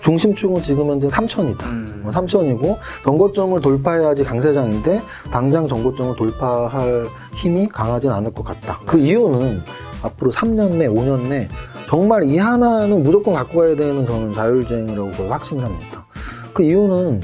중심축은 지금 현재 3천이다. 3천이고 전고점을 돌파해야지 강세장인데 당장 전고점을 돌파할 힘이 강하진 않을 것 같다. 그 이유는 앞으로 3년 내, 5년 내 정말 이 하나는 무조건 갖고 가야 되는 저는 자율주행이라고 거의 확신을 합니다. 그 이유는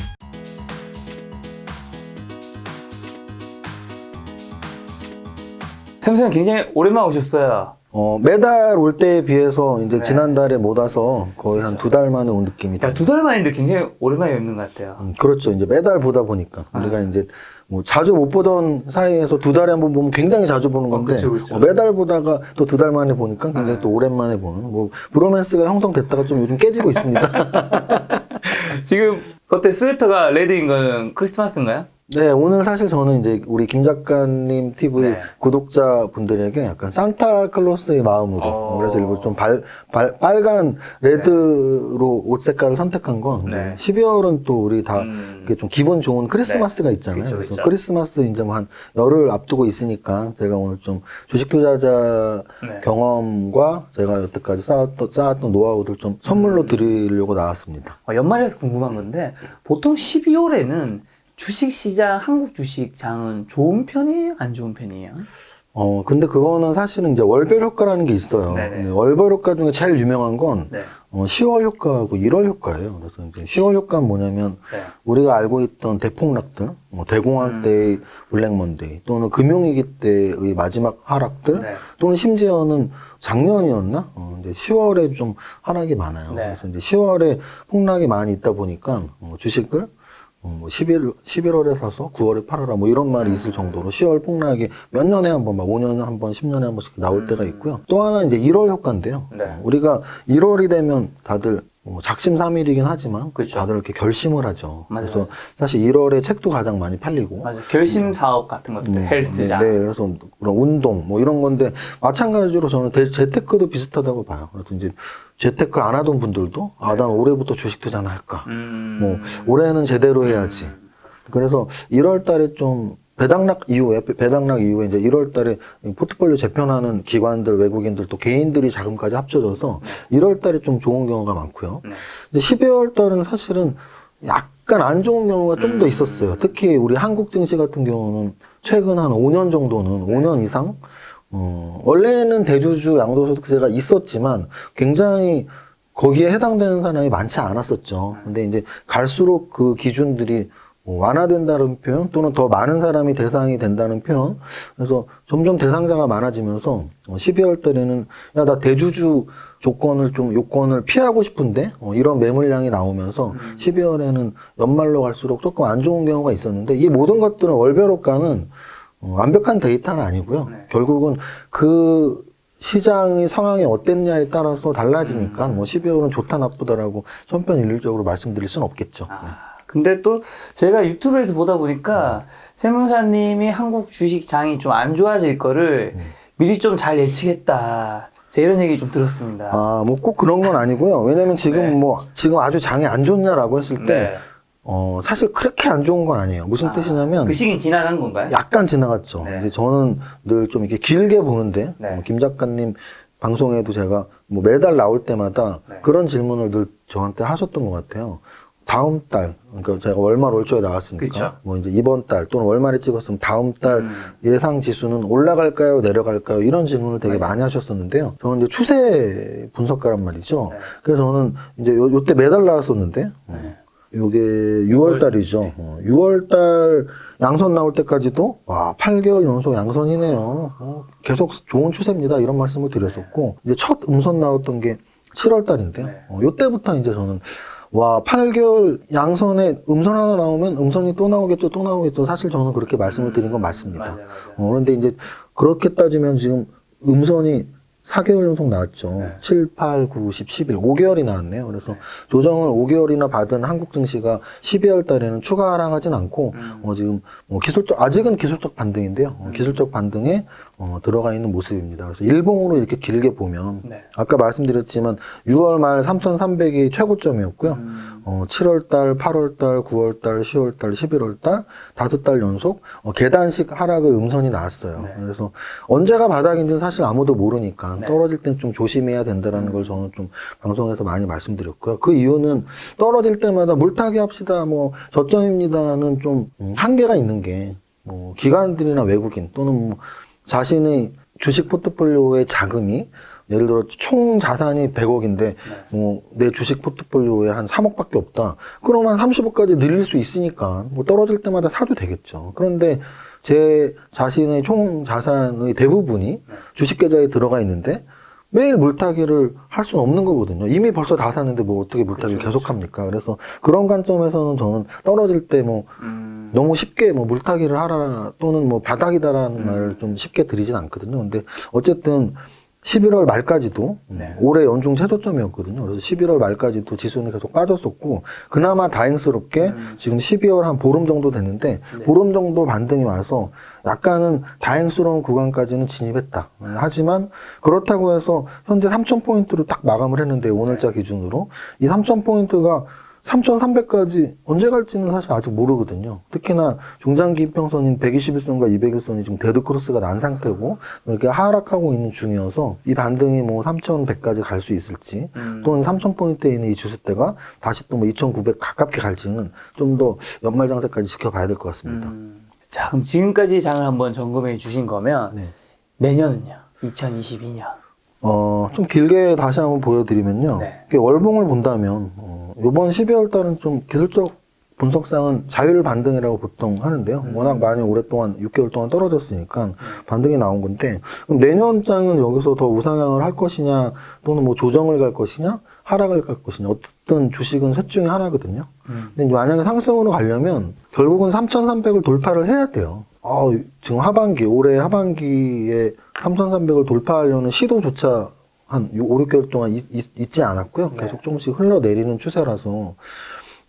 샘선님 굉장히 오랜만에 오셨어요. 매달 올 때에 비해서 이제 네. 지난달에 못 와서 거의 한 2달 만에 온 느낌이다. 야, 2달 만인데 굉장히 오랜만에 뵙는 것 같아요. 그렇죠. 이제 매달 보다 보니까 우리가 이제 뭐 자주 못 보던 사이에서 2달에 한 번 보면 굉장히 자주 보는 건데 그쵸. 매달 보다가 또 2달 만에 보니까 굉장히 또 오랜만에 보는 뭐 브로맨스가 형성됐다가 좀 요즘 깨지고 있습니다. 지금 겉에 스웨터가 레드인 거는 크리스마스인가요? 네, 오늘 사실 저는 이제 우리 김 작가님 TV 네. 구독자분들에게 약간 산타클로스의 마음으로 그래서 일부러 좀 빨간 레드로 옷 색깔을 선택한 건 네. 12월은 또 우리 다 이렇게 좀 기분 좋은 크리스마스가 있잖아요. 그쵸. 그래서 크리스마스 이제 뭐 한 열흘 앞두고 있으니까 제가 오늘 좀 주식 투자자 네. 경험과 제가 여태까지 쌓았던 노하우들 좀 선물로 드리려고 나왔습니다. 연말이라서 궁금한 건데 보통 12월에는 주식시장, 한국 주식장은 좋은 편이에요? 안 좋은 편이에요? 근데 그거는 사실은 이제 월별 효과라는 게 있어요. 네네. 근데 월별 효과 중에 제일 유명한 건 네. 10월 효과하고 1월 효과예요. 그래서 이제 10월 효과는 뭐냐면 네. 우리가 알고 있던 대폭락들, 뭐 대공황 때의 블랙먼데이 또는 금융위기 때의 마지막 하락들 네. 또는 심지어는 작년이었나? 이제 10월에 좀 하락이 많아요. 네. 그래서 이제 10월에 폭락이 많이 있다 보니까 주식을 뭐 11월에 사서 9월에 팔아라 뭐 이런 말이 있을 정도로 10월 폭락이 몇 년에 한 번, 막 5년에 한 번, 10년에 한 번씩 나올 때가 있고요. 또 하나 이제 1월 효과인데요. 네. 우리가 1월이 되면 다들 작심삼일이긴 하지만 그쵸. 다들 이렇게 결심을 하죠. 맞아요. 그래서 사실 1월에 책도 가장 많이 팔리고 맞아요. 결심 사업 같은 것들, 헬스장. 네, 그래서 그런 운동 뭐 이런 건데 마찬가지로 저는 재테크도 비슷하다고 봐요. 그래서 이제 재테크 안 하던 분들도 난 올해부터 주식 투자나 할까. 뭐 올해는 제대로 해야지. 그래서 1월 달에 좀 배당락 이후에 이제 1월 달에 포트폴리오 재편하는 기관들, 외국인들 또 개인들이 자금까지 합쳐져서 1월 달에 좀 좋은 경우가 많고요. 근데 12월 달은 사실은 약간 안 좋은 경우가 좀 더 있었어요. 특히 우리 한국 증시 같은 경우는 최근 한 5년 정도는 5년 이상 원래는 대주주 양도소득세가 있었지만 굉장히 거기에 해당되는 사람이 많지 않았었죠. 근데 이제 갈수록 그 기준들이 완화된다는 표현 또는 더 많은 사람이 대상이 된다는 표현. 그래서 점점 대상자가 많아지면서 12월 달에는 야, 나 대주주 요건을 피하고 싶은데 이런 매물량이 나오면서 12월에는 연말로 갈수록 조금 안 좋은 경우가 있었는데 이 모든 것들은 월별 효과는 완벽한 데이터는 아니고요. 결국은 그 시장의 상황이 어땠냐에 따라서 달라지니까 뭐 12월은 좋다 나쁘다라고 천편일률적으로 말씀드릴 수는 없겠죠. 근데 또 제가 유튜브에서 보다 보니까 세무사님이 한국 주식장이 좀 안 좋아질 거를 미리 좀 잘 예측했다. 제가 이런 얘기 좀 들었습니다. 뭐 꼭 그런 건 아니고요. 왜냐면 지금 지금 아주 장이 안 좋냐라고 했을 때 사실 그렇게 안 좋은 건 아니에요. 무슨 뜻이냐면 그 시기는 지나간 건가요? 약간 지나갔죠. 네. 이제 저는 늘 좀 이렇게 길게 보는데 김 작가님 방송에도 제가 뭐 매달 나올 때마다 그런 질문을 늘 저한테 하셨던 것 같아요. 다음 달, 그러니까 제가 월말 올 초에 나왔으니까 그쵸. 뭐 이제 이번 달 또는 월말에 찍었으면 다음 달 예상 지수는 올라갈까요, 내려갈까요? 이런 질문을 되게 많이 하셨었는데요. 저는 이제 추세 분석가란 말이죠. 그래서 저는 이제 요때 매달 나왔었는데 요게 6월 달이죠. 6월 달 양선 나올 때까지도 8개월 연속 양선이네요. 계속 좋은 추세입니다. 이런 말씀을 드렸었고 이제 첫 음선 나왔던 게 7월 달인데요. 요때부터 이제 저는 8개월 양선에 음선 하나 나오면 음선이 또 나오겠죠. 사실 저는 그렇게 말씀을 드린 건 맞습니다. 맞아요. 그런데 이제 그렇게 따지면 지금 음선이 4개월 연속 나왔죠. 7, 8, 9, 10, 11, 5개월이 나왔네요. 그래서 조정을 5개월이나 받은 한국 증시가 12월 달에는 추가 하락하진 않고, 지금 아직은 기술적 반등인데요. 기술적 반등에 들어가 있는 모습입니다. 그래서 일봉으로 이렇게 길게 보면, 아까 말씀드렸지만 6월 말 3,300이 최고점이었고요. 7월 달, 8월 달, 9월 달, 10월 달, 11월 달, 5달 연속 계단식 하락의 음선이 나왔어요. 그래서 언제가 바닥인지는 사실 아무도 모르니까 있으니까 네. 떨어질 땐 좀 조심해야 된다라는 걸 저는 좀 방송에서 많이 말씀드렸고요. 그 이유는 떨어질 때마다 물타기 합시다, 뭐 저점입니다는 좀 한계가 있는 게 뭐 기관들이나 외국인 또는 뭐 자신의 주식 포트폴리오의 자금이 예를 들어 총 자산이 100억인데 뭐 내 주식 포트폴리오에 한 3억밖에 없다. 그러면 30억까지 늘릴 수 있으니까 뭐 떨어질 때마다 사도 되겠죠. 그런데 제 자신의 총 자산의 대부분이 주식 계좌에 들어가 있는데 매일 물타기를 할 수는 없는 거거든요. 이미 벌써 다 샀는데 뭐 어떻게 물타기를 계속 합니까? 그래서 그런 관점에서는 저는 떨어질 때 뭐 너무 쉽게 뭐 물타기를 하라 또는 뭐 바닥이다라는 말을 좀 쉽게 드리진 않거든요. 근데 어쨌든 11월 말까지도 네. 올해 연중 최저점이었거든요. 그래서 11월 말까지도 지수는 계속 빠졌었고 그나마 다행스럽게 지금 12월 한 보름 정도 됐는데 보름 정도 반등이 와서 약간은 다행스러운 구간까지는 진입했다. 하지만 그렇다고 해서 현재 3,000포인트로 딱 마감을 했는데 오늘자 기준으로 이 3,000포인트가 3,300까지 언제 갈지는 사실 아직 모르거든요. 특히나 중장기 이평선인 121선과 200일선이 지금 데드크로스가 난 상태고 이렇게 하락하고 있는 중이어서 이 반등이 뭐 3,100까지 갈 수 있을지 또는 3,000포인트에 있는 이 주수대가 다시 또 뭐 2,900 가깝게 갈지는 좀 더 연말장세까지 지켜봐야 될 것 같습니다. 자, 그럼 지금까지 장을 한번 점검해 주신 거면 네. 내년은요? 2022년. 좀 길게 다시 한번 보여드리면요. 네. 이렇게 월봉을 본다면, 이번 12월 달은 좀 기술적 분석상은 자율 반등이라고 보통 하는데요. 워낙 많이 오랫동안, 6개월 동안 떨어졌으니까 반등이 나온 건데, 그럼 내년 장은 여기서 더 우상향을 할 것이냐, 또는 뭐 조정을 갈 것이냐, 하락을 갈 것이냐, 어쨌든 주식은 셋 중에 하나거든요. 근데 이제 만약에 상승으로 가려면 결국은 3,300을 돌파를 해야 돼요. 지금 하반기, 올해 하반기에 3,300을 돌파하려는 시도조차 한 5, 6개월 동안 있지 않았고요. 계속 조금씩 흘러내리는 추세라서,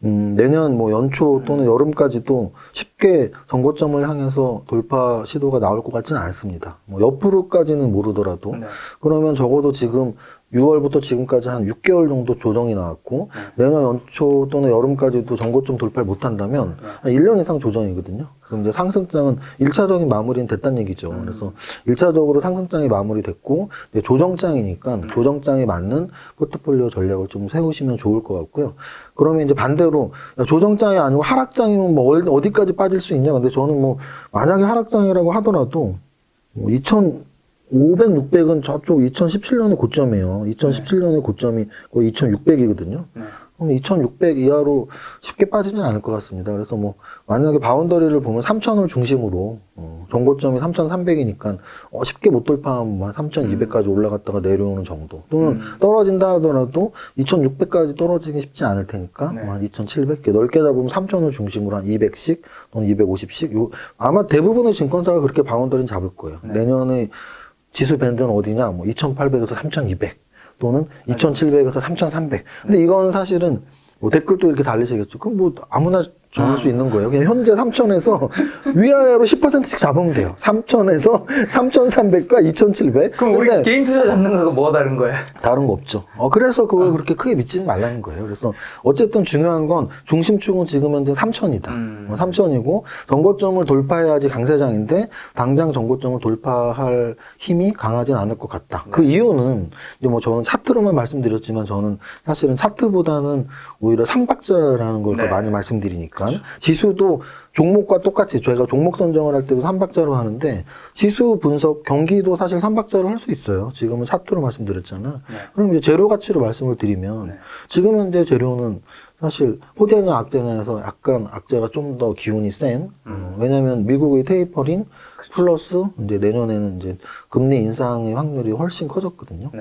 내년 뭐 연초 또는 여름까지도 쉽게 정고점을 향해서 돌파 시도가 나올 것 같지는 않습니다. 뭐 옆으로까지는 모르더라도. 그러면 적어도 지금 6월부터 지금까지 한 6개월 정도 조정이 나왔고 내년 연초 또는 여름까지도 정고점 돌파를 못한다면 한 1년 이상 조정이거든요. 그럼 이제 상승장은 1차적인 마무리는 됐다는 얘기죠. 그래서 1차적으로 상승장이 마무리됐고 이제 조정장이니까 조정장에 맞는 포트폴리오 전략을 좀 세우시면 좋을 것 같고요. 그러면 이제 반대로 조정장이 아니고 하락장이면 뭐 어디까지 빠질 수 있냐. 근데 저는 뭐 만약에 하락장이라고 하더라도 뭐 2,500, 600은 저쪽 2017년의 고점이에요. 2017년의 고점이 거의 2,600이거든요. 그럼 2,600 이하로 쉽게 빠지진 않을 것 같습니다. 그래서 뭐 만약에 바운더리를 보면 3,000을 중심으로 정고점이 3,300이니까 쉽게 못 돌파하면 3,200까지 올라갔다가 내려오는 정도. 또는 떨어진다 하더라도 2,600까지 떨어지기 쉽지 않을 테니까 한 2,700개 넓게 잡으면 3,000을 중심으로 한 200씩 또는 250씩 아마 대부분의 증권사가 그렇게 바운더리는 잡을 거예요. 내년에 지수 밴드는 어디냐? 뭐 2,800에서 3,200 또는 2,700에서 3,300. 근데 이건 사실은 뭐 댓글도 이렇게 달리시겠죠. 그럼 뭐 아무나 정할 수 있는 거예요. 그냥 현재 3,000에서 위아래로 10%씩 잡으면 돼요. 3,000에서 3,300과 2,700. 그럼 우리 개인 투자 잡는 거가 뭐가 다른 거예요? 다른 거 없죠. 그래서 그걸 그렇게 크게 믿지는 말라는 거예요. 그래서 어쨌든 중요한 건 중심축은 지금 현재 3,000이다. 3,000이고 정고점을 돌파해야지 강세장인데 당장 정고점을 돌파할 힘이 강하진 않을 것 같다. 그 이유는 이제 뭐 저는 차트로만 말씀드렸지만 저는 사실은 차트보다는 오히려 삼박자라는 걸 더 많이 말씀드리니까 지수도 종목과 똑같이 저희가 종목 선정을 할 때도 3박자로 하는데 지수 분석 경기도 사실 3박자로 할 수 있어요. 지금은 차트로 말씀드렸잖아. 그럼 이제 재료 가치로 말씀을 드리면 지금 현재 재료는 사실 호재냐 악재냐에서 약간 악재가 좀 더 기운이 센. 왜냐하면 미국의 테이퍼링 플러스 이제 내년에는 이제 금리 인상의 확률이 훨씬 커졌거든요.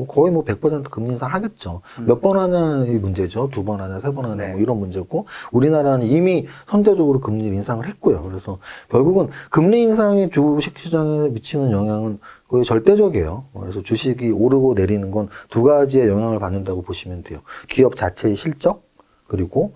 거의 뭐 100% 금리 인상 하겠죠. 몇 번 하냐의 문제죠. 2번 하냐, 3번 하냐 뭐 이런 문제고 우리나라는 이미 선제적으로 금리 인상을 했고요. 그래서 결국은 금리 인상이 주식 시장에 미치는 영향은 거의 절대적이에요. 그래서 주식이 오르고 내리는 건 두 가지의 영향을 받는다고 보시면 돼요. 기업 자체의 실적 그리고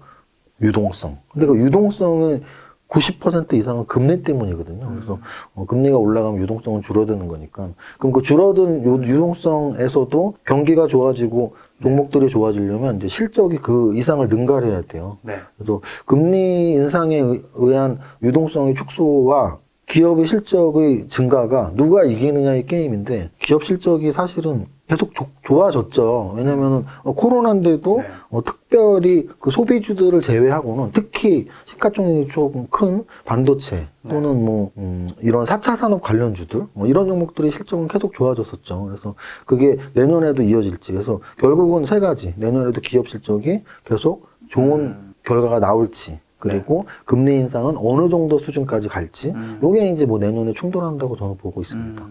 유동성. 근데 그 유동성은 90% 이상은 금리 때문이거든요. 그래서 금리가 올라가면 유동성은 줄어드는 거니까. 그럼 그 줄어든 유동성에서도 경기가 좋아지고 종목들이 좋아지려면 이제 실적이 그 이상을 능가해야 돼요. 그래서 금리 인상에 의한 유동성의 축소와 기업의 실적의 증가가 누가 이기느냐의 게임인데 기업 실적이 사실은 계속 좋아졌죠. 왜냐면은 코로나인데도 네. 특별히 그 소비주들을 제외하고는 특히 시가총액이 조금 큰 반도체 또는 뭐 이런 4차 산업 관련주들 뭐 이런 종목들의 실적은 계속 좋아졌었죠. 그래서 그게 내년에도 이어질지. 그래서 결국은 세 가지. 내년에도 기업 실적이 계속 좋은 결과가 나올지. 그리고 금리 인상은 어느 정도 수준까지 갈지. 요게 이제 뭐 내년에 충돌한다고 저는 보고 있습니다.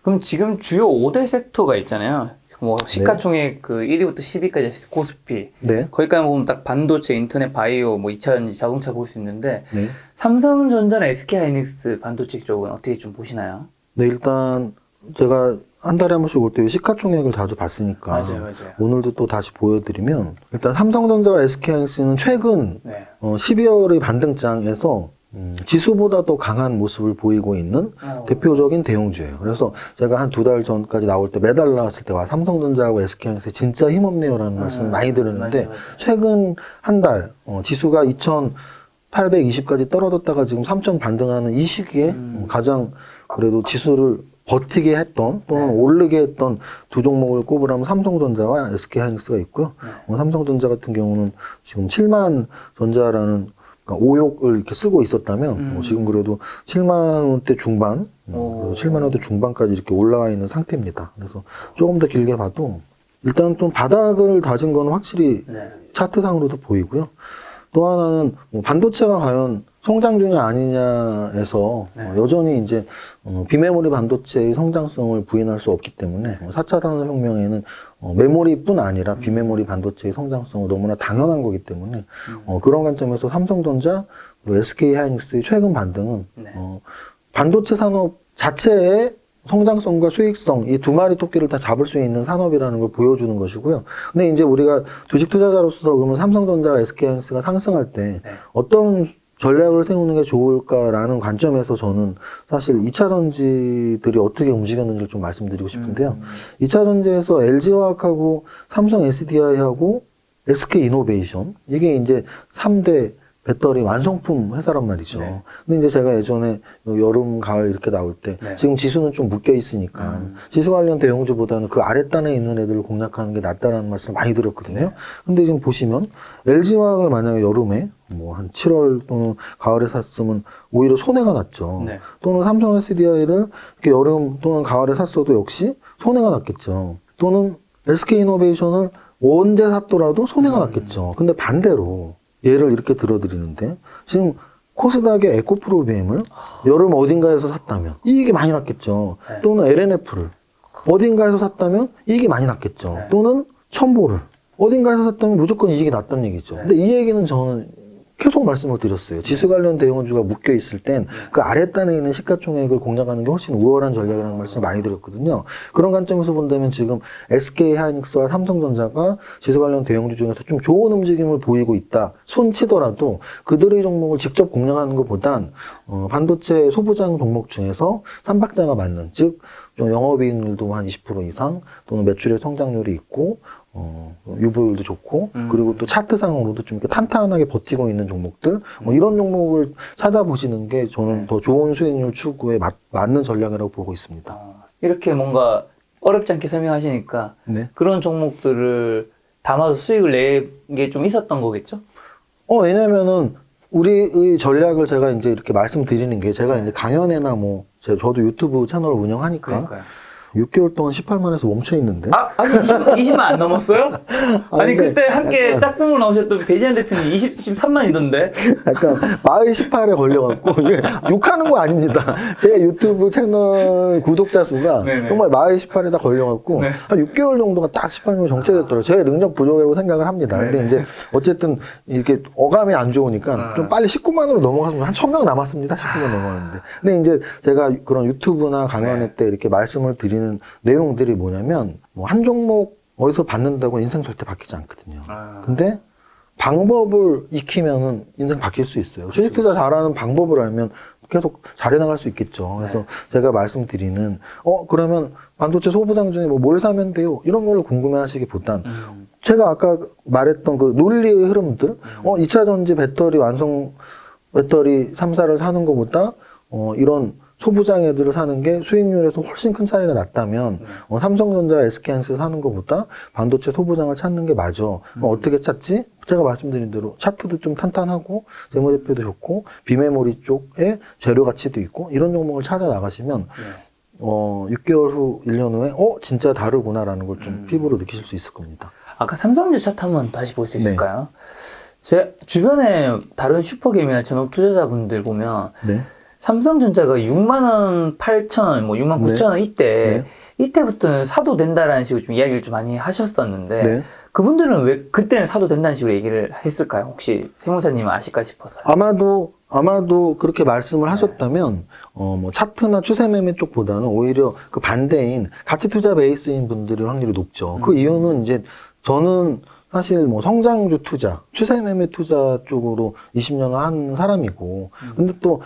그럼 지금 주요 5대 섹터가 있잖아요. 뭐 시가총액 그 1위부터 10위까지 코스피. 네. 거기까지 보면 딱 반도체, 인터넷, 바이오, 뭐 2차전지, 자동차 볼 수 있는데 네. 삼성전자나 SK하이닉스 반도체 쪽은 어떻게 좀 보시나요? 네, 일단 제가 한 달에 한 번씩 올 때 시가총액을 자주 봤으니까 맞아요. 오늘도 또 다시 보여드리면 일단 삼성전자와 SK하이닉스는 최근 네. 12월의 반등장에서 지수보다 더 강한 모습을 보이고 있는 대표적인 대형주예요. 그래서 제가 한 2달 전까지 나올 때 매달 나왔을 때 와 삼성전자하고 SK하이닉스 진짜 힘없네요라는 말씀 많이 드렸는데 맞아요. 최근 한 달 지수가 2,820까지 떨어졌다가 지금 3점 반등하는 이 시기에 가장 그래도 지수를 버티게 했던 또는 오르게 했던 두 종목을 꼽으라면 삼성전자와 SK하이닉스가 있고요. 삼성전자 같은 경우는 지금 7만 전자라는 그러니까 5욕을 이렇게 쓰고 있었다면 지금 그래도 7만 원대 중반, 그래도 7만 원대 중반까지 이렇게 올라와 있는 상태입니다. 그래서 조금 더 길게 봐도 일단 좀 바닥을 다진 건 확실히 차트상으로도 보이고요. 또 하나는 뭐 반도체가 과연 성장중이 아니냐에서 여전히 이제 비메모리 반도체의 성장성을 부인할 수 없기 때문에 4차 산업혁명에는 메모리뿐 아니라 비메모리 반도체의 성장성은 너무나 당연한 거기 때문에 그런 관점에서 삼성전자 그리고 SK하이닉스의 최근 반등은 반도체 산업 자체의 성장성과 수익성 이 두 마리 토끼를 다 잡을 수 있는 산업이라는 걸 보여주는 것이고요. 근데 이제 우리가 주식 투자자로서 그러면 삼성전자와 SK하이닉스가 상승할 때 어떤 전략을 세우는 게 좋을까라는 관점에서 저는 사실 2차 전지들이 어떻게 움직였는지를 좀 말씀드리고 싶은데요. 2차 전지에서 LG화학하고 삼성 SDI하고 SK이노베이션 이게 이제 3대 배터리 완성품 회사란 말이죠. 근데 이제 제가 예전에 여름, 가을 이렇게 나올 때 지금 지수는 좀 묶여 있으니까 지수 관련 대형주보다는 그 아랫단에 있는 애들을 공략하는 게 낫다라는 말씀을 많이 드렸거든요. 근데 지금 보시면 LG화학을 만약에 여름에 뭐 한 7월 또는 가을에 샀으면 오히려 손해가 났죠. 또는 삼성 SDI를 이렇게 여름 또는 가을에 샀어도 역시 손해가 났겠죠. 또는 SK이노베이션을 언제 샀더라도 손해가 났겠죠. 근데 반대로 예를 이렇게 들어드리는데 지금 코스닥의 에코프로비엠을 여름 어딘가에서 샀다면 이익이 많이 났겠죠. 또는 LNF를 어딘가에서 샀다면 이익이 많이 났겠죠. 또는 첨보를 어딘가에서 샀다면 무조건 이익이 났다는 얘기죠. 근데 이 얘기는 저는 계속 말씀을 드렸어요. 지수 관련 대형주가 묶여 있을 땐 그 아랫단에 있는 시가총액을 공략하는 게 훨씬 우월한 전략이라는 말씀을 많이 드렸거든요. 그런 관점에서 본다면 지금 SK하이닉스와 삼성전자가 지수 관련 대형주 중에서 좀 좋은 움직임을 보이고 있다. 손치더라도 그들의 종목을 직접 공략하는 것보단 반도체 소부장 종목 중에서 삼박자가 맞는 즉 좀 영업이익률도 한 20% 이상 또는 매출의 성장률이 있고 유보율도 좋고 그리고 또 차트상으로도 좀 이렇게 탄탄하게 버티고 있는 종목들 뭐 이런 종목을 찾아보시는 게 저는 더 좋은 수익률 추구에 맞는 전략이라고 보고 있습니다. 이렇게 뭔가 어렵지 않게 설명하시니까 그런 종목들을 담아서 수익을 내는 게 좀 있었던 거겠죠? 왜냐면은 우리의 전략을 제가 이제 이렇게 말씀드리는 게 제가 이제 강연회나 뭐 저도 유튜브 채널을 운영하니까 그러니까요. 6개월 동안 18만에서 멈춰 있는데. 아직 20만 안 넘었어요? 아니, 근데 그때 함께 약간 짝꿍으로 나오셨던 배지한 대표님 23만이던데? 약간 마을 18에 걸려갖고 이게 욕하는 거 아닙니다. 제 유튜브 채널 구독자 수가 정말 마을 18에다 걸려갖고 한 6개월 정도가 딱 18명 정체됐더라고요. 제 능력 부족이라고 생각을 합니다. 근데 이제 어쨌든 이렇게 어감이 안 좋으니까 좀 빨리 19만으로 넘어갔으면 한 1000명 남았습니다. 19만 넘어갔는데. 근데 이제 제가 그런 유튜브나 강연회 때 이렇게 말씀을 드리는 내용들이 뭐냐면 뭐 한 종목 어디서 받는다고 인생 절대 바뀌지 않거든요. 근데 방법을 익히면은 인생 바뀔 수 있어요. 주식 투자 잘하는 방법을 알면 계속 잘해 나갈 수 있겠죠. 그래서 제가 말씀드리는 그러면 반도체 소부장 중에 뭐 뭘 사면 돼요? 이런 거를 궁금해 하시기보단 제가 아까 말했던 그 논리의 흐름들 2차 전지 배터리 완성 배터리 3사를 사는 것보다 이런 소부장 애들을 사는 게 수익률에서 훨씬 큰 차이가 났다면 삼성전자, SK하이닉스 사는 것보다 반도체 소부장을 찾는 게 맞아. 어떻게 찾지? 제가 말씀드린 대로 차트도 좀 탄탄하고 재무제표도 좋고 비메모리 쪽에 재료 가치도 있고 이런 종목을 찾아 나가시면 6개월 후, 1년 후에 진짜 다르구나라는 걸 좀 피부로 느끼실 수 있을 겁니다. 아까 삼성전자 차트 한번 다시 볼 수 네. 있을까요? 제 주변에 다른 슈퍼게임이나 전업 투자자분들 보면 네. 삼성전자가 6만 8천 원, 6만 9천 원 이때부터는 사도 된다라는 식으로 좀 이야기를 좀 많이 하셨었는데 네. 그분들은 왜 그때는 사도 된다는 식으로 얘기를 했을까요? 혹시 세무사님은 아실까 싶어서요. 아마도 그렇게 말씀을 하셨다면, 차트나 추세 매매 쪽보다는 오히려 그 반대인 가치 투자 베이스인 분들의 확률이 높죠. 그 이유는 이제 저는 사실 성장주 투자, 추세 매매 투자 쪽으로 20년을 한 사람이고, 근데 또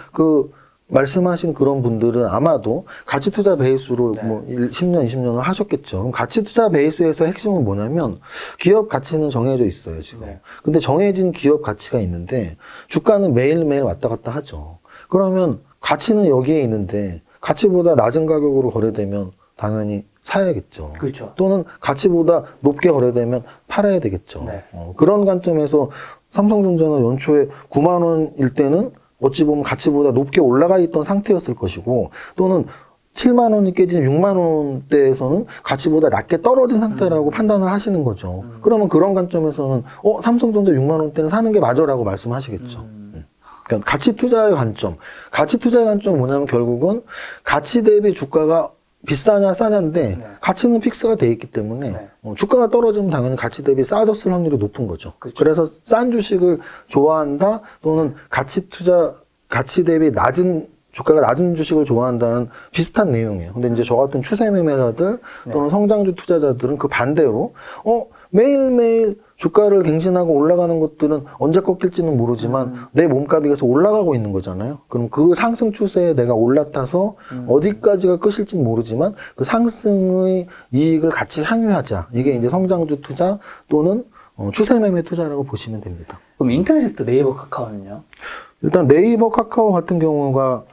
말씀하신 그런 분들은 아마도 가치 투자 베이스로 10년, 20년을 하셨겠죠. 그럼 가치 투자 베이스에서 핵심은 뭐냐면 기업 가치는 정해져 있어요, 지금. 네. 근데 정해진 기업 가치가 있는데 주가는 매일매일 왔다 갔다 하죠. 그러면 가치는 여기에 있는데 가치보다 낮은 가격으로 거래되면 당연히 사야겠죠. 그렇죠. 또는 가치보다 높게 거래되면 팔아야 되겠죠. 네. 그런 관점에서 삼성전자는 연초에 9만 원일 때는 어찌 보면 가치보다 높게 올라가 있던 상태였을 것이고 또는 7만 원이 깨진 6만 원대에서는 가치보다 낮게 떨어진 상태라고 판단을 하시는 거죠. 그러면 그런 관점에서는 삼성전자 6만 원대는 사는 게 맞아라고 말씀하시겠죠. 그러니까 가치 투자의 관점은 뭐냐면 결국은 가치 대비 주가가 비싸냐 싸냐인데 가치는 픽스가 돼 있기 때문에 주가가 떨어지면 당연히 가치 대비 싸졌을 확률이 높은 거죠. 그렇죠. 그래서 싼 주식을 좋아한다 또는 가치 대비 주가가 낮은 주식을 좋아한다는 비슷한 내용이에요. 근데 이제 저 같은 추세 매매자들 또는 성장주 투자자들은 그 반대로 매일매일 주가를 갱신하고 올라가는 것들은 언제 꺾일지는 모르지만 내 몸값이 계속 올라가고 있는 거잖아요. 그럼 그 상승 추세에 내가 올라타서 어디까지가 끝일지는 모르지만 그 상승의 이익을 같이 향유하자. 이게 이제 성장주 투자 또는 추세 매매 투자라고 보시면 됩니다. 그럼 인터넷 섹터 네이버 카카오는요? 일단 네이버 카카오 같은 경우가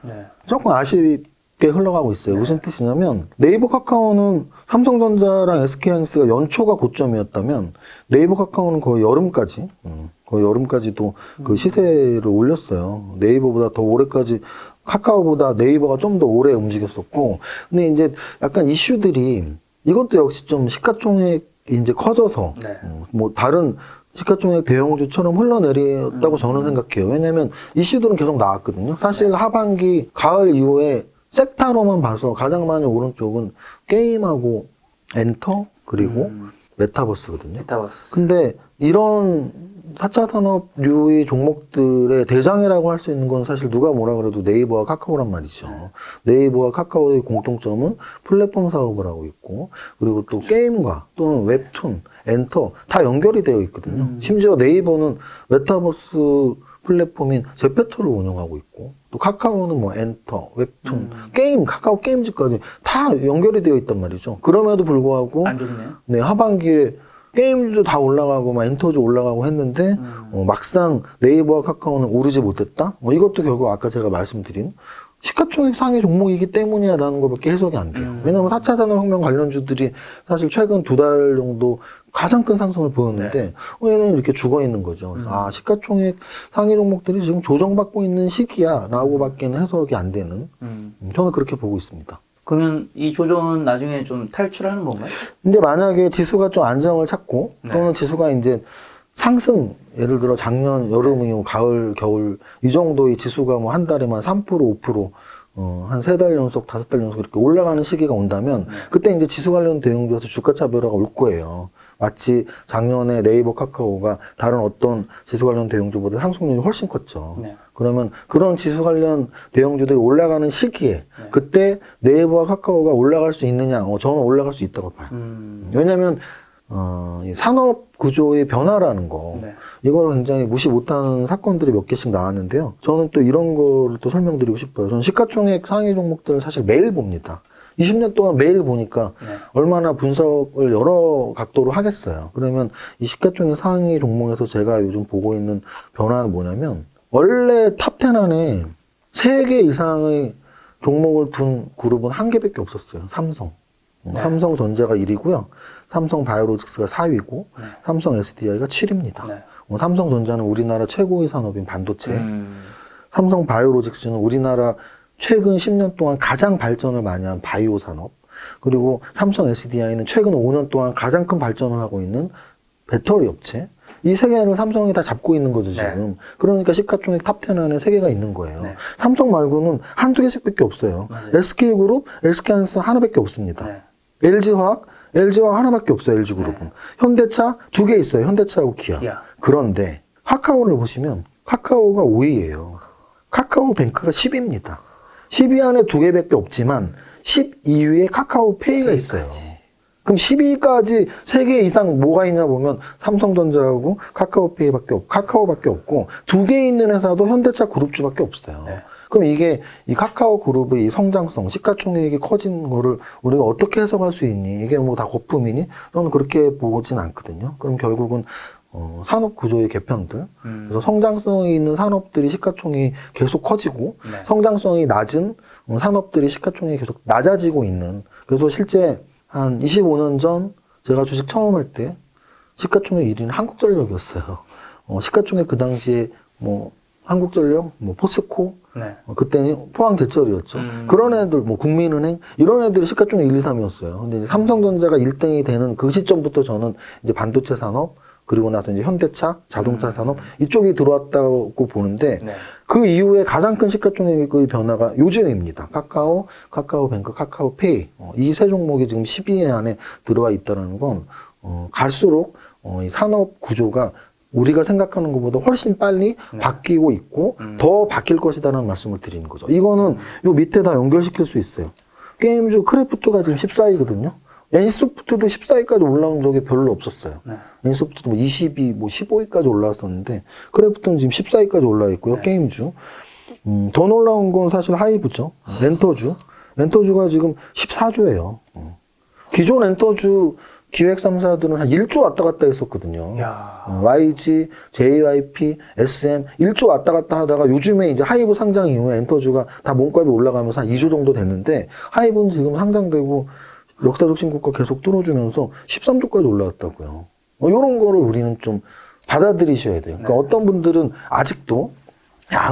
조금 아쉽게 흘러가고 있어요. 무슨 뜻이냐면 네이버 카카오는 삼성전자랑 SK하이닉스가 연초가 고점이었다면 네이버 카카오는 거의 여름까지도 그 시세를 올렸어요. 네이버보다 더 오래까지 카카오보다 네이버가 좀 더 오래 움직였었고 근데 이제 약간 이슈들이 이것도 역시 좀 시가총액이 이제 커져서 다른 시가총액 대형주처럼 흘러내렸다고 저는 생각해요. 왜냐하면 이슈들은 계속 나왔거든요. 사실 하반기 가을 이후에 섹터로만 봐서 가장 많이 오른 쪽은 게임하고 엔터 그리고 메타버스거든요. 메타버스. 근데 이런 4차 산업류의 종목들의 대장이라고 할 수 있는 건 사실 누가 뭐라 그래도 네이버와 카카오란 말이죠. 네이버와 카카오의 공통점은 플랫폼 사업을 하고 있고 그리고 또 게임과 또는 웹툰, 엔터 다 연결이 되어 있거든요. 심지어 네이버는 메타버스 플랫폼인 제페토를 운영하고 있고 또 카카오는 엔터, 웹툰, 게임, 카카오 게임즈까지 다 연결이 되어 있단 말이죠. 그럼에도 불구하고 안 좋네요. 네, 하반기에 게임도 다 올라가고 엔터도 올라가고 했는데 막상 네이버와 카카오는 오르지 못했다. 이것도 결국 아까 제가 말씀드린 시가총액 상위 종목이기 때문이야라는 것밖에 해석이 안 돼요. 왜냐하면 4차 산업혁명 관련주들이 사실 최근 2달 정도 가장 큰 상승을 보였는데 얘는 이렇게 죽어 있는 거죠. 시가총액 상위 종목들이 지금 조정받고 있는 시기야라고밖에는 해석이 안 되는. 저는 그렇게 보고 있습니다. 그러면 이 조정은 나중에 좀 탈출하는 건가요? 근데 만약에 지수가 좀 안정을 찾고 또는 지수가 이제 상승, 예를 들어 작년 여름이고 가을, 겨울 이 정도의 지수가 한 달에만 3%, 5%, 한 3달 연속, 5달 연속 이렇게 올라가는 시기가 온다면 그때 이제 지수 관련 대응주에서 주가 차별화가 올 거예요. 마치 작년에 네이버, 카카오가 다른 어떤 지수 관련 대형주보다 상승률이 훨씬 컸죠. 그러면 그런 지수 관련 대형주들이 올라가는 시기에 그때 네이버와 카카오가 올라갈 수 있느냐? 저는 올라갈 수 있다고 봐요. 왜냐하면 이 산업 구조의 변화라는 거 이걸 굉장히 무시 못하는 사건들이 몇 개씩 나왔는데요. 저는 또 이런 거를 또 설명드리고 싶어요. 저는 시가총액 상위 종목들을 사실 매일 봅니다. 20년 동안 매일 보니까 얼마나 분석을 여러 각도로 하겠어요. 그러면 이 시가총액 상위 종목에서 제가 요즘 보고 있는 변화는 뭐냐면 원래 탑10 안에 3개 이상의 종목을 둔 그룹은 한 개밖에 없었어요. 삼성. 네. 삼성전자가 1위고요. 삼성바이오로직스가 4위고 삼성 SDI가 7위입니다. 네. 삼성전자는 우리나라 최고의 산업인 반도체, 삼성바이오로직스는 우리나라 최근 10년 동안 가장 발전을 많이 한 바이오 산업, 그리고 삼성 SDI는 최근 5년 동안 가장 큰 발전을 하고 있는 배터리 업체. 이 세 개를 삼성이 다 잡고 있는 거죠, 지금. 네. 그러니까 시가총액 탑10 안에 3개가 있는 거예요. 네. 삼성 말고는 한두 개씩밖에 없어요. 맞아요. SK그룹, SK하이닉스 하나밖에 없습니다. 네. LG화학 하나밖에 없어요, LG그룹은. 네. 현대차 2개 있어요, 현대차하고 기아. 그런데 카카오를 보시면 카카오가 5위예요. 카카오뱅크가 10위입니다. 10위 안에 2개밖에 없지만 12위에 카카오페이가 있어요. 그럼 10위까지 3개 이상 뭐가 있냐 보면 삼성전자하고 카카오밖에 없고 2개 있는 회사도 현대차 그룹주밖에 없어요. 네. 그럼 이게 이 카카오 그룹의 이 성장성, 시가총액이 커진 거를 우리가 어떻게 해석할 수 있니? 이게 뭐 다 거품이니? 저는 그렇게 보진 않거든요. 그럼 결국은 산업 구조의 개편들, 그래서 성장성이 있는 산업들이 시가총액이 계속 커지고 네. 성장성이 낮은 산업들이 시가총액이 계속 낮아지고 있는. 그래서 실제 한 25년 전 제가 주식 처음 할 때 시가총액 1위는 한국전력이었어요. 시가총액 그 당시에 뭐 한국전력, 뭐 포스코, 네. 그때는 포항제철이었죠. 그런 애들, 뭐 국민은행 이런 애들이 시가총액 1, 2, 3이었어요. 근데 이제 삼성전자가 1등이 되는 그 시점부터 저는 이제 반도체 산업, 그리고 나서 이제 현대차, 자동차 산업 이쪽이 들어왔다고 보는데 네. 그 이후에 가장 큰 시가총액의 변화가 요즘입니다. 카카오, 카카오뱅크, 카카오페이 이 세 종목이 지금 10위 안에 들어와 있다는 건 갈수록 이 산업 구조가 우리가 생각하는 것보다 훨씬 빨리 바뀌고 있고 더 바뀔 것이다라는 말씀을 드리는 거죠. 이거는 요 밑에 다 연결시킬 수 있어요. 게임주 크래프트가 지금 14위거든요. NC소프트도 14위까지 올라온 적이 별로 없었어요. 네. NC소프트도 뭐 20위, 뭐 15위까지 올라왔었는데 크래프트는 지금 14위까지 올라와 있고요. 게임주. 더 놀라운 건 사실 하이브죠. 엔터주가 지금 14조예요. 기존 엔터주 기획 3사들은 한 1조 왔다 갔다 했었거든요. YG, JYP, SM 1조 왔다 갔다 하다가 요즘에 이제 하이브 상장 이후에 엔터주가 다 몸값이 올라가면서 한 2조 정도 됐는데 하이브는 지금 상장되고 역사적 신고가 계속 뚫어주면서 13조까지 올라왔다고요. 이런 거를 우리는 좀 받아들이셔야 돼요. 그러니까 어떤 분들은 아직도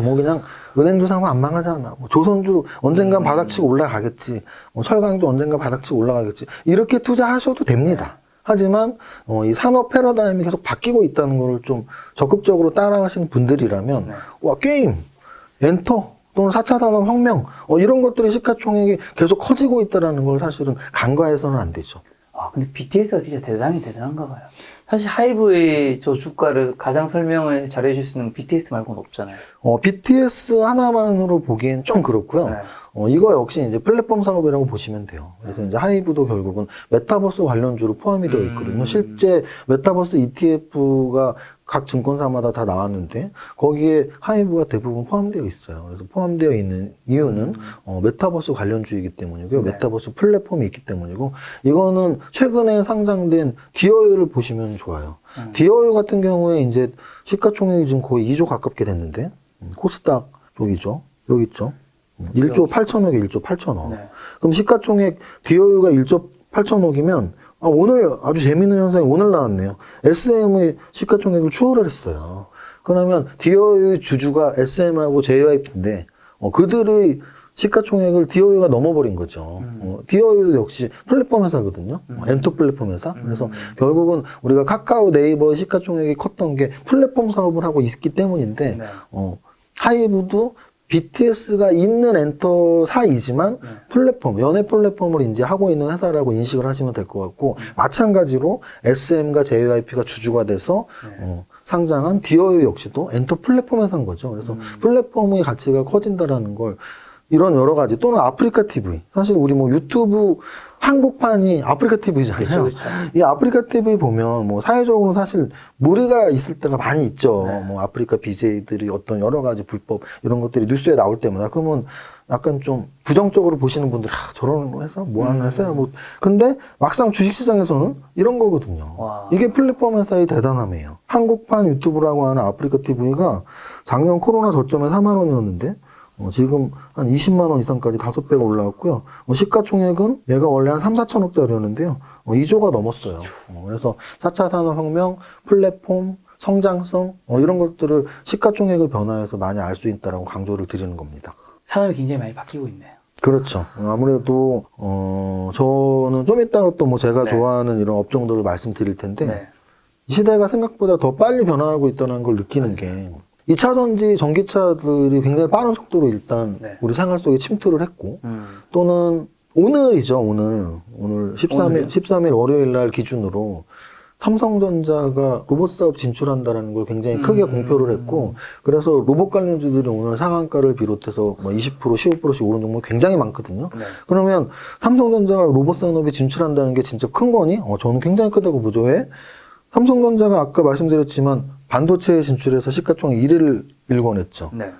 뭐 그냥 은행주 사면 안 망하잖아. 뭐 조선주 언젠간 바닥치고 올라가겠지. 뭐 철강주 언젠간 바닥치고 올라가겠지. 이렇게 투자하셔도 됩니다. 하지만 이 산업 패러다임이 계속 바뀌고 있다는 걸 좀 적극적으로 따라가시는 분들이라면 와 게임, 엔터 또는 4차 산업혁명 이런 것들이 시가총액이 계속 커지고 있다는 걸 사실은 간과해서는 안 되죠. 근데 BTS가 진짜 대단한가 봐요. 사실 하이브의 저 주가를 가장 설명을 잘해줄 수 있는 BTS 말고는 없잖아요. BTS 하나만으로 보기엔 좀 그렇고요. 네. 이거 역시 이제 플랫폼 사업이라고 보시면 돼요. 그래서 이제 하이브도 결국은 메타버스 관련주로 포함이 되어 있거든요. 실제 메타버스 ETF가 각 증권사마다 다 나왔는데 거기에 하이브가 대부분 포함되어 있어요. 그래서 포함되어 있는 이유는 메타버스 관련주이기 때문이고요. 메타버스 플랫폼이 있기 때문이고 이거는 최근에 상장된 디어유를 보시면 좋아요. 디어유 같은 경우에 이제 시가총액이 지금 거의 2조 가깝게 됐는데 코스닥 쪽이죠. 여기 있죠. 1조 8천억에 1조 8천억. 네. 그럼 시가총액 디어유가 1조 8천억이면 오늘 아주 재미있는 현상이 오늘 나왔네요. SM의 시가총액을 추월을 했어요. 그러면 디어유 주주가 SM하고 JYP인데 그들의 시가총액을 디어유가 넘어버린 거죠. 디어유도 역시 플랫폼 회사거든요. 엔터 플랫폼 회사. 그래서 결국은 우리가 카카오 네이버의 시가총액이 컸던 게 플랫폼 사업을 하고 있기 때문인데 하이브도 BTS가 있는 엔터사이지만 플랫폼, 연예 플랫폼을 이제 하고 있는 회사라고 인식을 하시면 될 것 같고, 마찬가지로 SM과 JYP가 주주가 돼서, 상장한 디어유 역시도 엔터 플랫폼 회사인 거죠. 그래서 플랫폼의 가치가 커진다라는 걸 이런 여러 가지 또는 아프리카 TV 사실 우리 뭐 유튜브 한국판이 아프리카 TV잖아요. 그쵸. 이 아프리카 TV 보면 뭐 사회적으로 사실 무리가 있을 때가 많이 있죠. 뭐 아프리카 BJ들이 어떤 여러 가지 불법 이런 것들이 뉴스에 나올 때마다 그러면 약간 좀 부정적으로 보시는 분들 저런 회사 뭐 하는 회사야 뭐 근데 막상 주식시장에서는 이런 거거든요. 이게 플랫폼 회사의 대단함이에요. 한국판 유튜브라고 하는 아프리카 TV가 작년 코로나 저점에 4만 원이었는데 지금 한 20만 원 이상까지 5배가 올라왔고요. 시가총액은 얘가 원래 한 3, 4천억짜리였는데요. 2조가 넘었어요. 그래서 4차 산업혁명, 플랫폼, 성장성 이런 것들을 시가총액을 변화해서 많이 알 수 있다라고 강조를 드리는 겁니다. 산업이 굉장히 많이 바뀌고 있네요. 그렇죠. 아무래도 저는 좀 이따가 또 뭐 제가 네. 좋아하는 이런 업종들을 말씀드릴 텐데 네. 이 시대가 생각보다 더 빨리 변화하고 있다는 걸 느끼는 게 2차 전지 전기차들이 굉장히 빠른 속도로 일단 네. 우리 생활 속에 침투를 했고 또는 오늘이죠. 오늘 13일 월요일 날 기준으로 삼성전자가 로봇 사업 진출한다는 걸 굉장히 크게 공표를 했고, 그래서 로봇 관련주들이 오늘 상한가를 비롯해서 뭐 20%, 15%씩 오른 종목이 굉장히 많거든요. 네. 그러면 삼성전자가 로봇 산업에 진출한다는 게 진짜 큰 거니? 저는 굉장히 크다고 보죠. 왜? 삼성전자가 아까 말씀드렸지만 반도체에 진출해서 시가총액 1위를 일궈냈죠. 네.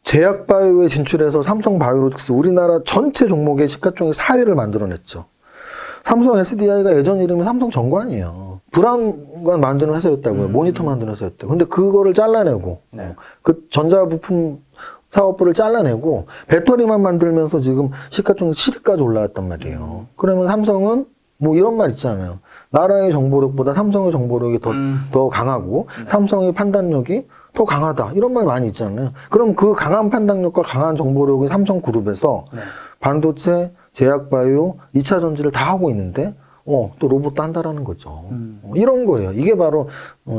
제약바이오에 진출해서 삼성바이오로직스 우리나라 전체 종목의 시가총액 4위를 만들어냈죠. 삼성 SDI가 예전 이름이 삼성정관이에요. 불안관 만드는 회사였다고요. 모니터 만드는 회사였다고. 근데 그거를 잘라내고 네. 그 전자부품 사업부를 잘라내고 배터리만 만들면서 지금 시가총액 7위까지 올라왔단 말이에요. 그러면 삼성은 뭐 이런 말 있잖아요. 나라의 정보력보다 삼성의 정보력이 더 강하고 삼성의 판단력이 더 강하다. 이런 말 많이 있잖아요. 그럼 그 강한 판단력과 강한 정보력이 삼성그룹에서 네. 반도체, 제약바이오, 2차 전지를 다 하고 있는데 또 로봇도 한다라는 거죠. 이런 거예요. 이게 바로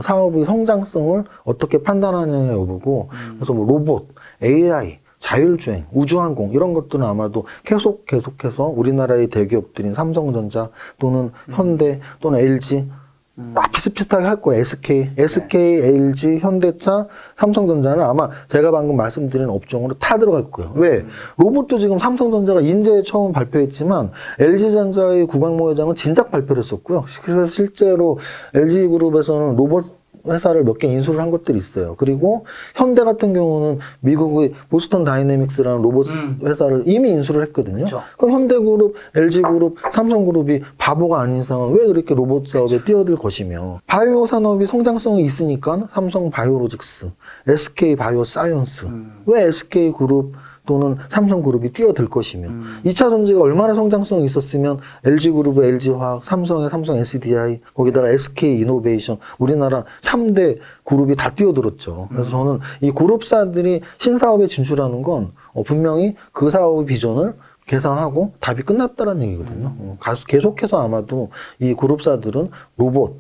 사업의 성장성을 어떻게 판단하느냐의 여부고 그래서 뭐 로봇, AI, 자율주행, 우주항공 이런 것들은 아마도 계속해서 우리나라의 대기업들인 삼성전자 또는 현대 또는 LG 다 비슷비슷하게 할 거예요. SK, LG, 현대차, 삼성전자는 아마 제가 방금 말씀드린 업종으로 다 들어갈 거예요. 왜? 로봇도 지금 삼성전자가 인제 처음 발표했지만 LG전자의 구광모 회장은 진작 발표를 했었고요. 그래서 실제로 LG그룹에서는 로봇 회사를 몇 개 인수를 한 것들이 있어요. 그리고 현대 같은 경우는 미국의 보스턴 다이내믹스라는 로봇 회사를 이미 인수를 했거든요. 그쵸. 그럼 현대그룹, LG그룹, 삼성그룹이 바보가 아닌 이상은 왜 그렇게 로봇 사업에 뛰어들 것이며 바이오 산업이 성장성이 있으니까 삼성 바이오로직스, SK 바이오 사이언스 왜 SK그룹 또는 삼성그룹이 뛰어들 것이며 2차 전지가 얼마나 성장성이 있었으면 LG그룹의 LG화학, 삼성의 삼성 SDI 거기다가 SK이노베이션 우리나라 3대 그룹이 다 뛰어들었죠. 그래서 저는 이 그룹사들이 신사업에 진출하는 건 분명히 그 사업의 비전을 계산하고 답이 끝났다는 얘기거든요. 계속해서 아마도 이 그룹사들은 로봇,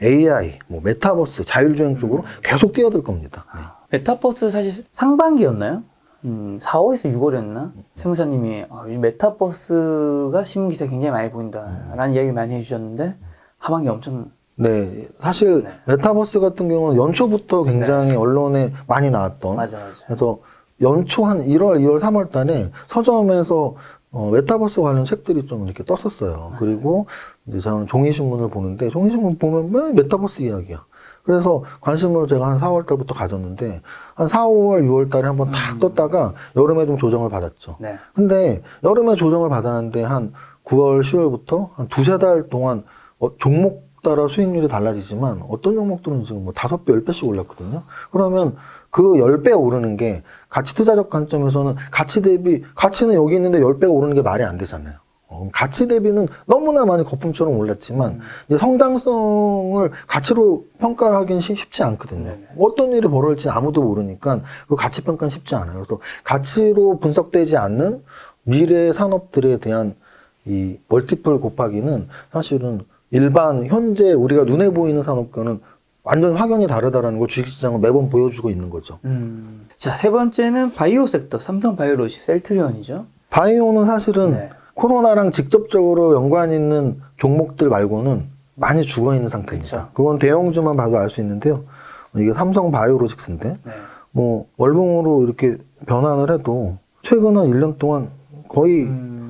AI, 뭐 메타버스, 자율주행 쪽으로 계속 뛰어들 겁니다. 네. 메타버스 사실 상반기였나요? 4월에서 6월이었나? 세무사님이 요즘 메타버스가 신문기사 굉장히 많이 보인다라는 이야기를 많이 해주셨는데 하반기 엄청 네, 사실 네. 메타버스 같은 경우는 연초부터 굉장히 언론에 많이 나왔던. 맞아. 그래서 연초 한 1월, 2월, 3월 달에 서점에서 메타버스 관련 책들이 좀 이렇게 떴었어요. 그리고 이제 저는 종이신문을 보는데 종이신문 보면 왜 메타버스 이야기야. 그래서 관심을 제가 한 4월 달부터 가졌는데 한 4, 5월, 6월 달에 한번 탁 떴다가 여름에 좀 조정을 받았죠. 네. 근데 여름에 조정을 받았는데 한 9월, 10월부터 한 2-3달 동안 종목 따라 수익률이 달라지지만 어떤 종목들은 지금 뭐 5배, 10배씩 올랐거든요. 그러면 그 10배 오르는 게 가치 투자적 관점에서는 가치 대비, 가치는 여기 있는데 10배가 오르는 게 말이 안 되잖아요. 가치 대비는 너무나 많이 거품처럼 올랐지만 이제 성장성을 가치로 평가하기는 쉽지 않거든요. 어떤 일이 벌어질지 아무도 모르니까 그 가치 평가는 쉽지 않아요. 그래서 가치로 분석되지 않는 미래 산업들에 대한 이 멀티플 곱하기는 사실은 일반 현재 우리가 눈에 보이는 산업과는 완전 확연히 다르다라는 걸 주식시장은 매번 보여주고 있는 거죠. 자, 세 번째는 바이오 섹터, 삼성 바이오로직 셀트리온이죠. 바이오는 사실은 네. 코로나랑 직접적으로 연관 있는 종목들 말고는 많이 죽어 있는 상태입니다. 그쵸. 그건 대형주만 봐도 알 수 있는데요. 이게 삼성 바이오로직스인데 네. 뭐 월봉으로 이렇게 변환을 해도 최근 한 1년 동안 거의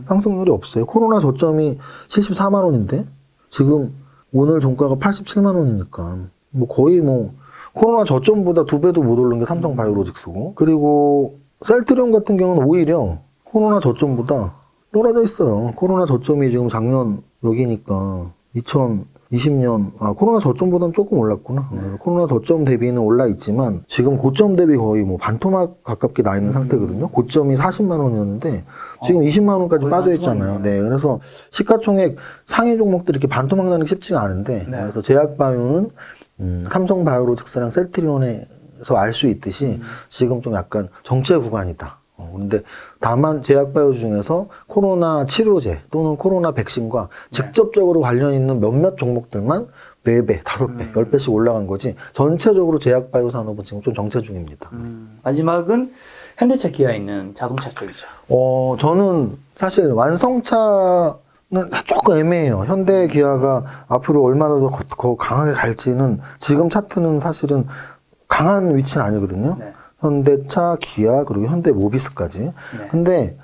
상승률이 없어요. 코로나 저점이 74만 원인데 지금 오늘 종가가 87만 원이니까 뭐 거의 뭐 코로나 저점보다 2배도 못 오른 게 삼성 바이오로직스고 그리고 셀트리온 같은 경우는 오히려 코로나 저점보다 떨어져 있어요. 코로나 저점이 지금 작년 여기니까 20년, 코로나 저점보다는 조금 올랐구나. 코로나 저점 대비는 올라 있지만 지금 고점 대비 거의 뭐 반토막 가깝게 나 있는 상태거든요. 고점이 40만 원이었는데 지금 20만 원까지 거의 빠져 있잖아요. 네, 그래서 시가총액 상위 종목들이 이렇게 반토막 나는 게 쉽지가 않은데 네. 그래서 제약바이오는 삼성바이오로직스랑 셀트리온에서 알 수 있듯이 지금 좀 약간 정체 구간이다. 근데 다만 제약바이오 중에서 코로나 치료제 또는 코로나 백신과 직접적으로 관련 있는 몇몇 종목들만 4배, 5배, 10배씩 올라간 거지 전체적으로 제약바이오 산업은 지금 좀 정체 중입니다. 마지막은 현대차 기아에 있는 자동차 쪽이죠. 저는 사실 완성차는 조금 애매해요. 현대 기아가 앞으로 얼마나 더 강하게 갈지는 지금 차트는 사실은 강한 위치는 아니거든요. 네. 현대차, 기아, 그리고 현대모비스까지. 네. 근데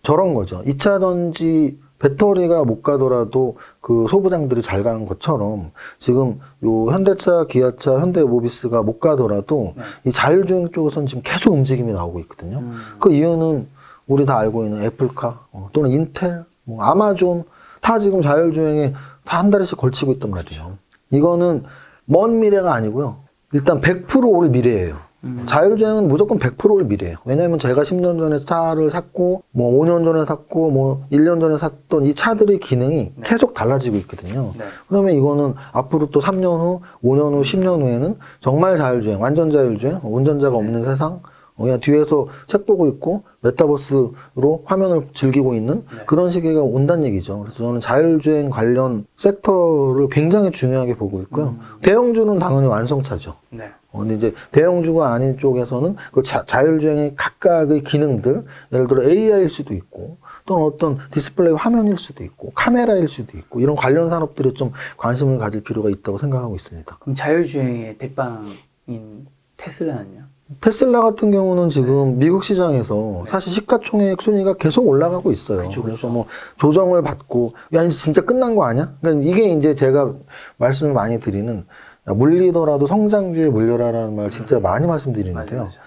저런 거죠. 2차 전지 배터리가 못 가더라도 그 소부장들이 잘 가는 것처럼 지금 요 현대차, 기아차, 현대모비스가 못 가더라도 이 자율주행 쪽에서는 지금 계속 움직임이 나오고 있거든요. 그 이유는 우리 다 알고 있는 애플카 또는 인텔, 뭐 아마존 다 지금 자율주행에 다 한 달씩 걸치고 있단 말이에요. 이거는 먼 미래가 아니고요. 일단 100% 올 미래예요. 자율주행은 무조건 100%올 미래예요. 왜냐하면 제가 10년 전에 차를 샀고, 뭐 5년 전에 샀고, 뭐 1년 전에 샀던 이 차들의 기능이 계속 달라지고 있거든요. 네. 그러면 이거는 앞으로 또 3년 후, 5년 후, 10년 후에는 정말 자율주행, 완전 자율주행, 운전자가 없는 세상, 그냥 뒤에서 책 보고 있고 메타버스로 화면을 즐기고 있는 그런 시기가 온다는 얘기죠. 그래서 저는 자율주행 관련 섹터를 굉장히 중요하게 보고 있고요. 대형주는 당연히 완성차죠. 네. 근데 이제 대형주가 아닌 쪽에서는 그 자율주행의 각각의 기능들, 예를 들어 AI일 수도 있고, 또는 어떤 디스플레이 화면일 수도 있고, 카메라일 수도 있고, 이런 관련 산업들에 좀 관심을 가질 필요가 있다고 생각하고 있습니다. 그럼 자율주행의 대빵인 테슬라는요? 테슬라 같은 경우는 지금 미국 시장에서 사실 시가총액 순위가 계속 올라가고 있어요. 그래서 뭐 조정을 받고, 야, 이제 진짜 끝난 거 아니야? 그러니까 이게 이제 제가 말씀을 많이 드리는, 야, 물리더라도 성장주에 물려라라는 말 진짜 많이 말씀드리는데요. 맞아.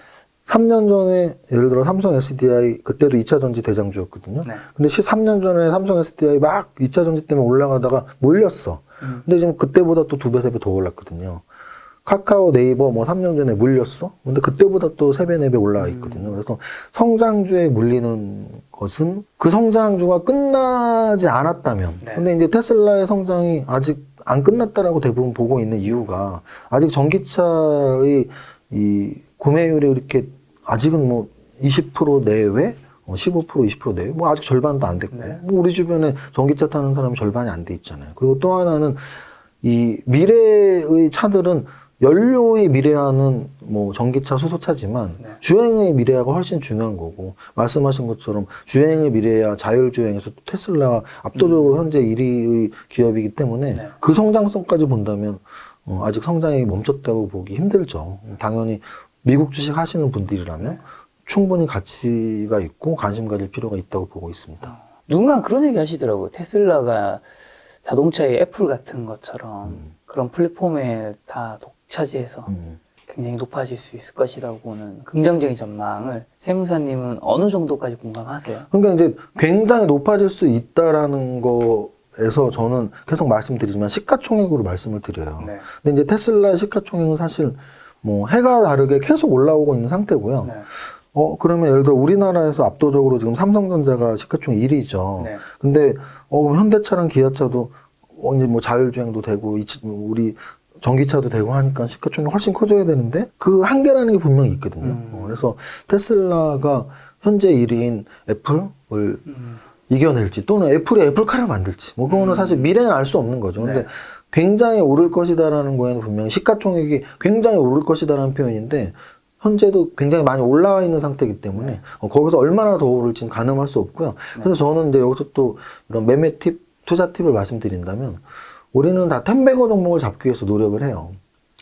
3년 전에 예를 들어 삼성 SDI 그때도 2차 전지 대장주였거든요. 네. 근데 3년 전에 삼성 SDI 막 2차 전지 때문에 올라가다가 물렸어. 근데 지금 그때보다 또 2배, 3배 더 올랐거든요. 카카오, 네이버 뭐 3년 전에 물렸어. 근데 그때보다 또 3배, 4배 올라가 있거든요. 그래서 성장주에 물리는 것은 그 성장주가 끝나지 않았다면. 네. 근데 이제 테슬라의 성장이 아직 안 끝났다라고 대부분 보고 있는 이유가 아직 전기차의 이 구매율이 이렇게 아직은 뭐 20% 내외, 15%, 20% 내외, 뭐 아직 절반도 안 됐고, 네. 뭐 우리 주변에 전기차 타는 사람이 절반이 안 돼 있잖아요. 그리고 또 하나는 이 미래의 차들은 연료의 미래화는 뭐 전기차, 수소차지만 주행의 미래화가 훨씬 중요한 거고 말씀하신 것처럼 주행의 미래화, 자율주행에서 테슬라가 압도적으로 현재 1위의 기업이기 때문에 그 성장성까지 본다면 아직 성장이 멈췄다고 보기 힘들죠. 당연히 미국 주식 하시는 분들이라면 충분히 가치가 있고 관심 가질 필요가 있다고 보고 있습니다. 누군가 그런 얘기 하시더라고요. 테슬라가 자동차의 애플 같은 것처럼 그런 플랫폼에 다 독차지해서 굉장히 높아질 수 있을 것이라고는 긍정적인 전망을 세무사님은 어느 정도까지 공감하세요? 그러니까 이제 굉장히 높아질 수 있다라는 거에서 저는 계속 말씀드리지만 시가총액으로 말씀을 드려요. 네. 근데 이제 테슬라의 시가총액은 사실 뭐 해가 다르게 계속 올라오고 있는 상태고요. 네. 그러면 예를 들어 우리나라에서 압도적으로 지금 삼성전자가 시가총액 1위죠. 네. 근데 그럼 현대차랑 기아차도 이제 뭐 자율주행도 되고 우리 전기차도 되고 하니까 시가총액이 훨씬 커져야 되는데 그 한계라는 게 분명히 있거든요. 그래서 테슬라가 현재 1위인 애플을 이겨낼지 또는 애플이 애플카를 만들지 뭐 그거는 사실 미래는 알 수 없는 거죠. 근데 네. 굉장히 오를 것이다라는 거에는 분명히 시가총액이 굉장히 오를 것이다라는 표현인데 현재도 굉장히 많이 올라와 있는 상태이기 때문에 거기서 얼마나 더 오를지는 가늠할 수 없고요. 그래서 저는 이제 여기서 또 이런 매매 팁, 투자 팁을 말씀드린다면 우리는 다 텐베거 종목을 잡기 위해서 노력을 해요.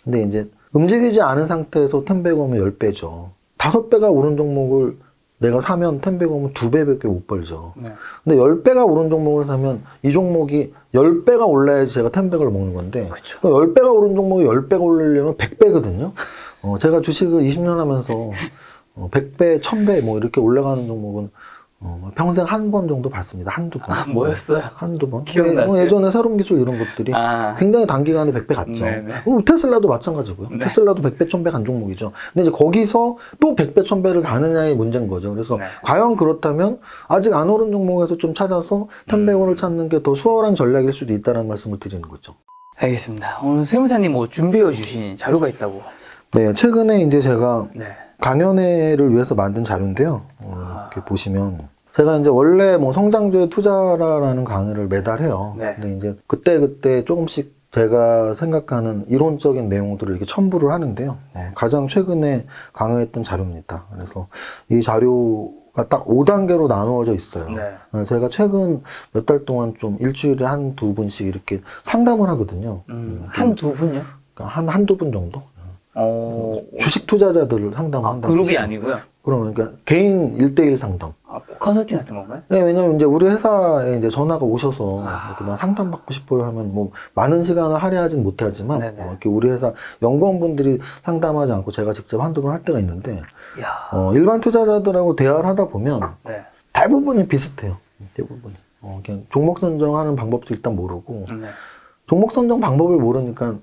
근데 이제 움직이지 않은 상태에서 텐베거면 10배죠. 5배가 오른 종목을 내가 사면 텐베거면 2배밖에 못 벌죠. 네. 근데 10배가 오른 종목을 사면 이 종목이 10배가 올라야지 제가 텐베거를 먹는 건데 그쵸. 10배가 오른 종목이 10배가 오르려면 100배거든요. 제가 주식을 20년 하면서 100배, 1000배 뭐 이렇게 올라가는 종목은 평생 한 번 정도 봤습니다. 한두 번. 아, 뭐였어요? 한두 번. 기억나세요? 예전에 새로운 기술 이런 것들이 굉장히 단기간에 100배 갔죠. 네네. 테슬라도 마찬가지고요. 네. 테슬라도 100배, 1000배 간 종목이죠. 근데 이제 거기서 또 100배, 1000배를 가느냐의 문제인 거죠. 그래서 네. 과연 그렇다면 아직 안 오른 종목에서 좀 찾아서 1000배원을 찾는 게 더 수월한 전략일 수도 있다는 말씀을 드리는 거죠. 알겠습니다. 오늘 세무사님 뭐 준비해 주신 자료가 있다고. 네, 최근에 이제 제가 네. 강연회를 위해서 만든 자료인데요. 이렇게 보시면 제가 이제 원래 뭐 성장주에 투자라는 강의를 매달 해요. 네. 근데 이제 그때 조금씩 제가 생각하는 이론적인 내용들을 이렇게 첨부를 하는데요. 가장 최근에 강의했던 자료입니다. 그래서 이 자료가 딱 5단계로 나누어져 있어요. 네. 제가 최근 몇 달 동안 좀 일주일에 한두 분씩 이렇게 상담을 하거든요. 한두 분요? 그러니까 한두 분 정도? 주식 투자자들을 상담한다. 그룹이 아니고요. 그러니까 개인 1대1 상담. 컨설팅 같은 건가요? 네, 왜냐면 이제 우리 회사에 이제 전화가 오셔서 이렇게 난 상담 받고 싶어요 하면 뭐 많은 시간을 할애하진 못하지만 이렇게 우리 회사 연구원분들이 상담하지 않고 제가 직접 한두 번 할 때가 있는데 일반 투자자들하고 대화를 하다 보면 네. 대부분이 비슷해요. 대부분이. 그냥 종목 선정하는 방법도 일단 모르고 네. 종목 선정 방법을 모르니까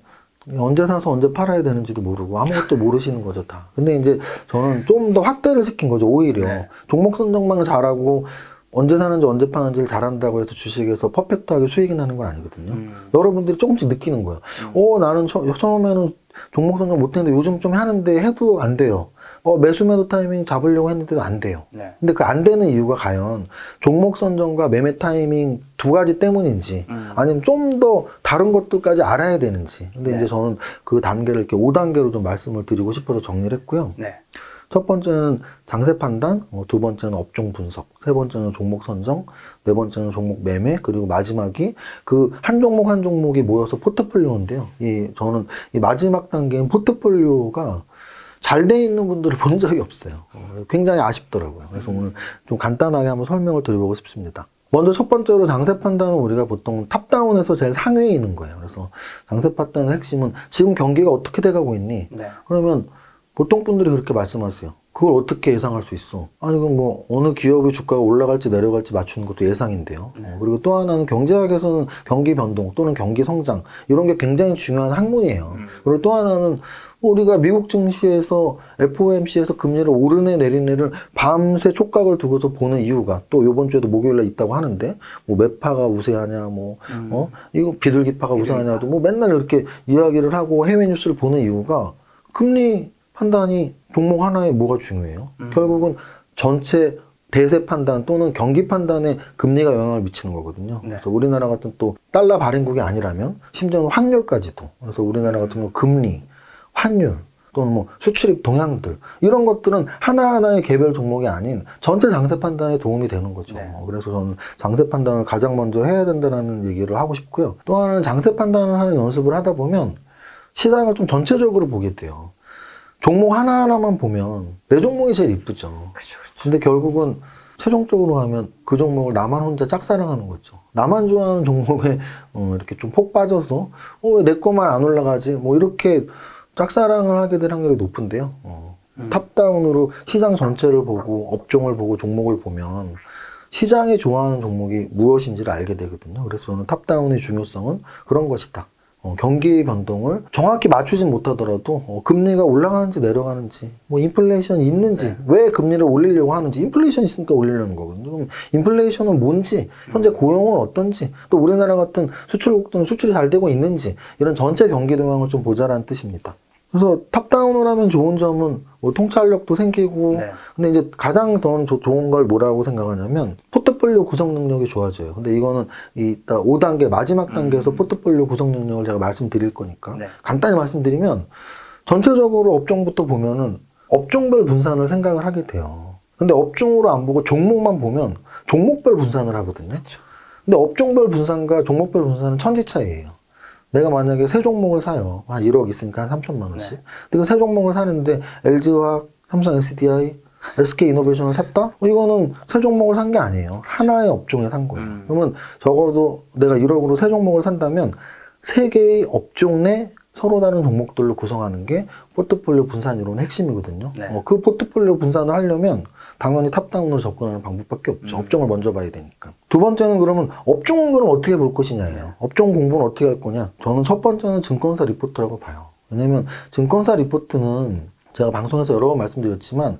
언제 사서 언제 팔아야 되는지도 모르고 아무것도 모르시는 거죠, 다. 근데 이제 저는 좀 더 확대를 시킨 거죠, 오히려. 네. 종목 선정만 잘하고 언제 사는지 언제 파는지를 잘한다고 해서 주식에서 퍼펙트하게 수익이 나는 건 아니거든요. 여러분들이 조금씩 느끼는 거예요. 나는 처음에는 종목 선정 못했는데 요즘 좀 하는데 해도 안 돼요. 매수 타이밍 잡으려고 했는데도 안 돼요. 네. 근데 그 안 되는 이유가 과연 종목 선정과 매매 타이밍 두 가지 때문인지 아니면 좀 더 다른 것들까지 알아야 되는지. 근데 이제 저는 그 단계를 이렇게 5단계로 좀 말씀을 드리고 싶어서 정리를 했고요. 네. 첫 번째는 장세 판단, 두 번째는 업종 분석, 세 번째는 종목 선정, 네 번째는 종목 매매, 그리고 마지막이 그 한 종목 한 종목이 모여서 포트폴리오인데요. 저는 이 마지막 단계인 포트폴리오가 잘 돼 있는 분들을 본 적이 없어요. 굉장히 아쉽더라고요. 그래서 오늘 좀 간단하게 한번 설명을 드려보고 싶습니다. 먼저 첫 번째로 장세 판단은 우리가 보통 탑다운에서 제일 상위에 있는 거예요. 그래서 장세 판단의 핵심은 지금 경기가 어떻게 돼가고 있니? 네. 그러면 보통 분들이 그렇게 말씀하세요. 그걸 어떻게 예상할 수 있어? 아니, 그럼 뭐, 어느 기업의 주가가 올라갈지 내려갈지 맞추는 것도 예상인데요. 그리고 또 하나는 경제학에서는 경기 변동 또는 경기 성장, 이런 게 굉장히 중요한 학문이에요. 그리고 또 하나는 우리가 미국 증시에서 FOMC에서 금리를 오르네 내리네를 밤새 촉각을 두고서 보는 이유가 또 이번 주에도 목요일에 있다고 하는데 뭐 매파가 우세하냐 이거 비둘기파가 우세하냐도 뭐 맨날 이렇게 이야기를 하고 해외 뉴스를 보는 이유가 금리 판단이 종목 하나에 뭐가 중요해요? 결국은 전체 대세 판단 또는 경기 판단에 금리가 영향을 미치는 거거든요. 그래서 우리나라 같은 또 달러 발행국이 아니라면 심지어는 환율까지도. 그래서 우리나라 같은 경우 금리, 환율 또는 뭐 수출입 동향들 이런 것들은 하나하나의 개별 종목이 아닌 전체 장세 판단에 도움이 되는 거죠. 그래서 저는 장세 판단을 가장 먼저 해야 된다는 얘기를 하고 싶고요. 또 하나는 장세 판단을 하는 연습을 하다 보면 시장을 좀 전체적으로 보게 돼요. 종목 하나하나만 보면 내 종목이 제일 이쁘죠. 그쵸. 근데 결국은 최종적으로 하면 그 종목을 나만 혼자 짝사랑하는 거죠. 나만 좋아하는 종목에 이렇게 좀 폭 빠져서 왜 내 거만 안 올라가지? 뭐 이렇게 짝사랑을 하게 될 확률이 높은데요. 탑다운으로 시장 전체를 보고 업종을 보고 종목을 보면 시장이 좋아하는 종목이 무엇인지를 알게 되거든요. 그래서 저는 탑다운의 중요성은 그런 것이다. 경기 변동을 정확히 맞추진 못하더라도 금리가 올라가는지 내려가는지 뭐 인플레이션이 있는지 왜 금리를 올리려고 하는지 인플레이션이 있으니까 올리려는 거거든요. 그럼 인플레이션은 뭔지 현재 고용은 어떤지 또 우리나라 같은 수출국들은 수출이 잘 되고 있는지 이런 전체 경기 동향을 좀 보자라는 뜻입니다. 그래서 탑다운을 하면 좋은 점은 뭐 통찰력도 생기고 근데 이제 가장 더 좋은 걸 뭐라고 생각하냐면 포트폴리오 구성 능력이 좋아져요. 근데 이거는 이따 5단계 마지막 단계에서 포트폴리오 구성 능력을 제가 말씀드릴 거니까 간단히 말씀드리면 전체적으로 업종부터 보면은 업종별 분산을 생각을 하게 돼요. 근데 업종으로 안 보고 종목만 보면 종목별 분산을 하거든요. 근데 업종별 분산과 종목별 분산은 천지 차이예요. 내가 만약에 세 종목을 사요. 한 1억 있으니까 한 3천만 원씩. 근데 그 세 종목을 사는데 LG화학, 삼성 SDI, SK이노베이션을 샀다? 이거는 세 종목을 산 게 아니에요. 하나의 업종에 산 거예요. 그러면 적어도 내가 1억으로 세 종목을 산다면 세 개의 업종 내 서로 다른 종목들로 구성하는 게 포트폴리오 분산 이론의 핵심이거든요. 그 포트폴리오 분산을 하려면 당연히 탑다운으로 접근하는 방법밖에 없죠. 업종을 먼저 봐야 되니까. 두 번째는 그러면 업종은 그럼 어떻게 볼 것이냐예요. 업종 공부는 어떻게 할 거냐. 저는 첫 번째는 증권사 리포트라고 봐요. 왜냐면 증권사 리포트는 제가 방송에서 여러 번 말씀드렸지만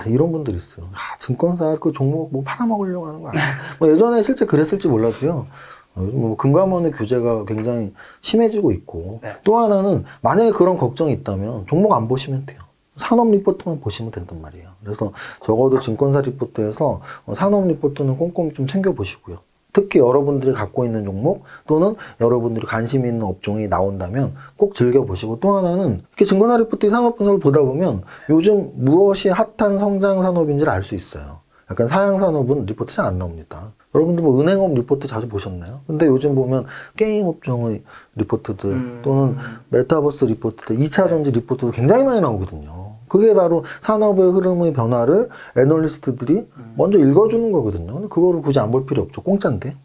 이런 분들이 있어요. 증권사 그 종목 뭐 팔아먹으려고 하는 거 아니야. 뭐 예전에 실제 그랬을지 몰라도요. 뭐 금감원의 규제가 굉장히 심해지고 있고 네. 또 하나는 만약에 그런 걱정이 있다면 종목 안 보시면 돼요. 산업 리포트만 보시면 된단 말이에요. 그래서 적어도 증권사 리포트에서 산업 리포트는 꼼꼼히 좀 챙겨보시고요. 특히 여러분들이 갖고 있는 종목 또는 여러분들이 관심 있는 업종이 나온다면 꼭 즐겨보시고 또 하나는 이렇게 증권사 리포트 산업 분석을 보다 보면 요즘 무엇이 핫한 성장 산업인지를 알 수 있어요. 약간 사양 산업은 리포트 잘 안 나옵니다. 여러분들 뭐 은행업 리포트 자주 보셨나요? 근데 요즘 보면 게임 업종의 리포트들 또는 메타버스 리포트들, 2차 전지 리포트도 굉장히 많이 나오거든요. 그게 바로 산업의 흐름의 변화를 애널리스트들이 먼저 읽어주는 거거든요. 근데 그거를 굳이 안 볼 필요 없죠. 공짜인데.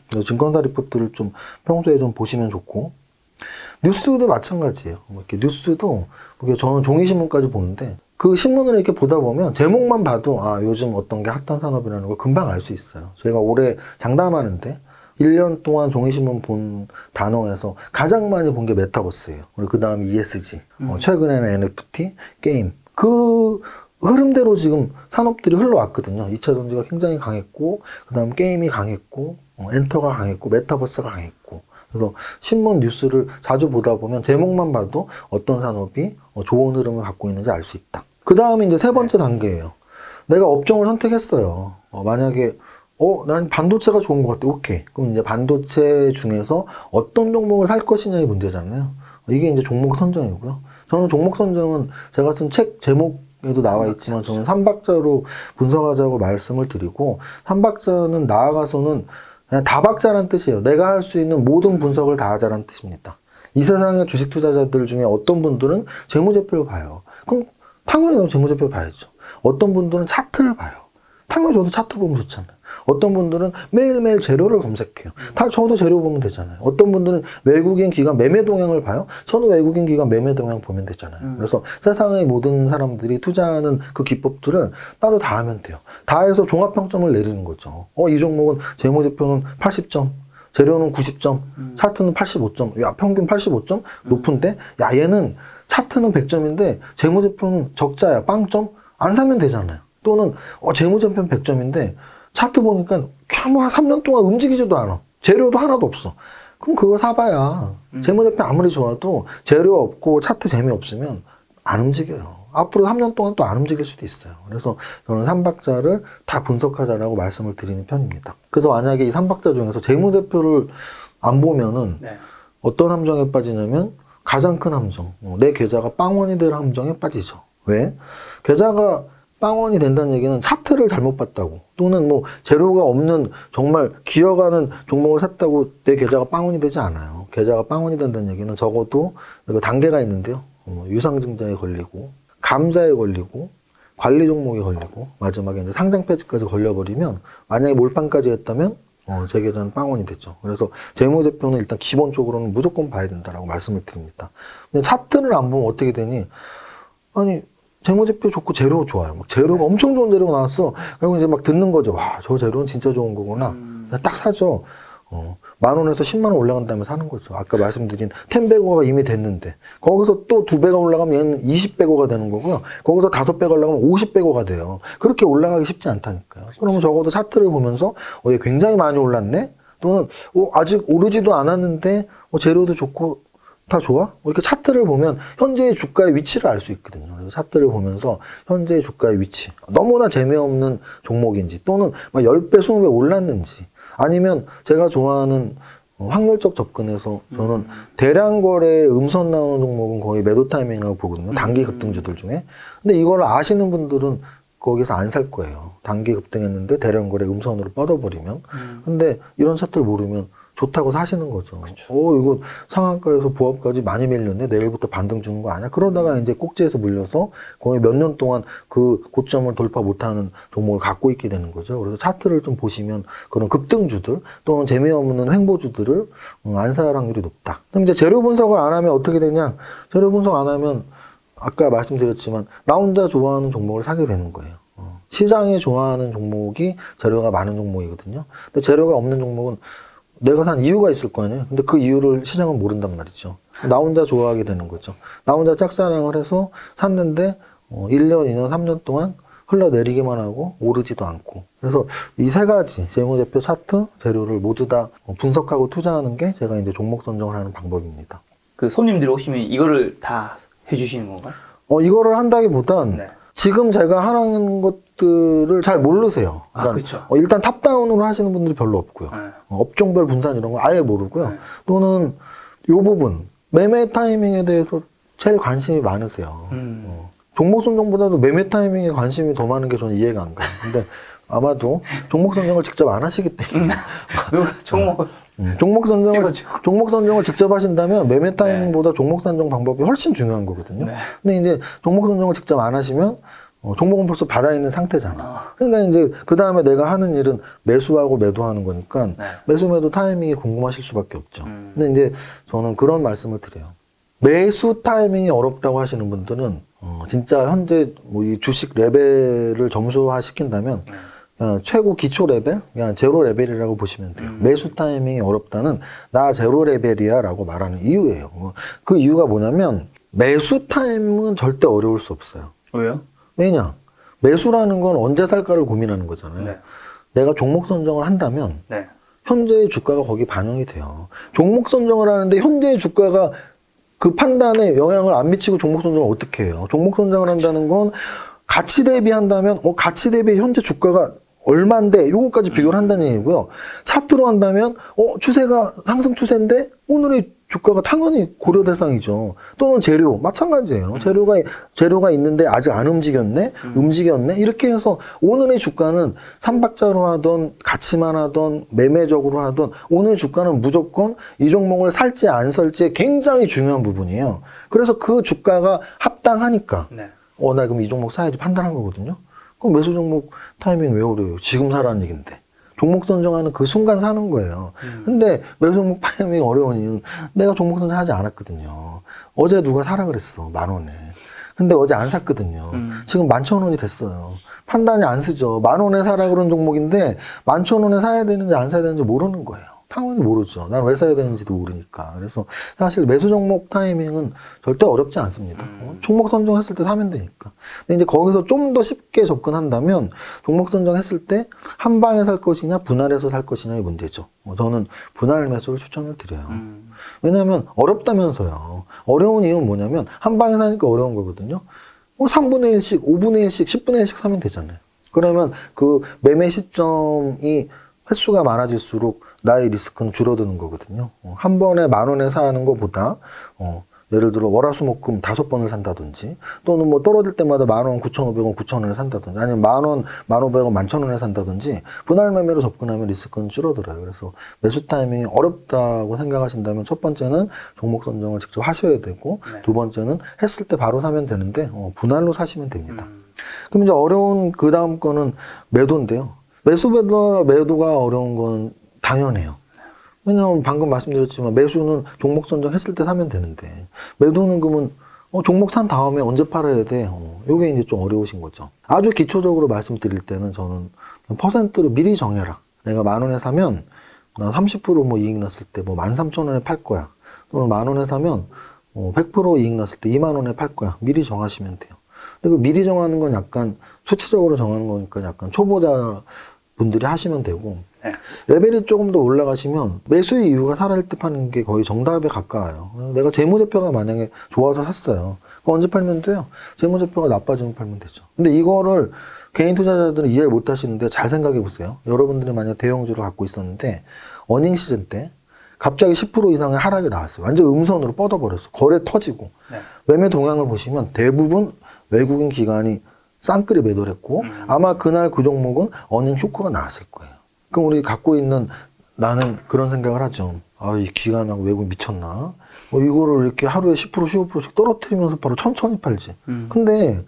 그래서 증권사 리포트를 좀 평소에 좀 보시면 좋고. 뉴스도 마찬가지예요. 이렇게 뉴스도 저는 종이신문까지 보는데 그 신문을 이렇게 보다 보면 제목만 봐도 요즘 어떤 게 핫한 산업이라는 걸 금방 알 수 있어요. 저희가 올해 장담하는데 1년 동안 종이신문 본 단어에서 가장 많이 본 게 메타버스예요. 그리고 그 다음 ESG, 최근에는 NFT, 게임. 그 흐름대로 지금 산업들이 흘러왔거든요. 2차 전지가 굉장히 강했고, 그 다음 게임이 강했고, 엔터가 강했고, 메타버스가 강했고. 그래서 신문 뉴스를 자주 보다 보면 제목만 봐도 어떤 산업이 좋은 흐름을 갖고 있는지 알 수 있다. 그 다음에 이제 세 번째 단계예요. 내가 업종을 선택했어요. 만약에 난 반도체가 좋은 것 같아. 오케이. 그럼 이제 반도체 중에서 어떤 종목을 살 것이냐의 문제잖아요. 이게 이제 종목 선정이고요. 저는 종목 선정은 제가 쓴 책 제목에도 나와 있지만 저는 3박자로 분석하자고 말씀을 드리고 3박자는 나아가서는 그냥 다박자란 뜻이에요. 내가 할 수 있는 모든 분석을 다 하자란 뜻입니다. 이 세상의 주식 투자자들 중에 어떤 분들은 재무제표를 봐요. 그럼 당연히 재무제표 봐야죠. 어떤 분들은 차트를 봐요. 당연히 저도 차트 보면 좋잖아요. 어떤 분들은 매일매일 재료를 검색해요. 저도 재료 보면 되잖아요. 어떤 분들은 외국인 기관 매매 동향을 봐요. 저는 외국인 기관 매매 동향 보면 되잖아요. 그래서 세상의 모든 사람들이 투자하는 그 기법들을 따로 다 하면 돼요. 다 해서 종합평점을 내리는 거죠. 이 종목은 재무제표는 80점, 재료는 90점, 차트는 85점. 야, 평균 85점? 높은데? 야, 얘는 차트는 100점인데 재무제표는 적자야, 빵점? 안 사면 되잖아요. 또는 재무제표는 100점인데 차트 보니까 뭐 한 3년 동안 움직이지도 않아. 재료도 하나도 없어. 그럼 그거 사봐야 재무제표 아무리 좋아도 재료 없고 차트 재미없으면 안 움직여요. 앞으로 3년 동안 또 안 움직일 수도 있어요. 그래서 저는 3박자를 다 분석하자라고 말씀을 드리는 편입니다. 그래서 만약에 이 3박자 중에서 재무제표를 안 보면은 어떤 함정에 빠지냐면 가장 큰 함정, 내 계좌가 빵원이 될 함정에 빠지죠. 왜? 계좌가 빵원이 된다는 얘기는 차트를 잘못 봤다고 또는 뭐 재료가 없는 정말 기어가는 종목을 샀다고 내 계좌가 빵원이 되지 않아요. 계좌가 빵원이 된다는 얘기는 적어도 단계가 있는데요. 유상증자에 걸리고 감자에 걸리고 관리 종목에 걸리고 마지막에 이제 상장 폐지까지 걸려버리면 만약에 몰빵까지 했다면 제 계좌는 빵원이 되죠. 그래서 재무제표는 일단 기본적으로는 무조건 봐야 된다라고 말씀을 드립니다. 근데 차트를 안 보면 어떻게 되니? 아니 재무제표 좋고 재료 좋아요. 막 재료가 엄청 좋은 재료가 나왔어. 그리고 이제 막 듣는 거죠. 와, 저 재료는 진짜 좋은 거구나. 딱 사죠. 10,000원에서 100,000원 올라간 다음에 사는 거죠. 아까 말씀드린 10배고가 이미 됐는데 거기서 또 2배가 올라가면 얘는 20배고가 되는 거고요. 거기서 5배가 올라가면 50배고가 돼요. 그렇게 올라가기 쉽지 않다니까요. 그러면 적어도 차트를 보면서 얘 굉장히 많이 올랐네? 또는 아직 오르지도 않았는데 재료도 좋고 다 좋아? 이렇게 차트를 보면 현재의 주가의 위치를 알 수 있거든요. 그래서 차트를 보면서 현재의 주가의 위치, 너무나 재미없는 종목인지 또는 막 10배, 20배 올랐는지 아니면 제가 좋아하는 확률적 접근에서 저는 대량 거래 음선 나오는 종목은 거의 매도 타이밍이라고 보거든요. 단기 급등주들 중에. 근데 이걸 아시는 분들은 거기서 안 살 거예요. 단기 급등했는데 대량 거래 음선으로 뻗어버리면. 근데 이런 차트를 모르면 좋다고 사시는 거죠. 이거 상한가에서 보합까지 많이 밀렸네. 내일부터 반등 주는 거 아니야? 그러다가 이제 꼭지에서 물려서 거의 몇 년 동안 그 고점을 돌파 못하는 종목을 갖고 있게 되는 거죠. 그래서 차트를 좀 보시면 그런 급등주들 또는 재미없는 횡보주들을 안 살 확률이 높다. 그럼 이제 재료 분석을 안 하면 어떻게 되냐? 재료 분석 안 하면 아까 말씀드렸지만 나 혼자 좋아하는 종목을 사게 되는 거예요. 시장이 좋아하는 종목이 재료가 많은 종목이거든요. 근데 재료가 없는 종목은 내가 산 이유가 있을 거 아니에요. 근데 그 이유를 시장은 모른단 말이죠. 나 혼자 좋아하게 되는 거죠. 나 혼자 짝사랑을 해서 샀는데 1년, 2년, 3년 동안 흘러내리기만 하고 오르지도 않고. 그래서 이 세 가지 재무제표 차트, 재료를 모두 다 분석하고 투자하는 게 제가 이제 종목 선정을 하는 방법입니다. 그 손님들이 오시면 이거를 다 해주시는 건가요? 이거를 한다기보단 네. 지금 제가 하는 것들을 잘 모르세요. 아, 그렇죠. 일단 탑다운으로 하시는 분들이 별로 없고요. 네. 업종별 분산 이런 거 아예 모르고요. 네. 또는 이 부분, 매매 타이밍에 대해서 제일 관심이 많으세요. 종목 선정보다도 매매 타이밍에 관심이 더 많은 게 저는 이해가 안 가요. 근데 아마도 종목 선정을 직접 안 하시기 때문에 누가 종목 종목 선정을 직접 하신다면 매매 타이밍보다 종목 선정 방법이 훨씬 중요한 거거든요. 네. 근데 이제 종목 선정을 직접 안 하시면 종목은 벌써 받아 있는 상태잖아. 그러니까 이제 그 다음에 내가 하는 일은 매수하고 매도하는 거니까 네. 매수 매도 타이밍이 궁금하실 수밖에 없죠. 근데 이제 저는 그런 말씀을 드려요. 매수 타이밍이 어렵다고 하시는 분들은 진짜 현재 뭐 이 주식 레벨을 점수화 시킨다면 최고 기초 레벨, 그냥 제로 레벨이라고 보시면 돼요. 매수 타이밍이 어렵다는 나 제로 레벨이야 라고 말하는 이유예요. 그 이유가 뭐냐면 매수 타이밍은 절대 어려울 수 없어요. 왜요? 왜냐? 매수라는 건 언제 살까를 고민하는 거잖아요. 네. 내가 종목 선정을 한다면 네. 현재의 주가가 거기 반영이 돼요. 종목 선정을 하는데 현재의 주가가 그 판단에 영향을 안 미치고 종목 선정을 어떻게 해요? 종목 선정을 한다는 건 가치 대비한다면 가치 대비 현재 주가가 얼마인데 요거까지 비교를 한다는 얘기고요. 차트로 한다면 추세가 상승 추세인데 오늘의 주가가 당연히 고려 대상이죠. 또는 재료 마찬가지예요. 재료가 있는데 아직 안 움직였네, 움직였네 이렇게 해서 오늘의 주가는 삼박자로 하던 가치만 하던 매매적으로 하던 오늘 주가는 무조건 이 종목을 살지 안 살지 굉장히 중요한 부분이에요. 그래서 그 주가가 합당하니까 네. 나 그럼 이 종목 사야지 판단한 거거든요. 그럼 매수 종목 타이밍 왜 어려워요? 지금 사라는 얘기인데. 종목 선정하는 그 순간 사는 거예요. 근데 매수 종목 타이밍 어려운 이유는 내가 종목 선정하지 않았거든요. 어제 누가 사라 그랬어. 10,000원에. 근데 어제 안 샀거든요. 지금 11,000원이 됐어요. 판단이 안 쓰죠. 10,000원에 사라 그런 종목인데 11,000원에 사야 되는지 안 사야 되는지 모르는 거예요. 당연히 모르죠. 난 왜 사야 되는지도 모르니까. 그래서 사실 매수 종목 타이밍은 절대 어렵지 않습니다. 종목 선정했을 때 사면 되니까. 근데 이제 거기서 좀 더 쉽게 접근한다면 종목 선정했을 때 한 방에 살 것이냐 분할해서 살 것이냐의 문제죠. 저는 분할 매수를 추천을 드려요. 왜냐하면 어렵다면서요. 어려운 이유는 뭐냐면 한 방에 사니까 어려운 거거든요. 3분의 1씩, 5분의 1씩, 10분의 1씩 사면 되잖아요. 그러면 그 매매 시점이 횟수가 많아질수록 나의 리스크는 줄어드는 거거든요. 한 번에 10,000원에 사는 것보다 예를 들어 월화수목금 5번을 산다든지 또는 뭐 떨어질 때마다 10,000원, 9,500원, 9,000원에 산다든지 아니면 10,000원, 1,500원, 11,000원에 산다든지 분할 매매로 접근하면 리스크는 줄어들어요. 그래서 매수 타이밍이 어렵다고 생각하신다면 첫 번째는 종목 선정을 직접 하셔야 되고 네. 두 번째는 했을 때 바로 사면 되는데 분할로 사시면 됩니다. 그럼 이제 어려운 그 다음 거는 매도인데요. 매도가 어려운 건 당연해요. 왜냐하면 방금 말씀드렸지만 매수는 종목 선정했을 때 사면 되는데 매도는 그러면 종목 산 다음에 언제 팔아야 돼? 이게 이제 좀 어려우신 거죠. 아주 기초적으로 말씀드릴 때는 저는 퍼센트를 미리 정해라. 내가 10,000원에 사면 나 30% 이익 났을 때 13,000원에 팔 거야. 또는 10,000원에 사면 100% 이익 났을 때 20,000원에 팔 거야. 미리 정하시면 돼요. 근데 그 미리 정하는 건 약간 수치적으로 정하는 거니까 약간 초보자 분들이 하시면 되고 네. 레벨이 조금 더 올라가시면 매수의 이유가 살아날 때 파는 게 거의 정답에 가까워요. 내가 재무제표가 만약에 좋아서 샀어요. 그럼 언제 팔면 돼요? 재무제표가 나빠지면 팔면 되죠. 근데 이거를 개인 투자자들은 이해를 못 하시는데 잘 생각해 보세요. 여러분들이 만약 대형주를 갖고 있었는데 어닝 시즌 때 갑자기 10% 이상의 하락이 나왔어요. 완전 음선으로 뻗어버렸어. 거래 터지고. 네. 매매 동향을 보시면 대부분 외국인 기관이 쌍끌이 매도를 했고 아마 그날 그 종목은 어닝 쇼크가 나왔을 거예요. 그럼 우리 갖고 있는 나는 그런 생각을 하죠. 이 기관하고 외국인 미쳤나? 이거를 이렇게 하루에 10% 15%씩 떨어뜨리면서 바로 천천히 팔지. 근데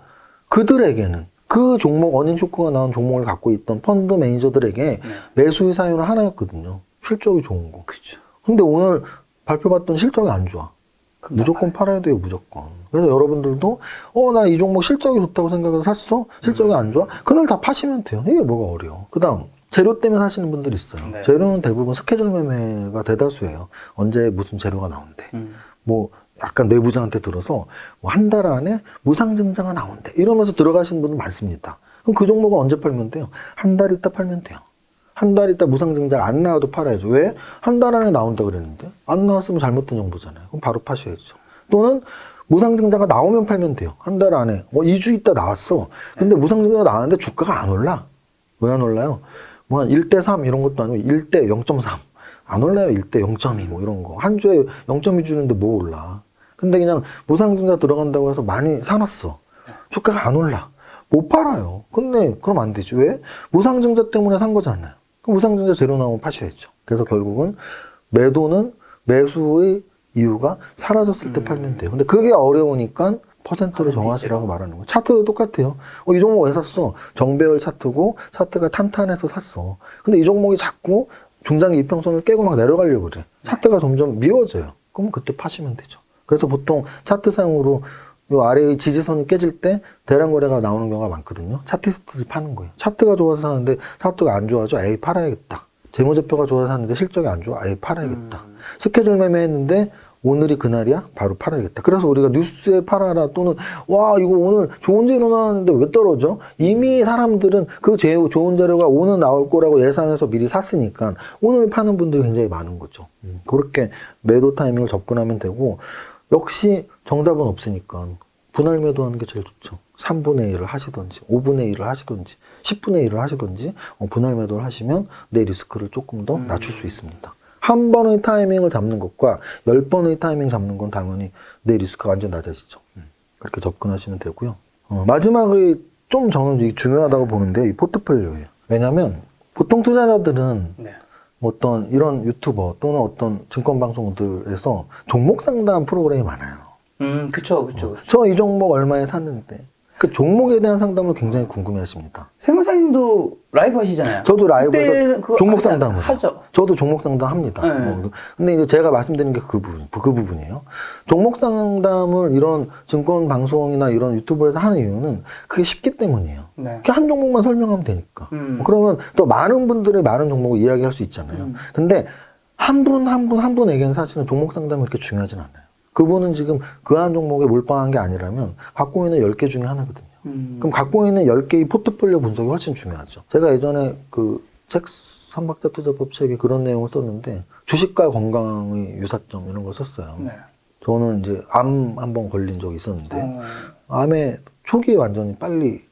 그들에게는 그 종목 어닝 쇼크가 나온 종목을 갖고 있던 펀드 매니저들에게 매수의 사유는 하나였거든요. 실적이 좋은 거. 그렇죠. 근데 오늘 발표받던 실적이 안 좋아. 무조건 팔아야 돼요, 무조건. 그래서 여러분들도, 나 이 종목 실적이 좋다고 생각해서 샀어? 실적이 안 좋아? 그날 다 파시면 돼요. 이게 뭐가 어려워. 그 다음, 재료 때문에 사시는 분들이 있어요. 네. 재료는 대부분 스케줄 매매가 대다수예요. 언제 무슨 재료가 나온대. 뭐, 약간 내부자한테 들어서, 뭐 한 달 안에 무상증자가 나온대. 이러면서 들어가시는 분들 많습니다. 그럼 그 종목은 언제 팔면 돼요? 한 달 있다 팔면 돼요. 한 달 있다 무상증자 안 나와도 팔아야죠. 왜? 한 달 안에 나온다 그랬는데 안 나왔으면 잘못된 정보잖아요. 그럼 바로 파셔야죠. 또는 무상증자가 나오면 팔면 돼요. 한 달 안에 2주 있다 나왔어. 근데 무상증자가 나왔는데 주가가 안 올라. 왜 안 올라요? 뭐 한 1대 3 이런 것도 아니고 1대 0.3 안 올라요. 1대 0.2 뭐 이런 거. 한 주에 0.2 주는데 뭐 올라. 근데 그냥 무상증자 들어간다고 해서 많이 사놨어. 주가가 안 올라. 못 팔아요. 근데 그럼 안 되지. 왜? 무상증자 때문에 산 거잖아요. 그럼 무상증자 재료 나오면 파셔야죠. 그래서 결국은 매도는 매수의 이유가 사라졌을 때 팔면 돼요. 근데 그게 어려우니까 퍼센트를 정하시라고 말하는 거예요. 차트도 똑같아요. 이 종목 왜 샀어? 정배열 차트고 차트가 탄탄해서 샀어. 근데 이 종목이 자꾸 중장기 이평선을 깨고 막 내려가려고 그래. 차트가 점점 미워져요. 그럼 그때 파시면 되죠. 그래서 보통 차트상으로 요 아래의 지지선이 깨질 때 대량 거래가 나오는 경우가 많거든요. 차티스트들이 파는 거예요. 차트가 좋아서 사는데 차트가 안 좋아져. 에이 팔아야겠다. 재무제표가 좋아서 사는데 실적이 안 좋아. 에이 팔아야겠다. 스케줄 매매했는데 오늘이 그날이야? 바로 팔아야겠다. 그래서 우리가 뉴스에 팔아라 또는 와 이거 오늘 좋은 재료 나왔는데 왜 떨어져? 이미 사람들은 그 좋은 재료가 오늘 나올 거라고 예상해서 미리 샀으니까 오늘 파는 분들이 굉장히 많은 거죠. 그렇게 매도 타이밍을 접근하면 되고 역시 정답은 없으니까 분할 매도하는 게 제일 좋죠. 3분의 1을 하시든지 5분의 1을 하시든지 10분의 1을 하시든지 분할 매도를 하시면 내 리스크를 조금 더 낮출 수 있습니다. 한 번의 타이밍을 잡는 것과 10번의 타이밍 잡는 건 당연히 내 리스크가 완전 낮아지죠. 그렇게 접근하시면 되고요. 마지막에 좀 저는 중요하다고 보는데 이 포트폴리오예요. 왜냐하면 보통 투자자들은 어떤 이런 유튜버 또는 어떤 증권방송들에서 종목 상담 프로그램이 많아요. 그쵸. 저 이 종목 얼마에 샀는데 그 종목에 대한 상담을 굉장히 궁금해 하십니다. 세무사님도 라이브 하시잖아요. 저도 라이브에서 그거 종목 상담을 하죠. 저도 종목 상담 합니다. 근데 이제 제가 말씀드리는 게 그 부분이에요. 종목 상담을 이런 증권 방송이나 이런 유튜브에서 하는 이유는 그게 쉽기 때문이에요. 그게 한 종목만 설명하면 되니까. 그러면 또 많은 분들이 많은 종목을 이야기할 수 있잖아요. 근데 한 분에게는 사실은 종목 상담이 그렇게 중요하진 않아요. 그분은 지금 그 한 종목에 몰빵한 게 아니라면 갖고 있는 10개 중에 하나거든요. 그럼 갖고 있는 10개의 포트폴리오 분석이 훨씬 중요하죠. 제가 예전에 그 책 3박자 투자법 책에 그런 내용을 썼는데 주식과 건강의 유사점 이런 걸 썼어요. 저는 이제 암 한번 걸린 적이 있었는데 암에 초기에 완전히 빨리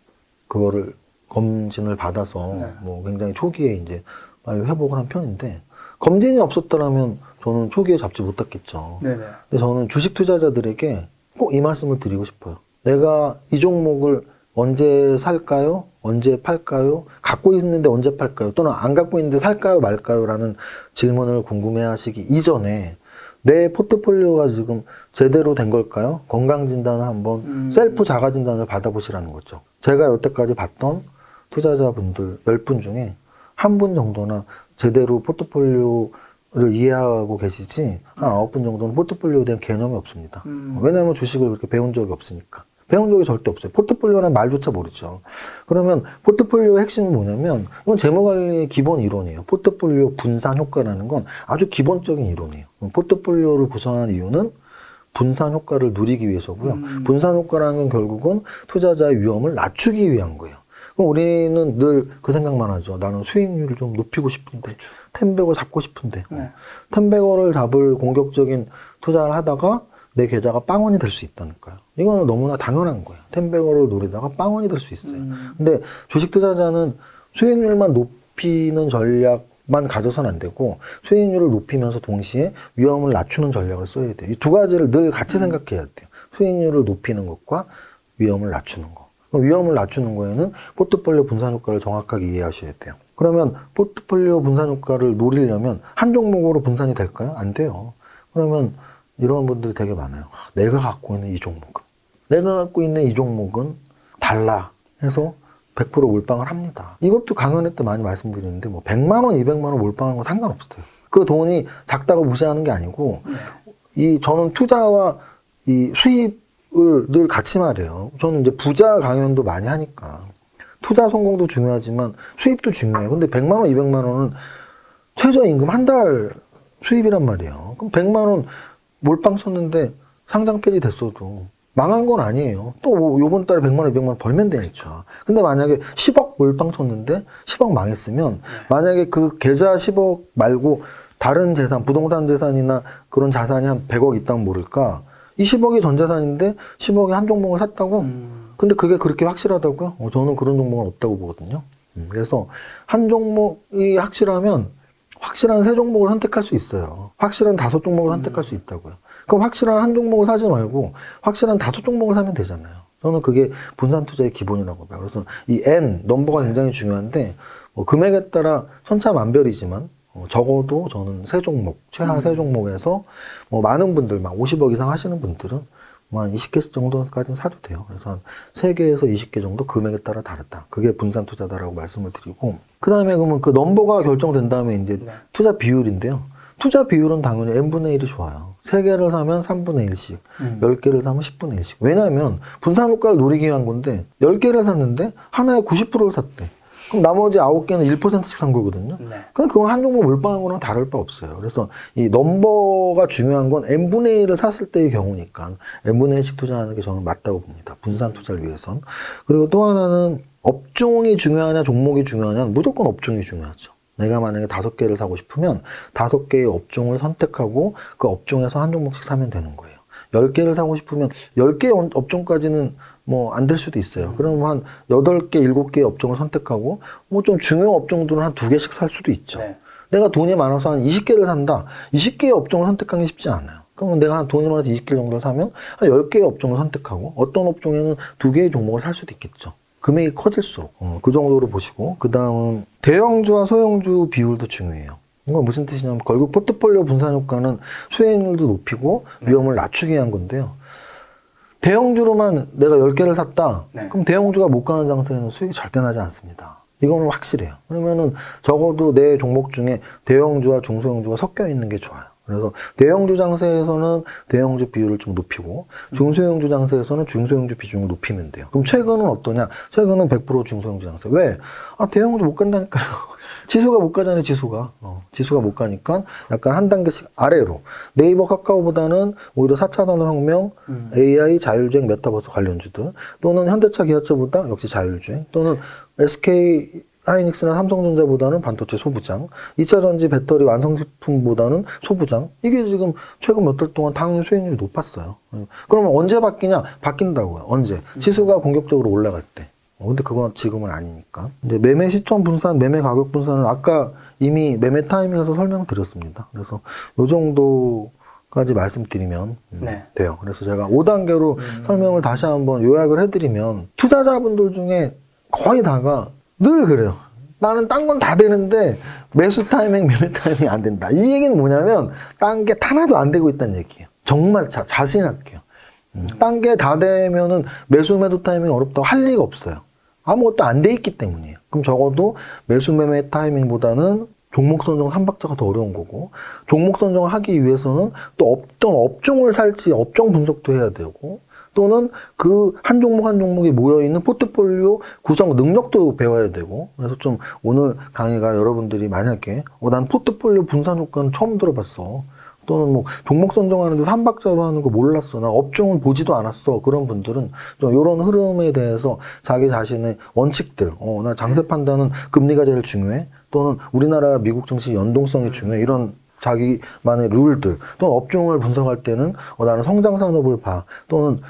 그거를 검진을 받아서 뭐 굉장히 초기에 이제 빨리 회복을 한 편인데 검진이 없었더라면 저는 초기에 잡지 못했겠죠. 근데 저는 주식 투자자들에게 꼭 이 말씀을 드리고 싶어요. 내가 이 종목을 언제 살까요? 언제 팔까요? 갖고 있는데 언제 팔까요? 또는 안 갖고 있는데 살까요? 말까요? 라는 질문을 궁금해 하시기 이전에 내 포트폴리오가 지금 제대로 된 걸까요? 건강진단을 한번 셀프 자가진단을 받아보시라는 거죠. 제가 여태까지 봤던 투자자분들 10분 중에 한 분 정도나 제대로 포트폴리오를 이해하고 계시지 한 9분 정도는 포트폴리오에 대한 개념이 없습니다. 왜냐하면 주식을 그렇게 배운 적이 없으니까. 배운 적이 절대 없어요. 포트폴리오라는 말조차 모르죠. 그러면 포트폴리오의 핵심은 뭐냐면 이건 재무관리의 기본 이론이에요. 포트폴리오 분산 효과라는 건 아주 기본적인 이론이에요. 포트폴리오를 구성한 이유는 분산 효과를 누리기 위해서고요. 분산 효과라는 건 결국은 투자자의 위험을 낮추기 위한 거예요. 그럼 우리는 늘 그 생각만 하죠. 나는 수익률을 좀 높이고 싶은데, 텐백을 잡고 싶은데, 텐백어를 잡을 공격적인 투자를 하다가 내 계좌가 빵원이 될 수 있다니까요. 이거는 너무나 당연한 거예요. 텐백어를 노리다가 빵원이 될 수 있어요. 근데 주식 투자자는 수익률만 높이는 전략만 가져서는 안 되고 수익률을 높이면서 동시에 위험을 낮추는 전략을 써야 돼요. 이 두 가지를 늘 같이 생각해야 돼요. 수익률을 높이는 것과 위험을 낮추는 거. 그럼 위험을 낮추는 거에는 포트폴리오 분산 효과를 정확하게 이해하셔야 돼요. 그러면 포트폴리오 분산 효과를 노리려면 한 종목으로 분산이 될까요? 안 돼요. 그러면 이런 분들이 되게 많아요. 내가 갖고 있는 이 종목은 달라 해서 100% 몰빵을 합니다. 이것도 강연회 때 많이 말씀드리는데 뭐 100만 원, 200만 원 몰빵한 건 상관없어요. 그 돈이 작다고 무시하는 게 아니고 저는 투자와 이 수입을 늘 같이 말해요. 저는 이제 부자 강연도 많이 하니까 투자 성공도 중요하지만 수입도 중요해요. 근데 100만 원, 200만 원은 최저임금 한 달 수입이란 말이에요. 그럼 100만 원 몰빵 쳤는데 상장 폐지 됐어도 망한 건 아니에요. 또 요번 달에 100만 원, 200만 원 벌면 되니까. 근데 만약에 10억 몰빵 쳤는데 10억 망했으면 만약에 그 계좌 10억 말고 다른 재산, 부동산 재산이나 그런 자산이 한 100억 있다면 모를까? 이 10억이 전 재산인데 10억에 한 종목을 샀다고? 근데 그게 그렇게 확실하다고요? 저는 그런 종목은 없다고 보거든요. 그래서 한 종목이 확실하면 확실한 3종목을 선택할 수 있어요. 확실한 5종목을 선택할 수 있다고요. 그럼 확실한 한 종목을 사지 말고 확실한 5종목을 사면 되잖아요. 저는 그게 분산 투자의 기본이라고 봐요. 그래서 이 N, 넘버가 굉장히 중요한데 금액에 따라 천차만별이지만 적어도 저는 3종목, 최하 3종목에서 많은 분들, 막 50억 이상 하시는 분들은 한 20개 정도까지는 사도 돼요. 그래서 한 3개에서 20개 정도 금액에 따라 다르다. 그게 분산 투자다라고 말씀을 드리고. 그 다음에 그러면 그 넘버가 결정된 다음에 이제 투자 비율인데요. 투자 비율은 당연히 n분의 1이 좋아요. 3개를 사면 3분의 1씩, 10개를 사면 10분의 1씩. 왜냐하면 분산 효과를 노리기 위한 건데 10개를 샀는데 하나에 90%를 샀대. 그럼 나머지 9개는 1%씩 산 거거든요. 그럼 그건 한 종목 몰빵한 거랑 다를 바 없어요. 그래서 이 넘버가 중요한 건 n분의 1을 샀을 때의 경우니까 n분의 1씩 투자하는 게 저는 맞다고 봅니다. 분산 투자를 위해선. 그리고 또 하나는 업종이 중요하냐 종목이 중요하냐는 무조건 업종이 중요하죠. 내가 만약에 5개를 사고 싶으면 5개의 업종을 선택하고 그 업종에서 한 종목씩 사면 되는 거예요. 10개를 사고 싶으면 10개의 업종까지는 안 될 수도 있어요. 그럼 한 8개, 7개의 업종을 선택하고 좀 중요한 업종들은 한 2개씩 살 수도 있죠. 내가 돈이 많아서 한 20개를 산다. 20개의 업종을 선택하기 쉽지 않아요. 그러면 내가 한 돈이 많아서 20개 정도를 사면 한 10개의 업종을 선택하고 어떤 업종에는 2개의 종목을 살 수도 있겠죠. 금액이 커질수록 그 정도로 보시고, 그 다음은 대형주와 소형주 비율도 중요해요. 이건 무슨 뜻이냐면 결국 포트폴리오 분산 효과는 수익률도 높이고 위험을 낮추기 위한 건데요. 대형주로만 내가 10개를 샀다. 그럼 대형주가 못 가는 장세에는 수익이 절대 나지 않습니다. 이거는 확실해요. 그러면은 적어도 내 종목 중에 대형주와 중소형주가 섞여 있는 게 좋아요. 그래서 대형주 장세에서는 대형주 비율을 좀 높이고 중소형주 장세에서는 중소형주 비중을 높이면 돼요. 그럼 최근은 어떠냐? 최근은 100% 중소형주 장세. 왜? 대형주 못 간다니까요. 지수가 못 가잖아요, 지수가. 지수가 못 가니까 약간 한 단계씩 아래로. 네이버 카카오보다는 오히려 4차 산업혁명, AI, 자율주행, 메타버스 관련주들, 또는 현대차, 기아차보다 역시 자율주행, 또는 SK 하이닉스나 삼성전자보다는 반도체 소부장, 2차전지 배터리 완성식품보다는 소부장. 이게 지금 최근 몇 달 동안 당연히 수익률이 높았어요. 그러면 언제 바뀌냐? 바뀐다고요. 언제? 지수가 공격적으로 올라갈 때. 근데 그건 지금은 아니니까. 근데 매매 시점 분산, 매매 가격 분산은 아까 이미 매매 타이밍에서 설명드렸습니다. 그래서 요 정도까지 말씀드리면 돼요. 그래서 제가 5단계로 설명을 다시 한번 요약을 해드리면, 투자자분들 중에 거의 다가 늘 그래요. 나는 딴 건 다 되는데 매수 타이밍, 매매 타이밍이 안 된다. 이 얘기는 뭐냐면 딴 게 하나도 안 되고 있다는 얘기예요. 정말 자신할게요. 딴 게 다 되면은 매수, 매도 타이밍 어렵다고 할 리가 없어요. 아무것도 안 돼 있기 때문이에요. 그럼 적어도 매수, 매매 타이밍보다는 종목 선정 3박자가 더 어려운 거고, 종목 선정을 하기 위해서는 또 어떤 업종을 살지 업종 분석도 해야 되고, 또는 그 한 종목 한 종목이 모여있는 포트폴리오 구성 능력도 배워야 되고. 그래서 좀 오늘 강의가 여러분들이 만약에 난 포트폴리오 분산 효과는 처음 들어봤어, 또는 종목 선정하는데 3박자로 하는 거 몰랐어, 나 업종을 보지도 않았어, 그런 분들은 좀 이런 흐름에 대해서 자기 자신의 원칙들, 나 장세 판단은 금리가 제일 중요해, 또는 우리나라 미국 증시 연동성이 중요해, 이런 자기만의 룰들, 또는 업종을 분석할 때는 나는 성장 산업을 봐, 또는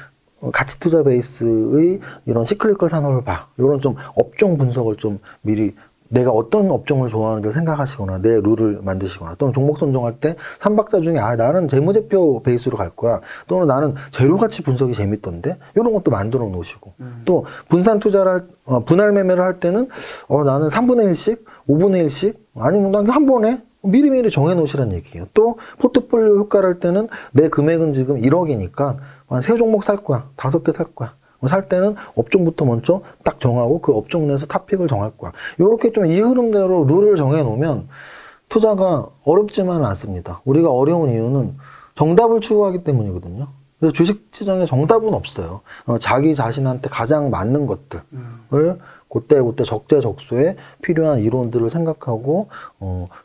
가치 투자 베이스의 이런 시클리컬 산업을 봐, 이런 좀 업종 분석을 좀 미리 내가 어떤 업종을 좋아하는지 생각하시거나 내 룰을 만드시거나, 또는 종목 선정할 때 3박자 중에 나는 재무제표 베이스로 갈 거야, 또는 나는 재료가치 분석이 재밌던데, 이런 것도 만들어 놓으시고, 또 분산 투자를 분할 매매를 할 때는 나는 3분의 1씩 5분의 1씩 아니면 난 한 번에 미리미리 정해 놓으시라는 얘기예요. 또 포트폴리오 효과를 할 때는 내 금액은 지금 1억이니까 한 3종목 살 거야, 5개 살 거야. 살 때는 업종부터 먼저 딱 정하고 그 업종 내에서 탑픽을 정할 거야. 이렇게 좀 이 흐름대로 룰을 정해 놓으면 투자가 어렵지만은 않습니다. 우리가 어려운 이유는 정답을 추구하기 때문이거든요. 그래서 주식 시장에 정답은 없어요. 자기 자신한테 가장 맞는 것들을 그때 적재적소에 필요한 이론들을 생각하고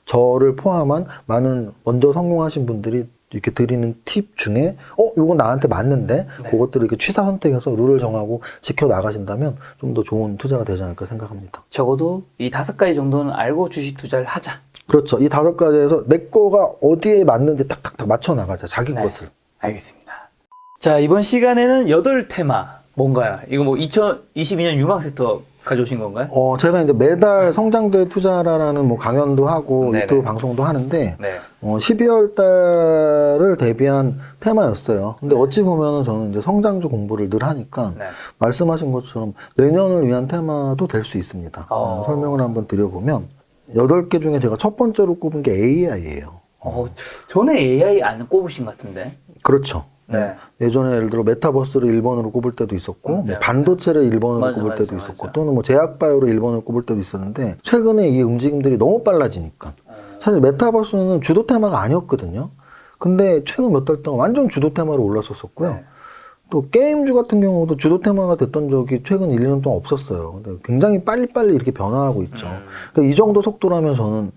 저를 포함한 많은 먼저 성공하신 분들이 이렇게 드리는 팁 중에 이거 나한테 맞는데 네. 그것들을 이렇게 취사 선택해서 룰을 정하고 지켜 나가신다면 좀 더 좋은 투자가 되지 않을까 생각합니다. 적어도 이 5가지 정도는 알고 주식 투자를 하자. 그렇죠. 이 5가지에서 내 거가 어디에 맞는지 딱딱딱 맞춰 나가자. 자기 네. 것을. 알겠습니다. 자, 이번 시간에는 8테마 뭔가요? 이거 뭐 2022년 유망 섹터 가져오신 건가요? 제가 이제 매달 성장도에 투자라는 뭐 강연도 하고 네네. 유튜브 방송도 하는데 네. 12월 달을 대비한 테마였어요. 근데 어찌 보면은 저는 이제 성장주 공부를 늘 하니까 네. 말씀하신 것처럼 내년을 위한 테마도 될 수 있습니다. 설명을 한번 드려보면 8개 중에 제가 첫 번째로 꼽은 게 AI예요. 전에 AI 안 꼽으신 것 같은데. 그렇죠. 네. 예전에 예를 들어 메타버스를 1번으로 꼽을 때도 있었고 네, 뭐 반도체를 1번으로 맞아, 꼽을 맞아, 때도 맞아. 있었고 또는 뭐 제약바이오를 1번으로 꼽을 때도 있었는데 최근에 이 움직임들이 너무 빨라지니까 사실 메타버스는 주도 테마가 아니었거든요. 근데 최근 몇 달 동안 완전 주도 테마로 올랐었고요. 네. 또 게임주 같은 경우도 주도 테마가 됐던 적이 최근 1, 2년 동안 없었어요. 근데 굉장히 빨리빨리 이렇게 변화하고 있죠. 그러니까 이 정도 속도라면 저는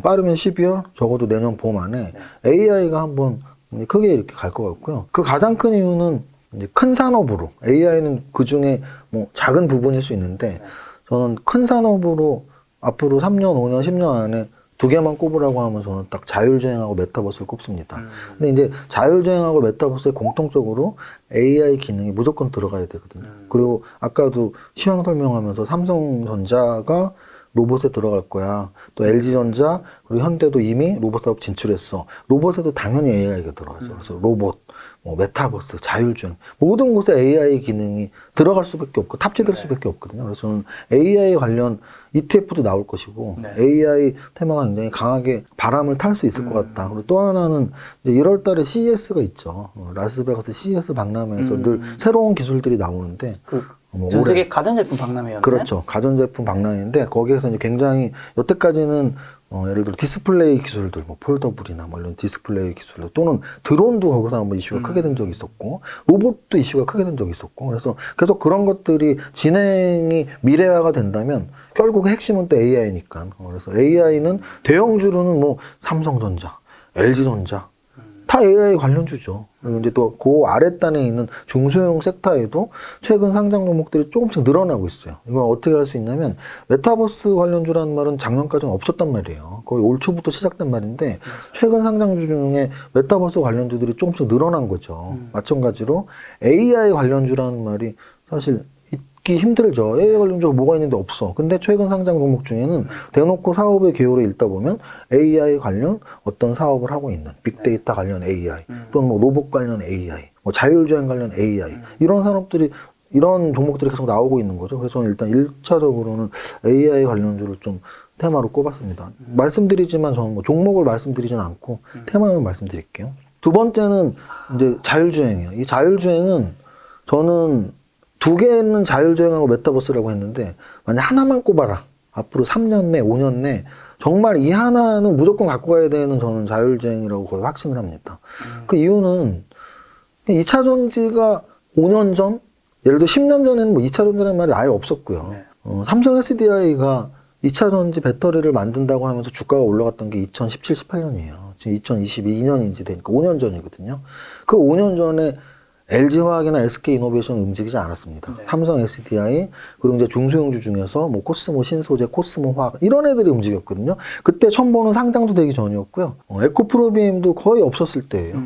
빠르면 12월, 적어도 내년 봄 안에 AI가 한번 크게 이렇게 갈 것 같고요. 그 가장 큰 이유는 이제 큰 산업으로, AI는 그 중에 뭐 작은 부분일 수 있는데, 저는 큰 산업으로 앞으로 3년, 5년, 10년 안에 2개만 꼽으라고 하면 저는 딱 자율주행하고 메타버스를 꼽습니다. 근데 이제 자율주행하고 메타버스의 공통적으로 AI 기능이 무조건 들어가야 되거든요. 그리고 아까도 시황 설명하면서 삼성전자가 로봇에 들어갈 거야. 또 LG전자 그리고 현대도 이미 로봇 사업 진출했어. 로봇에도 당연히 AI가 들어가죠. 그래서 로봇, 뭐 메타버스, 자율주행 모든 곳에 AI 기능이 들어갈 수밖에 없고 탑재될 수밖에 없거든요. 그래서 저는 AI 관련 ETF도 나올 것이고 AI 테마가 굉장히 강하게 바람을 탈 수 있을 것 같다. 그리고 또 하나는 이제 1월 달에 CES가 있죠. 라스베가스 CES 박람회에서 늘 새로운 기술들이 나오는데 전 세계 가전제품 박람회였나요? 그렇죠. 가전제품 박람회인데 거기에서 이제 굉장히 여태까지는 예를 들어 디스플레이 기술들, 뭐 폴더블이나 뭐 이런 디스플레이 기술들 또는 드론도 거기서 한번 이슈가 크게 된 적이 있었고 로봇도 이슈가 크게 된 적이 있었고 그래서 계속 그런 것들이 진행이 미래화가 된다면 결국 핵심은 또 AI니까 그래서 AI는 대형주로는 뭐 삼성전자, LG전자 다 AI 관련주죠. 그리고 이제 또 그 아랫단에 있는 중소형 섹터에도 최근 상장 종목들이 조금씩 늘어나고 있어요. 이걸 어떻게 할 수 있냐면 메타버스 관련주라는 말은 작년까지는 없었단 말이에요. 거의 올 초부터 시작된 말인데 최근 상장주 중에 메타버스 관련주들이 조금씩 늘어난 거죠. 마찬가지로 AI 관련주라는 말이 사실 있기 힘들죠. AI 관련주가 뭐가 있는데 없어. 근데 최근 상장 종목 중에는 대놓고 사업의 기호를 읽다 보면 AI 관련 어떤 사업을 하고 있는 빅데이터 관련 AI 또는 뭐 로봇 관련 AI, 뭐 자율주행 관련 AI 이런 산업들이 이런 종목들이 계속 나오고 있는 거죠. 그래서 저는 일단 1차적으로는 AI 관련주를 좀 테마로 꼽았습니다. 말씀드리지만 저는 뭐 종목을 말씀드리진 않고 테마만 말씀드릴게요. 두 번째는 이제 자율주행이에요. 이 자율주행은 저는 2개는 자율주행하고 메타버스라고 했는데 만약 하나만 꼽아라. 앞으로 3년 내, 5년 내 정말 이 하나는 무조건 갖고 가야 되는 저는 자율주행이라고 거의 확신을 합니다. 그 이유는 2차 전지가 5년 전, 예를 들어 10년 전에는 뭐 2차 전지라는 말이 아예 없었고요. 삼성 SDI가 2차 전지 배터리를 만든다고 하면서 주가가 올라갔던 게 2017, 18년이에요. 지금 2022년인지 되니까 5년 전이거든요. 그 5년 전에 LG화학이나 SK이노베이션은 움직이지 않았습니다. 삼성 SDI 그리고 이제 중소형주 중에서 뭐 코스모 신소재, 코스모 화학 이런 애들이 움직였거든요. 그때 첨보는 상장도 되기 전이었고요. 에코프로비엠도 거의 없었을 때예요.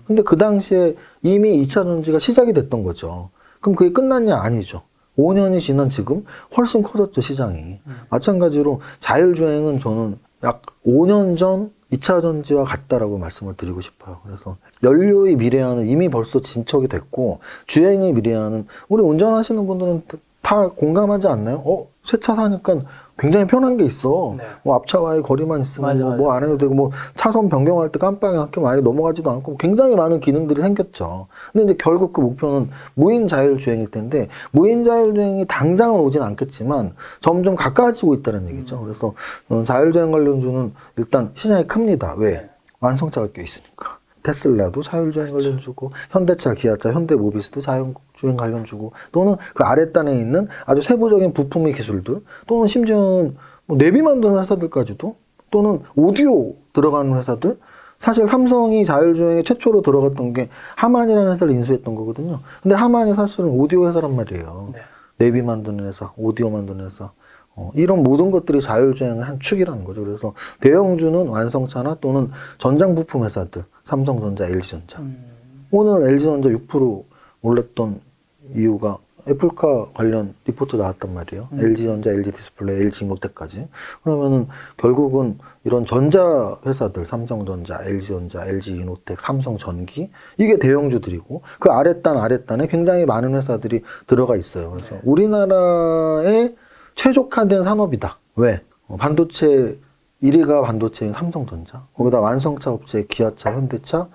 근데 그 당시에 이미 2차 전지가 시작이 됐던 거죠. 그럼 그게 끝났냐? 아니죠. 5년이 지난 지금 훨씬 커졌죠, 시장이. 마찬가지로 자율주행은 저는 약 5년 전 2차 전지와 같다라고 말씀을 드리고 싶어요. 그래서 연료의 미래화는 이미 벌써 진척이 됐고 주행의 미래화는 우리 운전하시는 분들은 다 공감하지 않나요? 새 차 사니까 굉장히 편한 게 있어. 뭐 앞차와의 거리만 있으면 뭐 안 해도 되고 뭐 차선 변경할 때 깜빡이 켜면 아예 넘어가지도 않고 굉장히 많은 기능들이 생겼죠. 근데 이제 결국 그 목표는 무인 자율주행일 텐데 무인 자율주행이 당장은 오진 않겠지만 점점 가까워지고 있다는 얘기죠. 그래서 자율주행 관련주는 일단 시장이 큽니다. 왜? 완성차가 껴 있으니까. 테슬라도 자율주행 관련주고, 현대차, 기아차, 현대모비스도 자율주행 관련주고, 또는 그 아랫단에 있는 아주 세부적인 부품의 기술들, 또는 심지어는 뭐 내비 만드는 회사들까지도, 또는 오디오 들어가는 회사들, 사실 삼성이 자율주행에 최초로 들어갔던 게 하만이라는 회사를 인수했던 거거든요. 근데 하만이 사실은 오디오 회사란 말이에요. 네. 내비 만드는 회사, 오디오 만드는 회사. 이런 모든 것들이 자율주행의 한 축이라는 거죠. 그래서 대형주는 완성차나 또는 전장 부품 회사들, 삼성전자, LG전자. 오늘 LG전자 6% 올랐던 이유가 애플카 관련 리포트 나왔단 말이에요. LG전자, LG디스플레이, LG이노텍까지. 그러면은 결국은 이런 전자 회사들, 삼성전자, LG전자, LG이노텍, 삼성전기, 이게 대형주들이고 그 아랫단에 굉장히 많은 회사들이 들어가 있어요. 그래서 우리나라의 최적화된 산업이다. 왜? 반도체 1위가 반도체인 삼성전자, 거기다 완성차 업체 기아차, 현대차,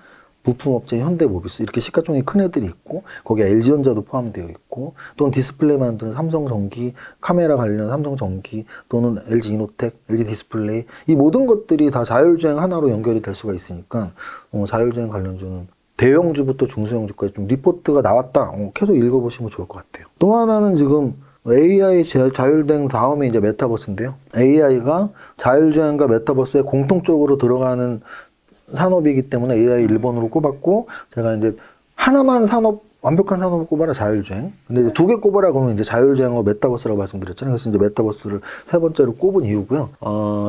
부품업체 현대모비스, 이렇게 시가총액이 큰 애들이 있고 거기에 LG전자도 포함되어 있고, 또는 디스플레이 만드는 삼성전기, 카메라 관련 삼성전기, 또는 LG이노텍, LG디스플레이, 이 모든 것들이 다 자율주행 하나로 연결이 될 수가 있으니까 자율주행 관련주는 대형주부터 중소형주까지 좀 리포트가 나왔다, 계속 읽어보시면 좋을 것 같아요. 또 하나는 지금 AI 자율주행 다음에 이제 메타버스인데요. AI가 자율주행과 메타버스에 공통적으로 들어가는 산업이기 때문에 AI 1번으로 꼽았고, 제가 이제 하나만 완벽한 산업을 꼽아라 자율주행. 근데 이제 두 개 꼽아라 그러면 이제 자율주행과 메타버스라고 말씀드렸잖아요. 그래서 이제 메타버스를 세 번째로 꼽은 이유고요.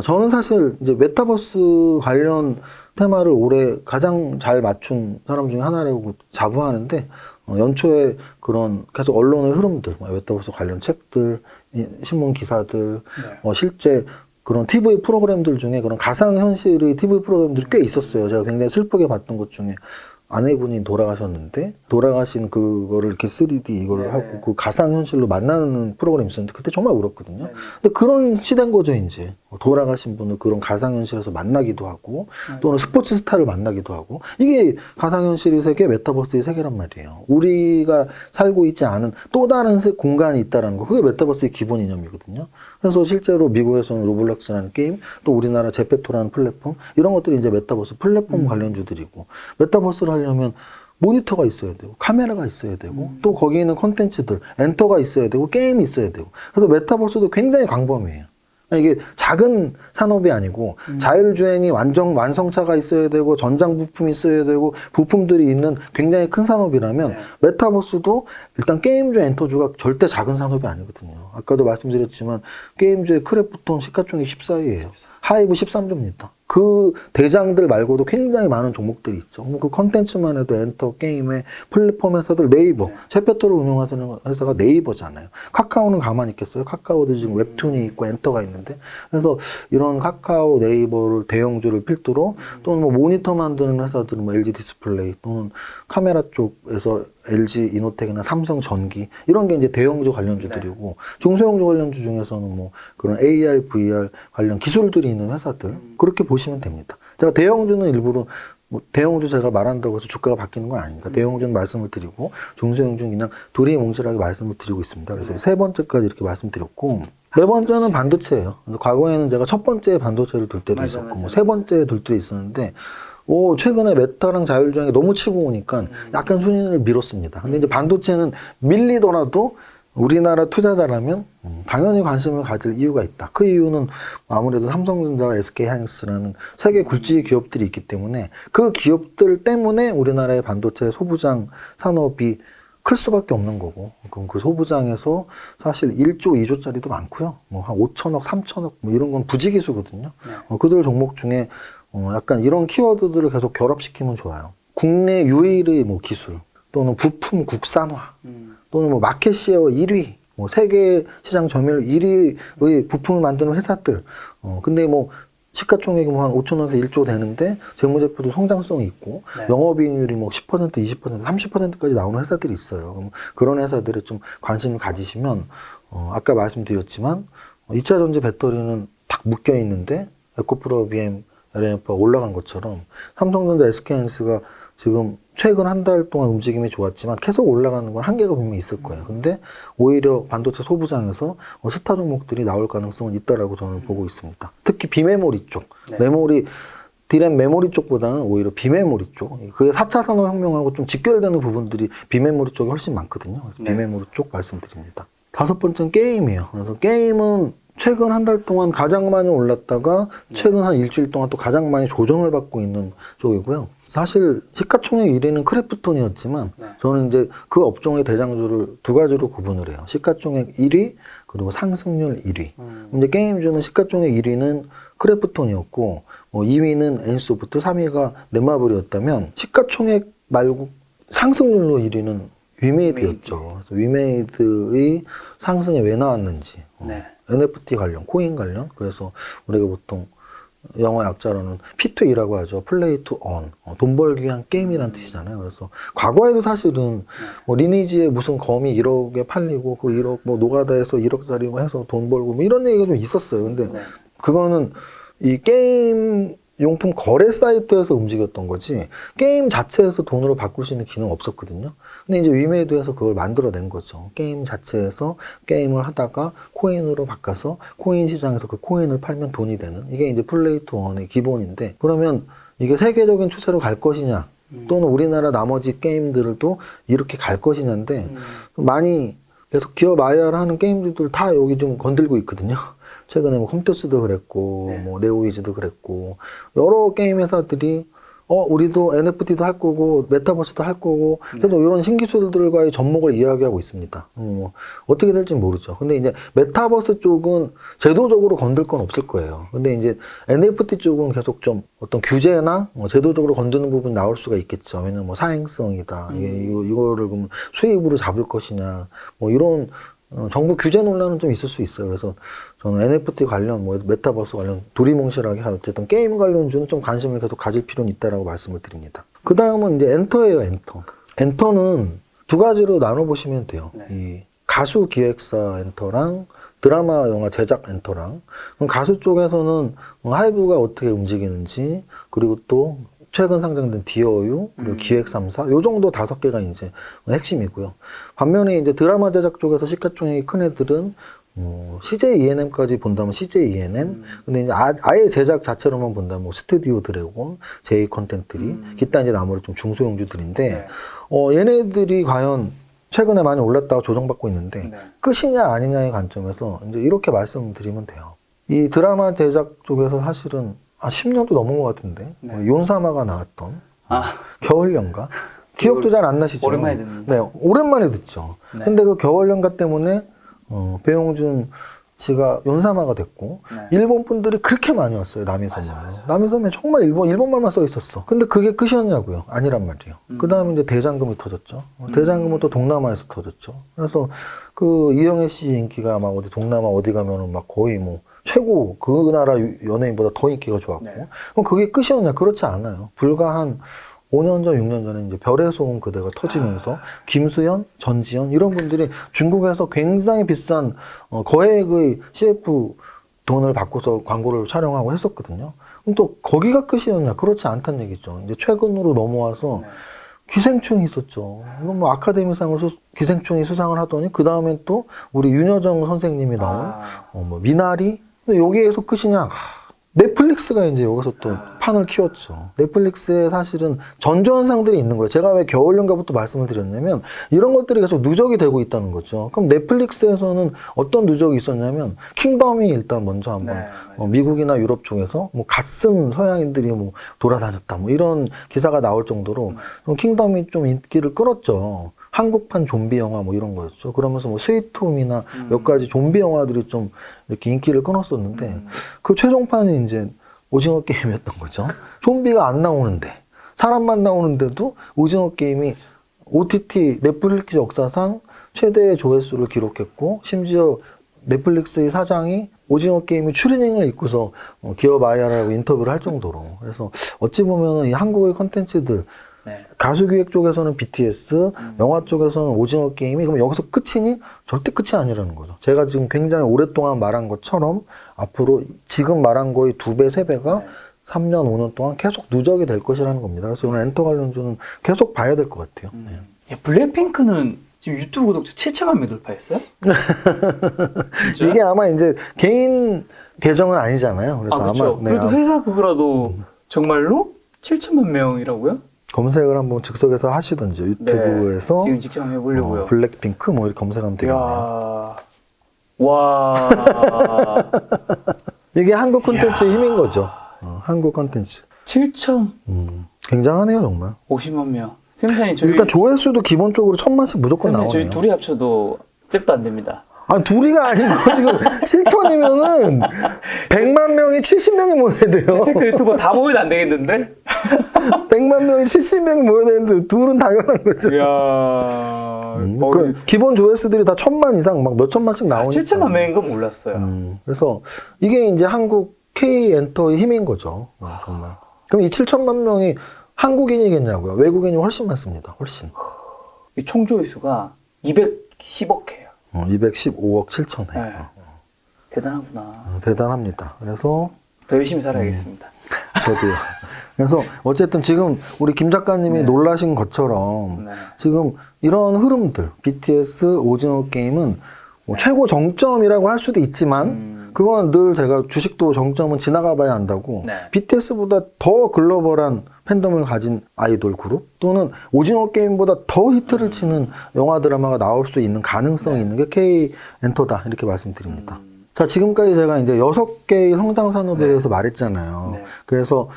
저는 사실 이제 메타버스 관련 테마를 올해 가장 잘 맞춘 사람 중에 하나라고 자부하는데, 연초에 그런 계속 언론의 흐름들, 메타버스 관련 책들, 신문 기사들, 실제 그런 TV 프로그램들 중에 그런 가상현실의 TV 프로그램들이 꽤 있었어요. 제가 굉장히 슬프게 봤던 것 중에 아내분이 돌아가셨는데, 돌아가신 그거를 이렇게 3D 이거를 하고 그 가상현실로 만나는 프로그램이 있었는데 그때 정말 울었거든요. 근데 그런 시대인 거죠, 이제. 돌아가신 분을 그런 가상현실에서 만나기도 하고, 또는 스포츠 스타를 만나기도 하고, 이게 가상현실의 세계, 메타버스의 세계란 말이에요. 우리가 살고 있지 않은 또 다른 공간이 있다는 거, 그게 메타버스의 기본 이념이거든요. 그래서 실제로 미국에서는 로블록스라는 게임, 또 우리나라 제페토라는 플랫폼, 이런 것들이 이제 메타버스 플랫폼 관련주들이고, 메타버스를 하려면 모니터가 있어야 되고, 카메라가 있어야 되고, 또 거기 있는 콘텐츠들, 엔터가 있어야 되고, 게임이 있어야 되고. 그래서 메타버스도 굉장히 광범위해요. 이게 작은 산업이 아니고 자율주행이 완성차가 있어야 되고, 전장 부품이 있어야 되고, 부품들이 있는 굉장히 큰 산업이라면 메타버스도 일단 게임주, 엔터주가 절대 작은 산업이 아니거든요. 아까도 말씀드렸지만 게임주의 크래프톤 시가총액 14위예요. 하이브 13조입니다. 그 대장들 말고도 굉장히 많은 종목들이 있죠. 그 컨텐츠만 해도 엔터, 게임의 플랫폼 회사들, 네이버, 제페토를 운영하는 회사가 네이버잖아요. 카카오는 가만히 있겠어요? 카카오도 지금 웹툰이 있고 엔터가 있는데. 그래서 이런 카카오, 네이버를 대형주를 필두로, 또는 뭐 모니터 만드는 회사들은 뭐 LG 디스플레이, 또는 카메라 쪽에서 LG 이노텍이나 삼성 전기, 이런 게 이제 대형주 관련주들이고, 중소형주 관련주 중에서는 뭐 그런 AR, VR 관련 기술들이 있는 회사들, 그렇게 보시면 됩니다. 제가 대형주는 일부러 대형주 제가 말한다고 해서 주가가 바뀌는 건 아니니까 대형주는 말씀을 드리고, 중소형주는 그냥 둘이 뭉실하게 말씀을 드리고 있습니다. 그래서 세 번째까지 이렇게 말씀드렸고, 네 번째는 반도체예요. 과거에는 제가 첫 번째 반도체를 둘 때도 있었고, 뭐 세 번째 둘 때도 있었는데, 최근에 메타랑 자율주행이 너무 치고 오니까 약간 순위를 밀었습니다. 근데 이제 반도체는 밀리더라도 우리나라 투자자라면 당연히 관심을 가질 이유가 있다. 그 이유는 아무래도 삼성전자와 SK하이닉스라는 세계 굴지 기업들이 있기 때문에, 그 기업들 때문에 우리나라의 반도체 소부장 산업이 클 수밖에 없는 거고, 그럼 그 소부장에서 사실 1조, 2조짜리도 많고요. 뭐 한 5천억, 3천억 뭐 이런 건 부지기수거든요. 그들 종목 중에 약간 이런 키워드들을 계속 결합시키면 좋아요. 국내 유일의 뭐 기술, 또는 부품 국산화, 또는 뭐 마켓시어 1위, 뭐 세계 시장 점유율 1위의 부품을 만드는 회사들. 근데 뭐 시가총액이 뭐 한 5천원에서 1조 되는데 재무제표도 성장성이 있고, 영업이익률이 뭐 10%, 20%, 30%까지 나오는 회사들이 있어요. 그럼 그런 회사들에 좀 관심을 가지시면, 아까 말씀드렸지만 2차 전지 배터리는 딱 묶여 있는데 에코프로 BM LNF가 올라간 것처럼, 삼성전자, SK하이닉스가 지금 최근 한 달 동안 움직임이 좋았지만 계속 올라가는 건 한계가 분명히 있을 거예요. 근데 오히려 반도체 소부장에서 스타 종목들이 나올 가능성은 있다라고 저는 보고 있습니다. 특히 비메모리 쪽. 메모리 디램 메모리 쪽보다는 오히려 비메모리 쪽, 그게 4차 산업혁명하고 좀 직결되는 부분들이 비메모리 쪽이 훨씬 많거든요. 그래서 네. 비메모리 쪽 말씀드립니다. 다섯 번째는 게임이에요. 그래서 게임은 최근 한 달 동안 가장 많이 올랐다가 최근 한 일주일 동안 또 가장 많이 조정을 받고 있는 쪽이고요. 사실 시가총액 1위는 크래프톤이었지만 네. 저는 이제 그 업종의 대장주를 두 가지로 구분을 해요. 시가총액 1위 그리고 상승률 1위. 이제 게임주는 시가총액 1위는 크래프톤이었고 2위는 NC소프트, 3위가 넷마블이었다면 시가총액 말고 상승률로 1위는 위메이드였죠. 그래서 위메이드의 상승이 왜 나왔는지 네. NFT 관련, 코인 관련. 그래서 우리가 보통 영어 약자로는 P2E라고 하죠. Play to Earn. 돈 벌기 위한 게임이라는 뜻이잖아요. 그래서 과거에도 사실은 리니지에 무슨 검이 1억에 팔리고 그 1억 노가다에서 1억짜리 해서 돈 벌고 이런 얘기가 좀 있었어요. 근데 네. 그거는 이 게임 용품 거래 사이트에서 움직였던 거지 게임 자체에서 돈으로 바꿀 수 있는 기능 없었거든요. 근데 이제 위메이드에서 그걸 만들어낸 거죠. 게임 자체에서 게임을 하다가 코인으로 바꿔서 코인 시장에서 그 코인을 팔면 돈이 되는 이게 이제 플레이 투 원의 기본인데 그러면 이게 세계적인 추세로 갈 것이냐 또는 우리나라 나머지 게임들도 이렇게 갈 것이냐인데 많이 계속 기업 IR 하는 게임들도 다 여기 좀 건들고 있거든요. 최근에 뭐 컴퓨터스도 그랬고, 네. 뭐 네오위즈도 그랬고, 여러 게임 회사들이 우리도 NFT도 할 거고, 메타버스도 할 거고, 그래도 이런 신기술들과의 접목을 이야기하고 있습니다. 어떻게 될지 모르죠. 근데 이제 메타버스 쪽은 제도적으로 건들 건 없을 거예요. 근데 이제 NFT 쪽은 계속 좀 어떤 규제나 제도적으로 건드는 부분이 나올 수가 있겠죠. 왜냐면 뭐 사행성이다. 이거를 그럼 수입으로 잡을 것이냐. 뭐 이런 정부 규제 논란은 좀 있을 수 있어요. 그래서 저는 NFT 관련, 메타버스 관련 두리뭉실하게 어쨌든 게임 관련주는 좀 관심을 계속 가질 필요는 있다라고 말씀을 드립니다. 그 다음은 이제 엔터예요, 엔터. 엔터는 두 가지로 나눠보시면 돼요. 네. 이 가수 기획사 엔터랑 드라마 영화 제작 엔터랑 그럼 가수 쪽에서는 하이브가 어떻게 움직이는지 그리고 또 최근 상장된 디어유, 그리고 기획 3사, 요 정도 5개가 이제 핵심이고요. 반면에 이제 드라마 제작 쪽에서 시가총액이 큰 애들은, CJ ENM까지 본다면 CJ ENM, 근데 이제 아예 제작 자체로만 본다면 뭐 스튜디오 드래곤, 제이 컨텐트리, 기타 이제 나머지 좀 중소형주들인데, 네. 얘네들이 과연 최근에 많이 올랐다가 조정받고 있는데, 네. 끝이냐 아니냐의 관점에서 이제 이렇게 말씀드리면 돼요. 이 드라마 제작 쪽에서 사실은 10년도 넘은 것 같은데 네. 윤사마가 나왔던 아. 겨울연가 기억도 잘 안 나시죠? 오랜만에 듣는데. 네, 오랜만에 듣죠. 네. 근데 그 겨울연가 때문에 배용준 씨가 윤사마가 됐고 네. 일본 분들이 그렇게 많이 왔어요. 남이섬에. 남이섬에 정말 일본말만 써 있었어. 근데 그게 끝이었냐고요? 아니란 말이에요. 그 다음에 이제 대장금이 터졌죠. 대장금은 또 동남아에서 터졌죠. 그래서 그 이영애 씨 인기가 막 어디 동남아 어디 가면은 막 거의 뭐 최고 그 나라 연예인보다 더 인기가 좋았고 네. 그럼 그게 끝이었냐? 그렇지 않아요. 불과 한 5년 전, 6년 전에 이제 별의 소음 그대가 터지면서 김수현, 전지현 이런 분들이 중국에서 굉장히 비싼 거액의 CF 돈을 받고서 광고를 촬영하고 했었거든요. 그럼 또 거기가 끝이었냐? 그렇지 않다는 얘기죠. 이제 최근으로 넘어와서 네. 기생충이 있었죠. 이건 뭐 아카데미상을 기생충이 수상을 하더니 그 다음엔 또 우리 윤여정 선생님이 나온 뭐 미나리. 근데 여기에서 끝이냐? 넷플릭스가 이제 여기서 또 판을 키웠죠. 넷플릭스에 사실은 전조현상들이 있는 거예요. 제가 왜 겨울연가부터 말씀을 드렸냐면 이런 것들이 계속 누적이 되고 있다는 거죠. 그럼 넷플릭스에서는 어떤 누적이 있었냐면 킹덤이 일단 먼저 한번 네, 미국이나 유럽 쪽에서 뭐 갓쓴 서양인들이 뭐 돌아다녔다 뭐 이런 기사가 나올 정도로 킹덤이 좀 인기를 끌었죠. 한국판 좀비 영화 뭐 이런 거였죠. 그러면서 뭐 스위트홈이나 몇 가지 좀비 영화들이 좀 이렇게 인기를 끊었었는데 그 최종판이 이제 오징어 게임이었던 거죠. 좀비가 안 나오는데 사람만 나오는데도 오징어 게임이 OTT 넷플릭스 역사상 최대의 조회수를 기록했고 심지어 넷플릭스의 사장이 오징어 게임의 추리닝을 입고서 기업 IR하고 인터뷰를 할 정도로 그래서 어찌 보면 이 한국의 컨텐츠들 네. 가수 기획 쪽에서는 BTS, 영화 쪽에서는 오징어 게임이 그럼 여기서 끝이니? 절대 끝이 아니라는 거죠. 제가 지금 굉장히 오랫동안 말한 것처럼 앞으로 지금 말한 거의 2배, 3배가 3년, 5년 동안 계속 누적이 될 것이라는 겁니다. 그래서 오늘 엔터 관련주는 계속 봐야 될 것 같아요. 네. 야, 블랙핑크는 지금 유튜브 구독자 7천만 명 돌파했어요? 진짜? 이게 아마 이제 개인 계정은 아니잖아요. 그래서 그렇죠. 아마 그래도 회사 그거라도 정말로? 7천만 명이라고요? 검색을 한번 즉석에서 하시든지 유튜브에서 지금 직접 한번 해보려고요. 블랙핑크 뭐 이렇게 검색하면 되겠네요. 이야. 와. 이게 한국 콘텐츠의 힘인 거죠. 한국 콘텐츠. 7천. 굉장하네요 정말. 50만 명. 샘사님 저희 일단 조회수도 기본적으로 1000만씩 무조건 샘사님 나오네요. 저희 둘이 합쳐도 잽도 안 됩니다. 아니 둘이가 아니고 지금 7천이면은 100만 명이 70명이 모여야 돼요. 재테크 유튜버 다 모여도 안 되겠는데? 100만 명이 70명이 모여야 되는데 둘은 당연한 거죠. 이야. 기본 조회수들이 다 1000만 이상 막 몇 천만씩 나오니까. 7천만 명인 건 몰랐어요. 그래서 이게 이제 한국 K 엔터의 힘인 거죠. 정말. 그럼 이 7천만 명이 한국인이겠냐고요? 외국인이 훨씬 많습니다. 훨씬. 이 총조회수가 210억 회예요. 215억 7천 회. 네. 대단하구나. 대단합니다. 그래서 더 열심히 살아야겠습니다. 저도요. 그래서 어쨌든 지금 우리 김 작가님이 놀라신 것처럼 네. 지금 이런 흐름들, BTS 오징어 게임은 뭐 최고 정점이라고 할 수도 있지만 그건 늘 제가 주식도 정점은 지나가 봐야 한다고 네. BTS보다 더 글로벌한 팬덤을 가진 아이돌 그룹 또는 오징어 게임보다 더 히트를 치는 영화 드라마가 나올 수 있는 가능성이 있는 게 K 엔터다 이렇게 말씀드립니다. 자, 지금까지 제가 이제 6개의 성장 산업에 대해서 말했잖아요. 네. 그래서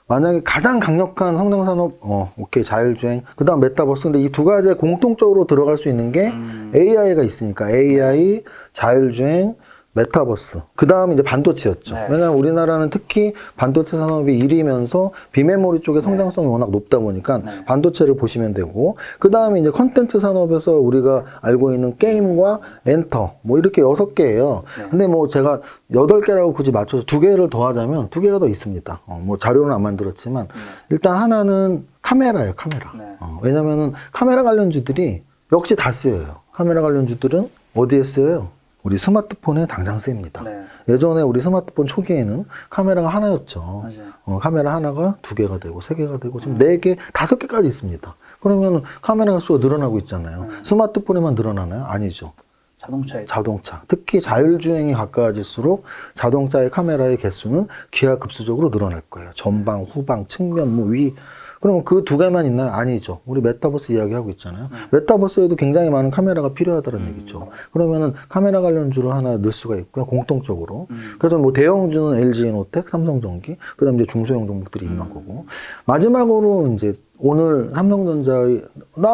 만약에 가장 강력한 성장 산업, 오케이, 자율주행, 그 다음 메타버스. 근데 이 두 가지에 공통적으로 들어갈 수 있는 게 AI가 있으니까 AI, 자율주행, 메타버스. 그 다음 이제 반도체였죠. 네. 왜냐하면 우리나라는 특히 반도체 산업이 1위면서 비메모리 쪽의 성장성이 워낙 높다 보니까 반도체를 보시면 되고, 그 다음에 이제 컨텐츠 산업에서 우리가 알고 있는 게임과 엔터, 뭐 이렇게 6개예요. 근데 뭐 제가 8개라고 굳이 맞춰서 2개를 더하자면 2개가 더 있습니다. 뭐 자료는 안 만들었지만, 일단 하나는 카메라예요, 카메라. 네. 왜냐면은 카메라 관련주들이 역시 다 쓰여요. 카메라 관련주들은 어디에 쓰여요? 우리 스마트폰에 당장 쓰입니다. 네. 예전에 우리 스마트폰 초기에는 카메라가 하나였죠. 맞아요. 카메라 하나가 2개가 되고 3개가 되고 지금 4개, 5개까지 있습니다. 그러면 카메라 수가 늘어나고 있잖아요. 스마트폰에만 늘어나나요? 아니죠. 자동차에. 자동차. 특히 자율주행이 가까워질수록 자동차의 카메라의 개수는 기하급수적으로 늘어날 거예요. 전방, 후방, 측면, 뭐 위. 그러면 그 2개만 있나요? 아니죠. 우리 메타버스 이야기하고 있잖아요. 메타버스에도 굉장히 많은 카메라가 필요하다는 얘기죠. 그러면은 카메라 관련주를 하나 넣을 수가 있고요. 공통적으로. 그래서 뭐 대형주는 LG이노텍, 삼성전기, 그 다음에 이제 중소형 종목들이 있는 거고. 마지막으로 이제 오늘 삼성전자의,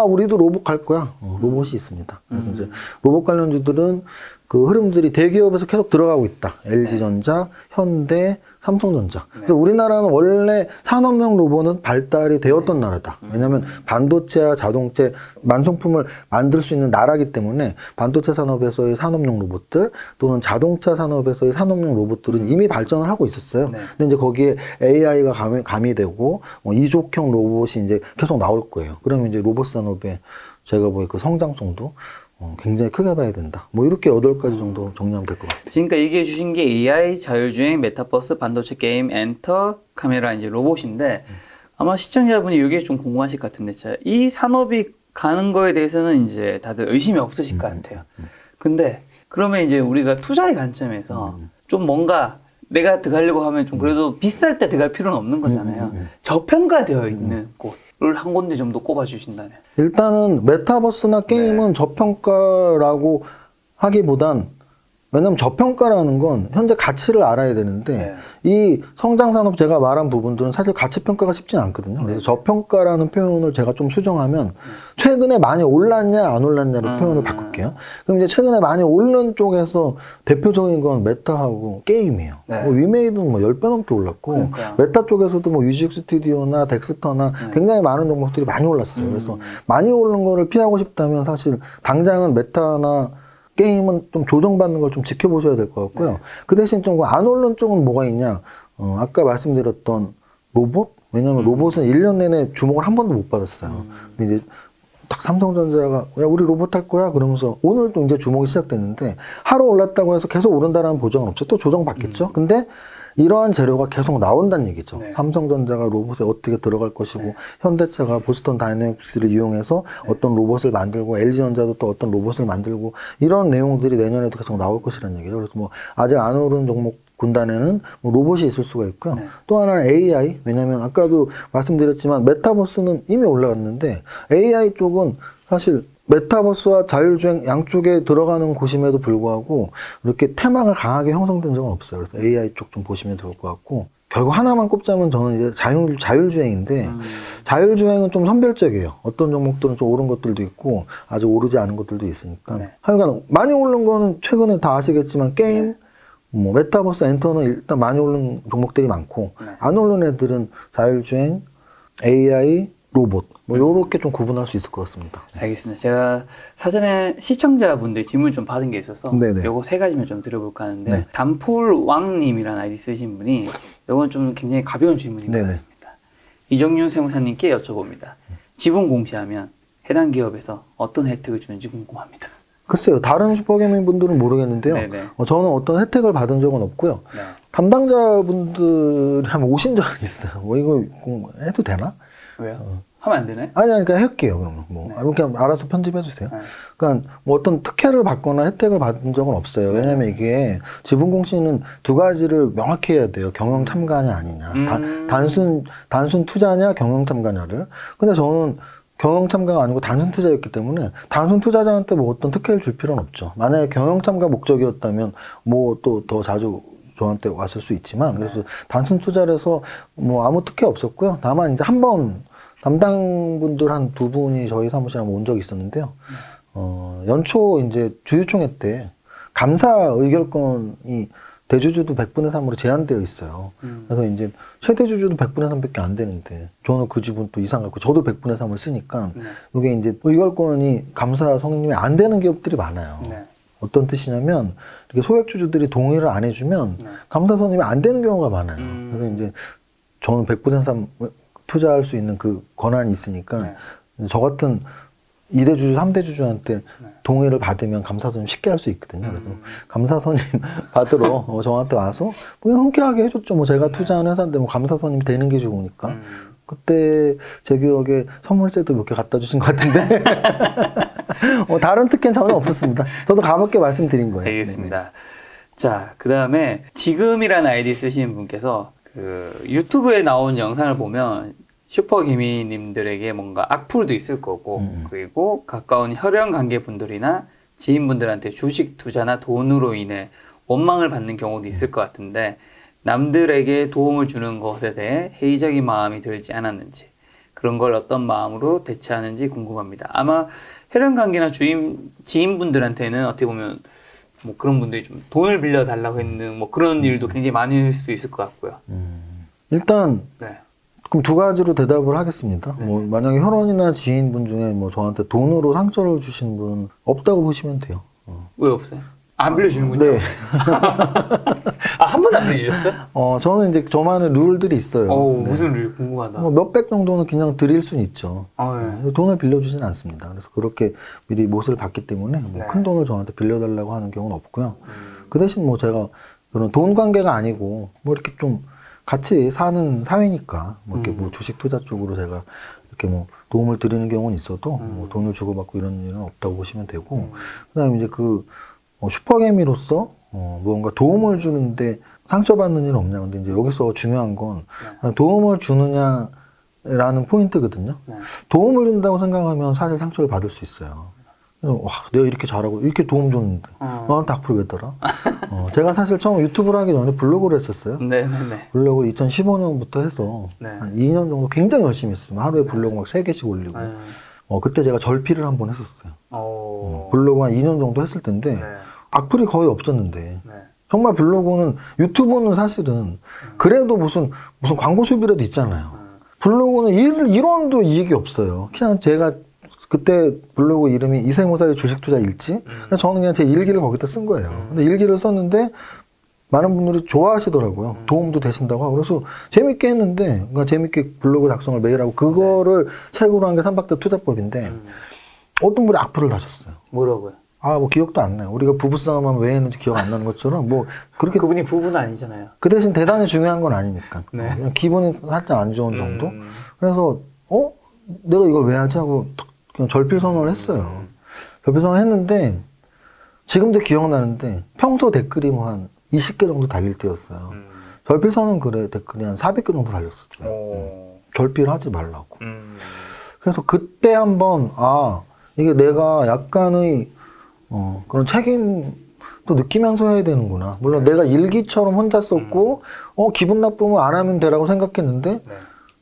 우리도 로봇 갈 거야. 로봇이 있습니다. 그래서 이제 로봇 관련주들은 그 흐름들이 대기업에서 계속 들어가고 있다. LG전자, 현대, 삼성전자. 근데 우리나라는 원래 산업용 로봇은 발달이 되었던 나라다. 왜냐하면 반도체와 자동차, 만성품을 만들 수 있는 나라이기 때문에 반도체 산업에서의 산업용 로봇들 또는 자동차 산업에서의 산업용 로봇들은 이미 발전을 하고 있었어요. 근데 이제 거기에 AI가 가미되고 이족형 로봇이 이제 계속 나올 거예요. 그러면 이제 로봇 산업의 제가 보기에 그 성장성도 굉장히 크게 봐야 된다. 뭐 이렇게 8가지 정도 정리하면 될 것 같아요. 지금까지 얘기해 주신 게 AI, 자율주행, 메타버스, 반도체 게임, 엔터, 카메라, 이제 로봇인데 아마 시청자분이 이게 좀 궁금하실 것 같은데 이 산업이 가는 거에 대해서는 이제 다들 의심이 없으실 것 같아요. 근데 그러면 이제 우리가 투자의 관점에서 좀 뭔가 내가 들어가려고 하면 좀 그래도 비쌀 때 들어갈 필요는 없는 거잖아요. 저평가되어 있는 곳을 한 군데 정도 꼽아 주신다면. 일단은 메타버스나 게임은 저평가라고 하기보단 왜냐면 저평가라는 건 현재 가치를 알아야 되는데 이 성장산업 제가 말한 부분들은 사실 가치평가가 쉽진 않거든요. 그래서 저평가라는 표현을 제가 좀 수정하면 최근에 많이 올랐냐 안 올랐냐를 표현을 바꿀게요. 그럼 이제 최근에 많이 오른 쪽에서 대표적인 건 메타하고 게임이에요. 뭐 위메이드는 뭐 10배 넘게 올랐고 메타 쪽에서도 뭐 뮤직 스튜디오나 덱스터나 굉장히 많은 종목들이 많이 올랐어요. 그래서 많이 오른 거를 피하고 싶다면 사실 당장은 메타나 게임은 좀 조정받는 걸 좀 지켜보셔야 될 것 같고요. 그 대신 좀 안 오른 쪽은 뭐가 있냐? 아까 말씀드렸던 로봇? 왜냐면 로봇은 1년 내내 주목을 한 번도 못 받았어요. 근데 이제 딱 삼성전자가 야 우리 로봇 할 거야? 그러면서 오늘도 이제 주목이 시작됐는데 하루 올랐다고 해서 계속 오른다라는 보장은 없어요. 또 조정받겠죠? 근데 이러한 재료가 계속 나온다는 얘기죠. 삼성전자가 로봇에 어떻게 들어갈 것이고 현대차가 보스턴 다이내믹스를 이용해서 어떤 로봇을 만들고 LG전자도 또 어떤 로봇을 만들고 이런 내용들이 내년에도 계속 나올 것이라는 얘기죠. 그래서 뭐 아직 안 오른 종목 군단에는 뭐 로봇이 있을 수가 있고요. 네. 또 하나는 AI. 왜냐하면 아까도 말씀드렸지만 메타버스는 이미 올라갔는데 AI 쪽은 사실 메타버스와 자율주행 양쪽에 들어가는 곳임에도 불구하고 이렇게 테마가 강하게 형성된 적은 없어요. 그래서 AI 쪽 좀 보시면 좋을 것 같고 결국 하나만 꼽자면 저는 이제 자율주행인데 자율주행은 좀 선별적이에요. 어떤 종목들은 좀 오른 것들도 있고 아주 오르지 않은 것들도 있으니까. 네. 하여간 많이 오른 거는 최근에 다 아시겠지만 게임, 뭐 메타버스, 엔터는 일단 많이 오른 종목들이 많고 네. 안 오른 애들은 자율주행, AI, 로봇 뭐 요렇게 좀 구분할 수 있을 것 같습니다. 알겠습니다. 제가 사전에 시청자분들 질문 좀 받은 게 있어서 네네. 요거 세 가지만 좀 들어볼까 하는데 네. 단폴왕님이라는 아이디 쓰신 분이 요건 좀 굉장히 가벼운 질문인 네네. 것 같습니다. 이정윤 세무사님께 여쭤봅니다. 지분 공시하면 해당 기업에서 어떤 혜택을 주는지 궁금합니다. 글쎄요, 다른 슈퍼게이밍 분들은 모르겠는데요. 네네. 저는 어떤 혜택을 받은 적은 없고요. 네. 담당자분들이 한번 오신 적은 있어요. 뭐 이거 해도 되나? 왜요? 하면 안 되나요? 아니, 그러니까 할게요. 그러면 뭐 네. 그냥 알아서 편집해 주세요. 네. 그러니까 뭐 어떤 특혜를 받거나 혜택을 받은 적은 없어요. 왜냐하면 이게 지분 공시는 두 가지를 명확히 해야 돼요. 경영 참가냐 아니냐, 단순 투자냐 경영 참가냐를. 근데 저는 경영 참가가 아니고 단순 투자였기 때문에 단순 투자자한테 뭐 어떤 특혜를 줄 필요는 없죠. 만약에 경영 참가 목적이었다면 뭐 또 더 자주 저한테 왔을 수 있지만 그래서 단순 투자를 해서 뭐 아무 특혜 없었고요. 다만 이제 한 번 담당분들 한 두 분이 저희 사무실에 온 적이 있었는데요. 연초 이제 주주총회 때 감사 의결권이 대주주도 100분의 3으로 제한되어 있어요. 그래서 이제 최대 주주도 100분의 3밖에 안 되는데 저는 그 지분 또 이상 갖고 저도 100분의 3을 쓰니까 이게 이제 의결권이 감사 성립이 안 되는 기업들이 많아요. 네. 어떤 뜻이냐면 이렇게 소액주주들이 동의를 안 해주면 감사 선임이 안 되는 경우가 많아요. 그래서 이제 저는 100분의 3 투자할 수 있는 그 권한이 있으니까 저 같은 2대 주주, 3대 주주한테 동의를 받으면 감사 선임 쉽게 할 수 있거든요. 그래서 감사 선임 받으러 저한테 와서 그냥 흔쾌하게 해줬죠. 뭐 제가 투자한 회사인데 뭐 감사 선임 되는 게 좋으니까. 그때 제 기억에 선물세도 몇 개 갖다 주신 것 같은데 다른 특혜는 전혀 없었습니다. 저도 가볍게 말씀드린 거예요. 알겠습니다. 자, 그 다음에 지금이라는 아이디 쓰시는 분께서 그 유튜브에 나온 영상을 보면 슈퍼개미님들에게 뭔가 악플도 있을 거고 그리고 가까운 혈연 관계분들이나 지인분들한테 주식 투자나 돈으로 인해 원망을 받는 경우도 있을 것 같은데 남들에게 도움을 주는 것에 대해 회의적인 마음이 들지 않았는지 그런 걸 어떤 마음으로 대처하는지 궁금합니다. 아마 혈연 관계나 지인분들한테는 어떻게 보면 뭐 그런 분들이 좀 돈을 빌려 달라고 했는 뭐 그런 일도 굉장히 많을 수 있을 것 같고요. 일단 네. 그럼 두 가지로 대답을 하겠습니다. 뭐 만약에 혈원이나 지인분 중에 뭐 저한테 돈으로 상처를 주신 분 없다고 보시면 돼요. 왜 없어요? 안 빌려주는군요. 네. 한 번도 안 빌려주셨어요? 저는 이제 저만의 룰들이 있어요. 네. 무슨 룰 궁금하다. 뭐 몇백 정도는 그냥 드릴 수는 있죠. 네. 돈을 빌려주진 않습니다. 그래서 그렇게 미리 못을 받기 때문에 뭐 큰 돈을 저한테 빌려달라고 하는 경우는 없고요. 그 대신 뭐 제가 그런 돈 관계가 아니고 뭐 이렇게 좀 같이 사는 사회니까 뭐 이렇게 뭐 주식 투자 쪽으로 제가 이렇게 뭐 도움을 드리는 경우는 있어도 뭐 돈을 주고받고 이런 일은 없다고 보시면 되고 그다음에 이제 그 슈퍼개미로서 무언가 도움을 주는데 상처받는 일은 없냐. 근데 이제 여기서 중요한 건 도움을 주느냐라는 포인트거든요. 도움을 준다고 생각하면 사실 상처를 받을 수 있어요. 그래서 와, 내가 이렇게 잘하고 이렇게 도움 줬는데 너한테 악플 왜 떠라? 제가 사실 처음 유튜브를 하기 전에 블로그를 했었어요. 네네네. 블로그 2015년부터 해서 한 2년 정도 굉장히 열심히 했어요. 하루에 블로그 막 3개씩 올리고. 그때 제가 절필을 한번 했었어요. 블로그 한 2년 정도 했을 텐데 악플이 거의 없었는데 정말 블로그는 유튜브는 사실은 그래도 무슨 광고 수비라도 있잖아요. 블로그는 1원도 이익이 없어요. 그냥 제가 그때 블로그 이름이 이세무사의 주식투자 일지. 저는 그냥 제 일기를 거기다 쓴 거예요. 근데 일기를 썼는데 많은 분들이 좋아하시더라고요. 도움도 되신다고 하고. 그래서 재밌게 했는데, 그러니까 재밌게 블로그 작성을 매일 하고, 그거를 책으로 한 게 삼박대 투자법인데, 어떤 분이 악플을 다셨어요. 뭐라고요? 뭐 기억도 안 나요. 우리가 부부싸움하면 왜 했는지 기억 안 나는 것처럼, 뭐, 그렇게. 그분이 부부는 아니잖아요. 그 대신 대단히 중요한 건 아니니까. 네. 그냥 기분이 살짝 안 좋은 정도? 그래서, 내가 이걸 왜 하지? 하고, 그냥 절필 선언을 했어요. 절필 선언을 했는데, 지금도 기억나는데, 평소 댓글이 뭐 한 20개 정도 달릴 때였어요. 결필선언 글에 댓글이 한 400개 정도 달렸었죠. 결필 하지 말라고. 그래서 그때 한번 이게 내가 약간의 그런 책임도 느끼면서 해야 되는구나. 물론 내가 일기처럼 혼자 썼고 기분 나쁘면 안 하면 되라고 생각했는데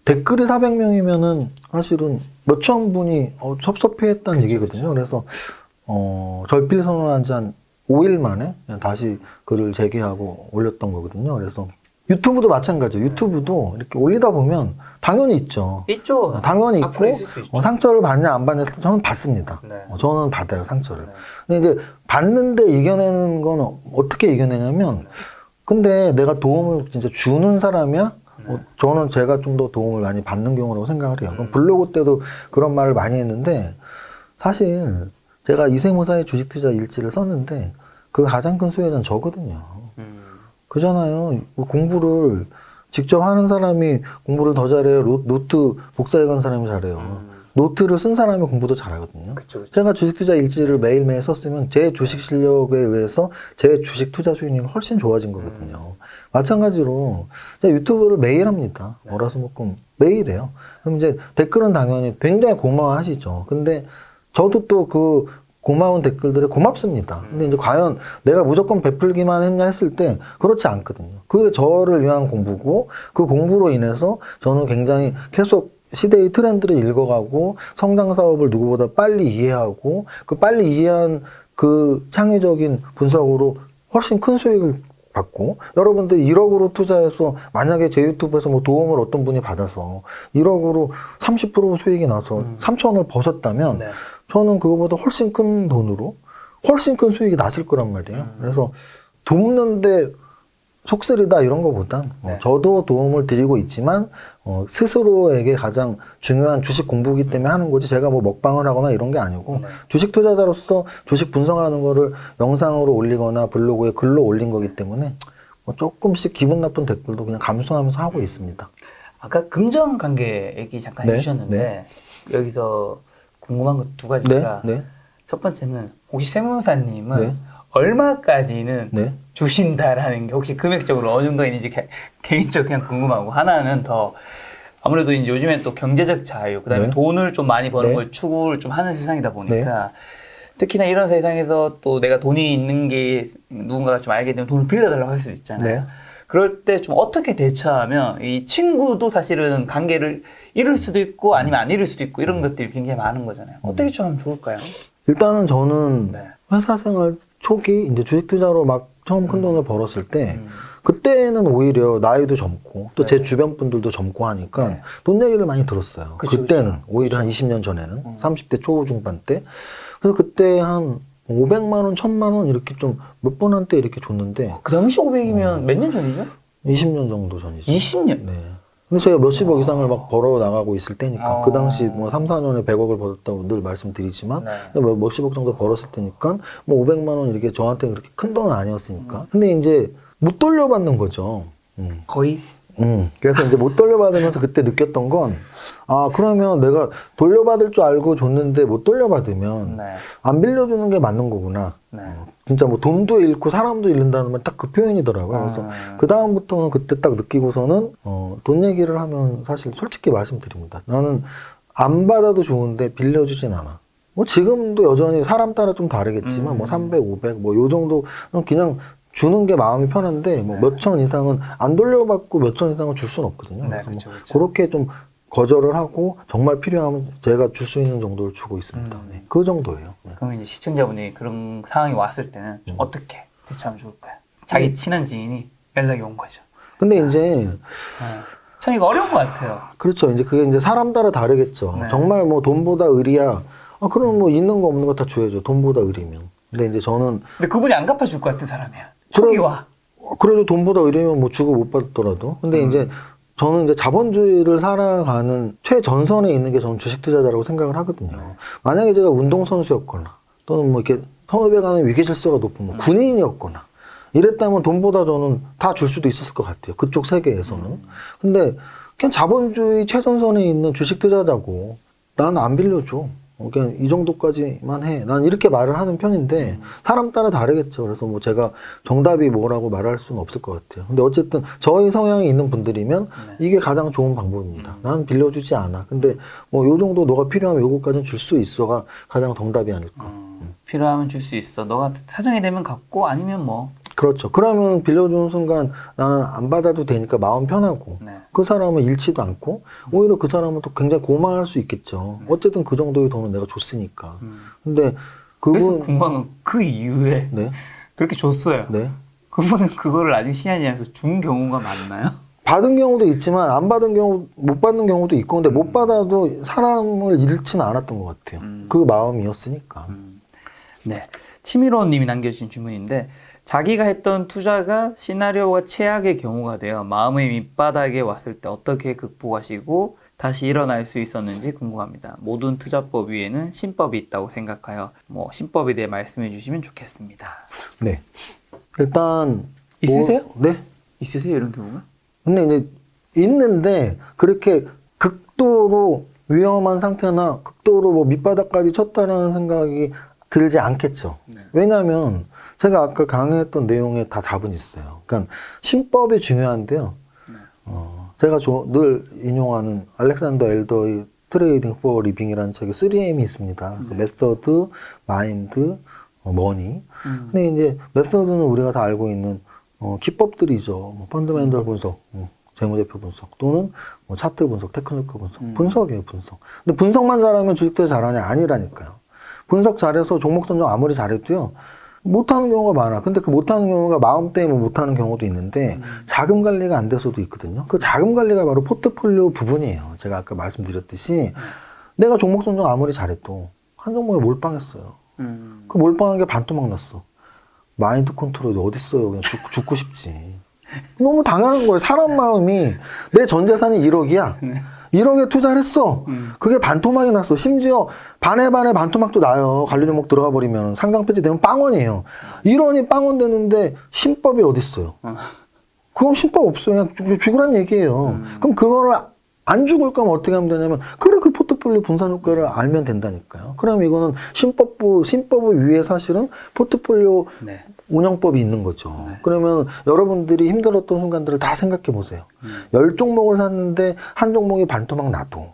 댓글이 400명이면은 사실은 몇천 분이 섭섭해했다는 얘기거든요. 그래서 결필 선언한 지 한 5일 만에 그냥 다시 글을 재개하고 올렸던 거거든요. 그래서 유튜브도 마찬가지예요. 유튜브도 이렇게 올리다 보면 당연히 있죠. 있죠. 당연히 있고 앞으로 있을 수 있죠. 상처를 받냐 안 받냐 저는 받습니다. 네. 저는 받아요 상처를. 근데 이제 받는데 이겨내는 건 어떻게 이겨내냐면 근데 내가 도움을 진짜 주는 사람이야? 저는 제가 좀 더 도움을 많이 받는 경우라고 생각을 해요. 그럼 블로그 때도 그런 말을 많이 했는데 사실 제가 이세무사의 주식투자 일지를 썼는데 그 가장 큰 수혜자는 저거든요. 그잖아요. 공부를 직접 하는 사람이 공부를 더 잘해요. 노트 복사해간 사람이 잘해요. 노트를 쓴 사람이 공부도 잘하거든요. 그쵸. 제가 주식투자 일지를 매일매일 썼으면 제 주식 실력에 의해서 제 주식 투자 수익률이 훨씬 좋아진 거거든요. 마찬가지로 제가 유튜브를 매일 합니다. 월화수목금 매일 해요. 그럼 이제 댓글은 당연히 굉장히 고마워하시죠. 근데 저도 또 그 고마운 댓글들에 고맙습니다. 근데 이제 과연 내가 무조건 베풀기만 했냐 했을 때 그렇지 않거든요. 그게 저를 위한 공부고 그 공부로 인해서 저는 굉장히 계속 시대의 트렌드를 읽어가고 성장 사업을 누구보다 빨리 이해하고 그 빨리 이해한 그 창의적인 분석으로 훨씬 큰 수익을 받고 여러분들 1억으로 투자해서 만약에 제 유튜브에서 뭐 도움을 어떤 분이 받아서 1억으로 30% 수익이 나서 3천원을 버셨다면 네. 저는 그거보다 훨씬 큰 돈으로 훨씬 큰 수익이 나실 거란 말이에요. 그래서 돕는데 속쓰리다 이런 거보단 저도 도움을 드리고 있지만 스스로에게 가장 중요한 주식 공부이기 때문에 하는 거지 제가 뭐 먹방을 하거나 이런 게 아니고 주식 투자자로서 주식 분석하는 거를 영상으로 올리거나 블로그에 글로 올린 거기 때문에 뭐 조금씩 기분 나쁜 댓글도 그냥 감수하면서 하고 있습니다. 아까 금전 관계 얘기 잠깐 해주셨는데 여기서 궁금한 거 두 가지가 첫 번째는 혹시 세무사님은 얼마까지는 주신다라는 게 혹시 금액적으로 어느 정도 있는지 개인적으로 그냥 궁금하고 하나는 더 아무래도 이제 요즘엔 또 경제적 자유 그다음에 돈을 좀 많이 버는 걸 추구를 좀 하는 세상이다 보니까 특히나 이런 세상에서 또 내가 돈이 있는 게 누군가가 좀 알게 되면 돈을 빌려달라고 할 수도 있잖아요. 그럴 때 좀 어떻게 대처하면 이 친구도 사실은 관계를 이룰 수도 있고 아니면 안 이룰 수도 있고 이런 것들이 굉장히 많은 거잖아요. 어떻게 좀 하면 좋을까요? 일단은 저는 회사 생활 초기 이제 주식 투자로 막 처음 큰 돈을 벌었을 때 그때는 오히려 나이도 젊고 또 제 주변 분들도 젊고 하니까 돈 얘기를 많이 들었어요. 그때는 오히려 한 20년 전에는 30대 초중반 때 그래서 그때 한 500만 원, 1000만 원 이렇게 좀 몇 분한테 이렇게 줬는데 그 당시 500이면 몇 년 전이죠? 20년 정도 전이죠. 20년? 네. 근데 제가 몇십억 이상을 막 벌어 나가고 있을 때니까 그 당시 뭐 3, 4년에 100억을 벌었다고 늘 말씀드리지만 몇십억 정도 벌었을 때니까 뭐 500만 원 이렇게 저한테 그렇게 큰 돈은 아니었으니까 근데 이제 못 돌려받는 거죠. 거의? 그래서 이제 못 돌려받으면서 그때 느꼈던 건 그러면 내가 돌려받을 줄 알고 줬는데 못 돌려받으면 안 빌려주는 게 맞는 거구나. 진짜 뭐 돈도 잃고 사람도 잃는다는 말 딱 그 표현이더라고요. 그래서 그 다음부터는 그때 딱 느끼고서는 돈 얘기를 하면 사실 솔직히 말씀드립니다. 나는 안 받아도 좋은데 빌려주진 않아. 뭐 지금도 여전히 사람 따라 좀 다르겠지만 뭐 300, 500 뭐 요 정도 그냥 주는 게 마음이 편한데 뭐 몇천 이상은 안 돌려받고 몇천 이상은 줄 수는 없거든요. 그래서 그쵸. 그렇게 좀 거절을 하고 정말 필요하면 제가 줄 수 있는 정도를 주고 있습니다. 그 정도예요. 그럼 이제 시청자분이 그런 상황이 왔을 때는 좀 어떻게 대처하면 좋을까요? 자기 친한 지인이 연락이 온 거죠. 근데 이제 참 이거 어려운 것 같아요. 그렇죠. 이제 그게 이제 사람 따라 다르겠죠. 정말 뭐 돈보다 의리야. 그럼 뭐 있는 거 없는 거 다 줘야죠. 돈보다 의리면. 근데 이제 저는 근데 그분이 안 갚아줄 것 같은 사람이야. 초기와. 그래도 돈보다 의리면 뭐 주고 못 받더라도. 근데 이제 저는 이제 자본주의를 살아가는 최전선에 있는 게 저는 주식 투자자라고 생각을 하거든요. 만약에 제가 운동선수였거나 또는 뭐 이렇게 선후배 간의 위계 질서가 높은 뭐 군인이었거나 이랬다면 돈보다 저는 다 줄 수도 있었을 것 같아요. 그쪽 세계에서는. 근데 그냥 자본주의 최전선에 있는 주식 투자자고 나는 안 빌려줘. 그냥 이 정도까지만 해. 난 이렇게 말을 하는 편인데 사람 따라 다르겠죠. 그래서 뭐 제가 정답이 뭐라고 말할 수는 없을 것 같아요. 근데 어쨌든 저희 성향이 있는 분들이면 이게 가장 좋은 방법입니다. 나는 빌려주지 않아. 근데 뭐 요 정도 너가 필요하면 요거까지는 줄 수 있어가 가장 정답이 아닐까. 필요하면 줄 수 있어. 너가 사정이 되면 갖고 아니면 뭐. 그렇죠. 그러면 빌려주는 순간 나는 안 받아도 되니까 마음 편하고 네. 그 사람은 잃지도 않고 오히려 그 사람은 또 굉장히 고마워할 수 있겠죠. 어쨌든 그 정도의 돈은 내가 줬으니까. 근데 그래서 그분 궁금한 건 그 이후에 네. 그렇게 줬어요. 네. 그분은 그거를 나중에 시간이 지나서 준 경우가 많나요? 받은 경우도 있지만 안 받은 경우 못 받는 경우도 있고 근데 못 받아도 사람을 잃지는 않았던 것 같아요. 그 마음이었으니까. 네. 치미로우님이 남겨주신 질문인데 자기가 했던 투자가 시나리오가 최악의 경우가 되어 마음의 밑바닥에 왔을 때 어떻게 극복하시고 다시 일어날 수 있었는지 궁금합니다. 모든 투자법 위에는 신법이 있다고 생각하여 뭐 신법에 대해 말씀해 주시면 좋겠습니다. 네. 일단 있으세요? 네. 있으세요 이런 경우가? 근데 이제 있는데 그렇게 극도로 위험한 상태나 극도로 뭐 밑바닥까지 쳤다라는 생각이 들지 않겠죠. 네. 왜냐하면 제가 아까 강의했던 내용에 다 답은 있어요. 그러니까 신법이 중요한데요. 제가 늘 인용하는 알렉산더 엘더의 트레이딩 포 리빙이라는 책에 3M이 있습니다. 그래서 메서드, 마인드, 머니. 근데 이제 메서드는 우리가 다 알고 있는 기법들이죠. 뭐 펀더멘털 분석, 재무제표 분석 또는 뭐 차트 분석, 테크니컬 분석. 분석이에요, 분석. 근데 분석만 잘하면 주식도 잘하냐? 아니라니까요. 분석 잘해서 종목 선정 아무리 잘해도요. 못하는 경우가 많아. 근데 그 못하는 경우가 마음 때문에 못하는 경우도 있는데 자금 관리가 안 돼서도 있거든요. 그 자금 관리가 바로 포트폴리오 부분이에요. 제가 아까 말씀드렸듯이 내가 종목 선정 아무리 잘해도 한 종목에 몰빵했어요. 그 몰빵한 게 반토막 났어. 마인드 컨트롤이 어딨어요. 그냥 죽고 싶지. 너무 당연한 거예요. 사람 마음이 내 전 재산이 1억이야. 1억에 투자를 했어. 그게 반토막이 났어. 심지어 반에 반토막도 나요. 관리 종목 들어가 버리면 상장 폐지되면 빵원이에요. 1원이 빵원 되는데 신법이 어딨어요. 그건 신법 없어요. 그냥 죽으란 얘기예요. 그럼 그거를 안 죽을 거면 어떻게 하면 되냐면 그래 그 포트폴리오 분산 효과를 알면 된다니까요. 그럼 이거는 신법을 위해 사실은 포트폴리오 네. 운영법이 있는 거죠. 네. 그러면 여러분들이 힘들었던 순간들을 다 생각해 보세요. 10종목을 샀는데 한 종목이 반토막 나도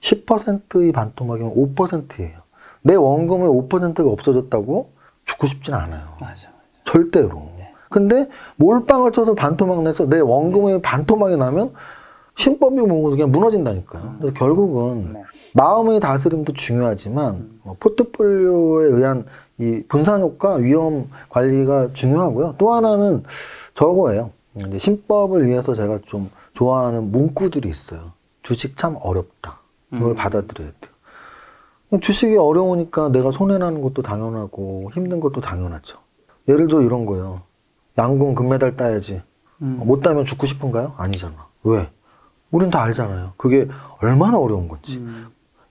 10%의 반토막이면 5%예요. 내 원금의 5%가 없어졌다고 죽고 싶진 않아요. 맞아. 절대로. 근데 몰빵을 쳐서 반토막 내서 내 원금의 반토막이 나면 신법이 뭐고 그냥 무너진다니까요. 그래서 결국은 마음의 다스림도 중요하지만 포트폴리오에 의한 이 분산 효과, 위험 관리가 중요하고요. 또 하나는 저거예요. 이제 신법을 위해서 제가 좀 좋아하는 문구들이 있어요. 주식 참 어렵다. 이걸 받아들여야 돼요. 주식이 어려우니까 내가 손해나는 것도 당연하고 힘든 것도 당연하죠. 예를 들어 이런 거예요. 양궁 금메달 따야지. 못 따면 죽고 싶은가요? 아니잖아. 왜? 우린 다 알잖아요. 그게 얼마나 어려운 건지.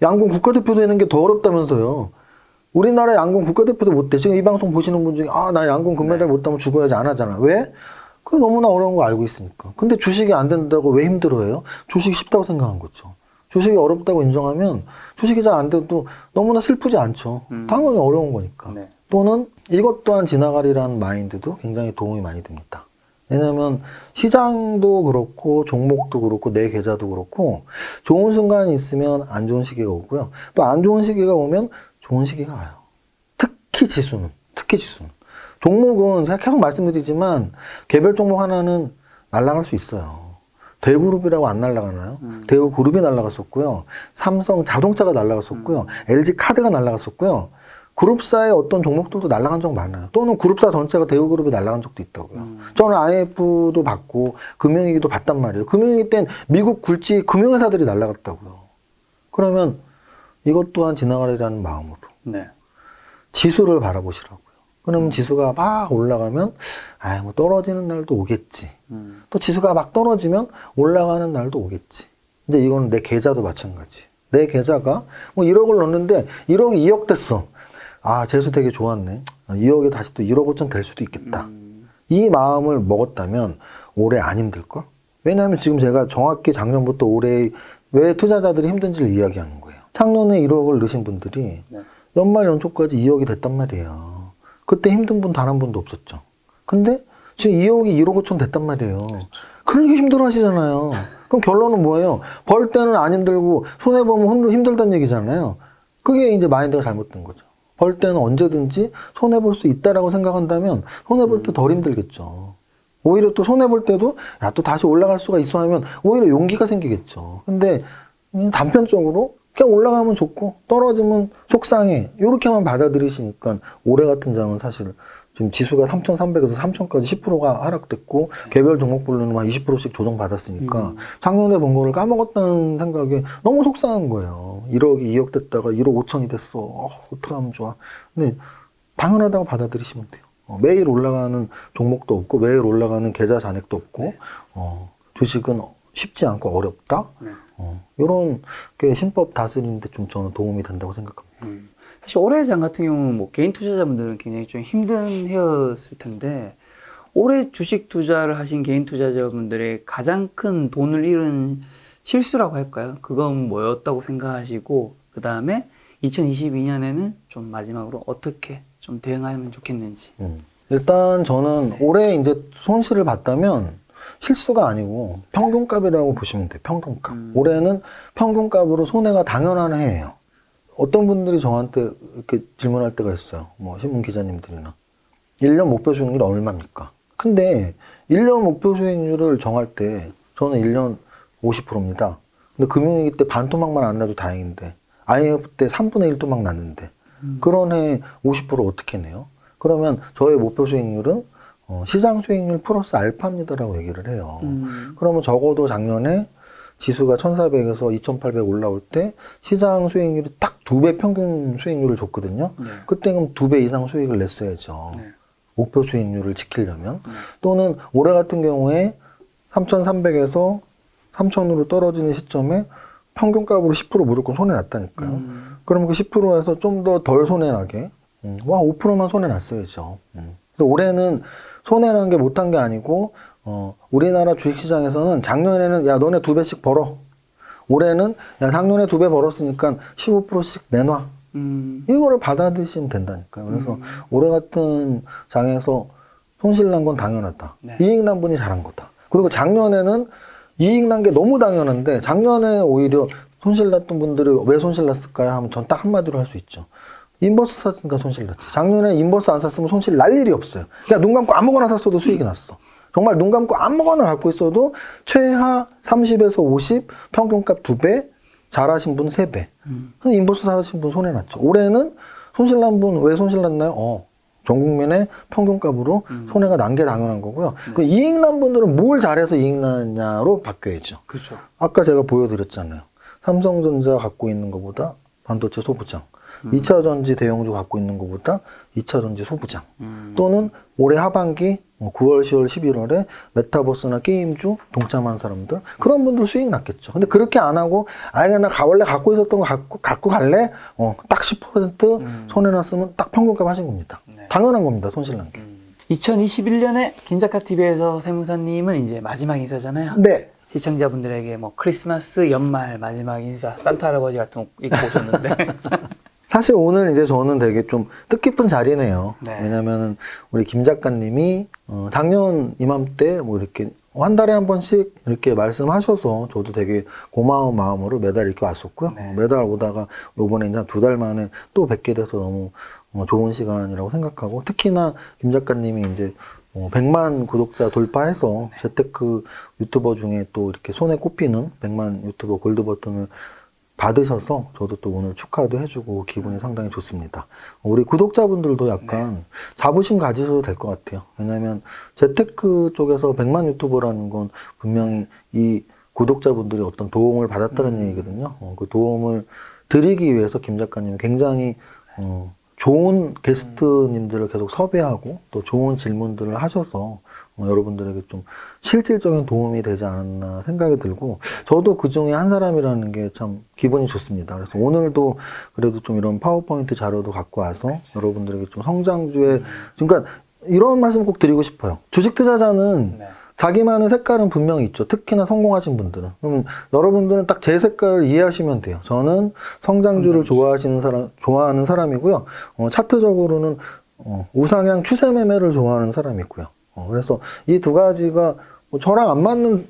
양궁 국가대표 되는 게 더 어렵다면서요. 우리나라 양궁 국가대표도 못 돼. 지금 이 방송 보시는 분 중에 나 양궁 금메달 못 따면 죽어야지 안 하잖아. 왜? 그게 너무나 어려운 거 알고 있으니까. 근데 주식이 안 된다고 왜 힘들어해요? 주식이 쉽다고 생각한 거죠. 주식이 어렵다고 인정하면 주식이 잘 안 돼도 너무나 슬프지 않죠. 당연히 어려운 거니까. 네. 또는 이것 또한 지나가리라는 마인드도 굉장히 도움이 많이 됩니다. 왜냐면 시장도 그렇고 종목도 그렇고 내 계좌도 그렇고 좋은 순간이 있으면 안 좋은 시기가 오고요. 또 안 좋은 시기가 오면 좋은 시기가 와요. 특히 지수는. 종목은 제가 계속 말씀드리지만 개별 종목 하나는 날아갈 수 있어요. 대우그룹이라고 안 날아가나요? 대우그룹이 날아갔었고요. 삼성 자동차가 날아갔었고요. LG카드가 날아갔었고요. 그룹사의 어떤 종목들도 날아간 적 많아요. 또는 그룹사 전체가 대우그룹이 날아간 적도 있다고요. 저는 IMF도 받고 금융위기도 봤단 말이에요. 금융위기 땐 미국 굴지 금융회사들이 날아갔다고요. 그러면 이것 또한 지나가리라는 마음으로 지수를 바라보시라고요. 그러면 지수가 막 올라가면 뭐 떨어지는 날도 오겠지. 또 지수가 막 떨어지면 올라가는 날도 오겠지. 근데 이거는 내 계좌도 마찬가지. 내 계좌가 뭐 1억을 넣었는데 1억이 2억 됐어. 재수 되게 좋았네. 2억이 다시 또 1억 5천 될 수도 있겠다. 이 마음을 먹었다면 올해 안 힘들걸? 왜냐하면 지금 제가 정확히 작년부터 올해 왜 투자자들이 힘든지를 이야기하는 거예요. 작년에 1억을 넣으신 분들이 네. 연말 연초까지 2억이 됐단 말이에요. 그때 힘든 분 단 한 분도 없었죠. 근데 지금 2억이 1억 5천 됐단 말이에요. 그러니까 힘들어 하시잖아요. 그럼 결론은 뭐예요? 벌 때는 안 힘들고 손해보면 힘들다는 얘기잖아요. 그게 이제 마인드가 잘못된 거죠. 벌 때는 언제든지 손해볼 수 있다라고 생각한다면 손해볼 때 덜 힘들겠죠. 오히려 또 손해볼 때도 야, 또 다시 올라갈 수가 있어 하면 오히려 용기가 생기겠죠. 근데 단편적으로 그냥 올라가면 좋고 떨어지면 속상해 이렇게만 받아들이시니까 올해 같은 장은 사실 지금 지수가 3,300에서 3,000까지 10%가 하락됐고 개별 종목별로는 한 20%씩 조정받았으니까 작년에 번 거를 까먹었다는 생각에 너무 속상한 거예요. 1억이 2억 됐다가 1억 5천이 됐어. 어떻게 하면 좋아. 근데 당연하다고 받아들이시면 돼요. 매일 올라가는 종목도 없고 매일 올라가는 계좌 잔액도 없고 주식은 쉽지 않고 어렵다. 이런 게 신법 다스리는데 좀 저는 도움이 된다고 생각합니다. 사실 올해 장 같은 경우는 뭐 개인 투자자분들은 굉장히 좀 힘든 해였을 텐데 올해 주식 투자를 하신 개인 투자자분들의 가장 큰 돈을 잃은 실수라고 할까요? 그건 뭐였다고 생각하시고 그 다음에 2022년에는 좀 마지막으로 어떻게 좀 대응하면 좋겠는지. 일단 저는 올해 이제 손실을 봤다면 실수가 아니고 평균값이라고 보시면 돼요. 평균값. 올해는 평균값으로 손해가 당연한 해예요. 어떤 분들이 저한테 이렇게 질문할 때가 있어요. 뭐 신문 기자님들이나 1년 목표 수익률이 얼마입니까? 근데 1년 목표 수익률을 정할 때 저는 1년 50%입니다. 근데 금융위기 때 반토막만 안 나도 다행인데 IMF 때 3분의 1 토막 났는데 그런 해 50% 어떻게 내요? 그러면 저의 목표 수익률은 시장 수익률 플러스 알파입니다라고 얘기를 해요. 그러면 적어도 작년에 지수가 1400에서 2800 올라올 때 시장 수익률이 딱 2배 평균 수익률을 줬거든요. 네. 그때 그럼 2배 이상 수익을 냈어야죠. 네. 목표 수익률을 지키려면. 또는 올해 같은 경우에 3300에서 3000으로 떨어지는 시점에 평균값으로 10% 무조건 손해 났다니까요. 그럼 그 10%에서 좀 더 덜 손해 나게 5%만 손해 났어야죠. 그래서 올해는 손해 난 게 못한 게 아니고 우리나라 주식시장에서는 작년에는 야 너네 2배씩 벌어. 올해는 야 작년에 2배 벌었으니까 15%씩 내놔. 이거를 받아들이시면 된다니까요. 그래서 올해 같은 장에서 손실 난 건 당연하다. 네. 이익 난 분이 잘한 거다. 그리고 작년에는 이익 난 게 너무 당연한데 작년에 오히려 손실 났던 분들이 왜 손실 났을까요? 하면 전 딱 한마디로 할 수 있죠. 인버스 샀으니까 손실 났지. 작년에 인버스 안 샀으면 손실 날 일이 없어요. 그냥 눈 감고 아무거나 샀어도 수익이 났어. 정말 눈 감고 아무거나 갖고 있어도 최하 30에서 50, 평균값 2배, 잘하신 분 3배. 인버스 사신 분 손해 났죠. 올해는 손실 난 분 왜 손실 났나요? 전 국민의 평균값으로 손해가 난 게 당연한 거고요. 그 이익 난 분들은 뭘 잘해서 이익 났냐로 바뀌어야죠. 그렇죠. 아까 제가 보여드렸잖아요. 삼성전자 갖고 있는 것보다 반도체 소부장, 2차전지 대형주 갖고 있는 것보다 2차전지 소부장, 또는 올해 하반기 9월, 10월, 11월에 메타버스나 게임주 동참한 사람들, 그런 분들 수익 났겠죠. 근데 그렇게 안 하고 아예 나 원래 갖고 있었던 거 갖고 갈래? 딱 10% 손해 났으면 딱 평균값 하신 겁니다. 네. 당연한 겁니다. 손실 난 게. 2021년에 김작가TV에서 세무사님은 이제 마지막 인사잖아요. 네. 시청자분들에게 뭐 크리스마스, 연말 마지막 인사, 산타 할아버지 같은 거 입고 오셨는데 사실 오늘 이제 저는 되게 좀 뜻깊은 자리네요. 네. 왜냐면은 우리 김 작가님이 작년 이맘때 뭐 이렇게 한 달에 한 번씩 이렇게 말씀하셔서 저도 되게 고마운 마음으로 매달 이렇게 왔었고요. 네. 매달 오다가 요번에 이제 2달 만에 또 뵙게 돼서 너무 좋은 시간이라고 생각하고, 특히나 김 작가님이 이제 100만 구독자 돌파해서 재테크 유튜버 중에 또 이렇게 손에 꼽히는 100만 유튜버 골드 버튼을 받으셔서 저도 또 오늘 축하도 해주고 기분이 상당히 좋습니다. 우리 구독자분들도 약간 자부심 가지셔도 될 것 같아요. 왜냐하면 재테크 쪽에서 100만 유튜버라는 건 분명히 이 구독자분들이 어떤 도움을 받았다는 얘기거든요. 그 도움을 드리기 위해서 김 작가님이 굉장히 좋은 게스트님들을 계속 섭외하고 또 좋은 질문들을 하셔서 여러분들에게 좀 실질적인 도움이 되지 않았나 생각이 들고, 저도 그 중에 한 사람이라는 게 참 기분이 좋습니다. 그래서 오늘도 그래도 좀 이런 파워포인트 자료도 갖고 와서 여러분들에게 좀 성장주에, 그러니까 이런 말씀 꼭 드리고 싶어요. 주식 투자자는 자기만의 색깔은 분명히 있죠. 특히나 성공하신 분들은. 그러면 여러분들은 딱 제 색깔을 이해하시면 돼요. 저는 성장주를 좋아하는 사람이고요. 차트적으로는 우상향 추세 매매를 좋아하는 사람이고요. 그래서 이 두 가지가 뭐 저랑 안 맞는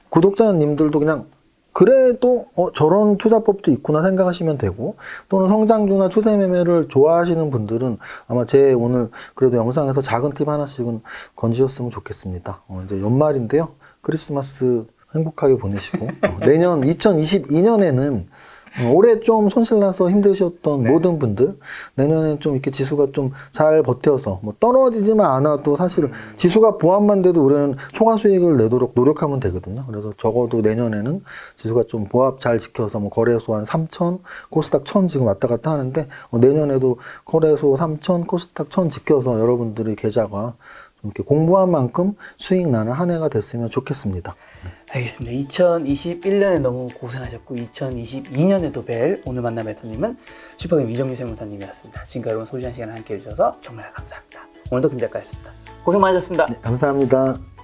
구독자님들도 그냥 그래도 저런 투자법도 있구나 생각하시면 되고, 또는 성장주나 추세 매매를 좋아하시는 분들은 아마 제 오늘 그래도 영상에서 작은 팁 하나씩은 건지셨으면 좋겠습니다. 이제 연말인데요. 크리스마스 행복하게 보내시고 내년 2022년에는 올해 좀 손실나서 힘드셨던 모든 분들, 내년에 좀 이렇게 지수가 좀 잘 버텨서 뭐 떨어지지만 않아도 사실 지수가 보합만 돼도 우리는 초과 수익을 내도록 노력하면 되거든요. 그래서 적어도 내년에는 지수가 좀 보합 잘 지켜서 뭐 거래소 한 3,000, 코스닥 1,000 지금 왔다 갔다 하는데 내년에도 거래소 3,000, 코스닥 1,000 지켜서 여러분들의 계좌가 좀 이렇게 공부한 만큼 수익 나는 한 해가 됐으면 좋겠습니다. 알겠습니다. 2021년에 너무 고생하셨고 2022년에도 뵐 오늘 만난 멘토님은 슈퍼게임 이정유 세무사님이었습니다. 지금까지 여러분 소중한 시간을 함께 해주셔서 정말 감사합니다. 오늘도 김 작가였습니다. 고생 많으셨습니다. 네, 감사합니다.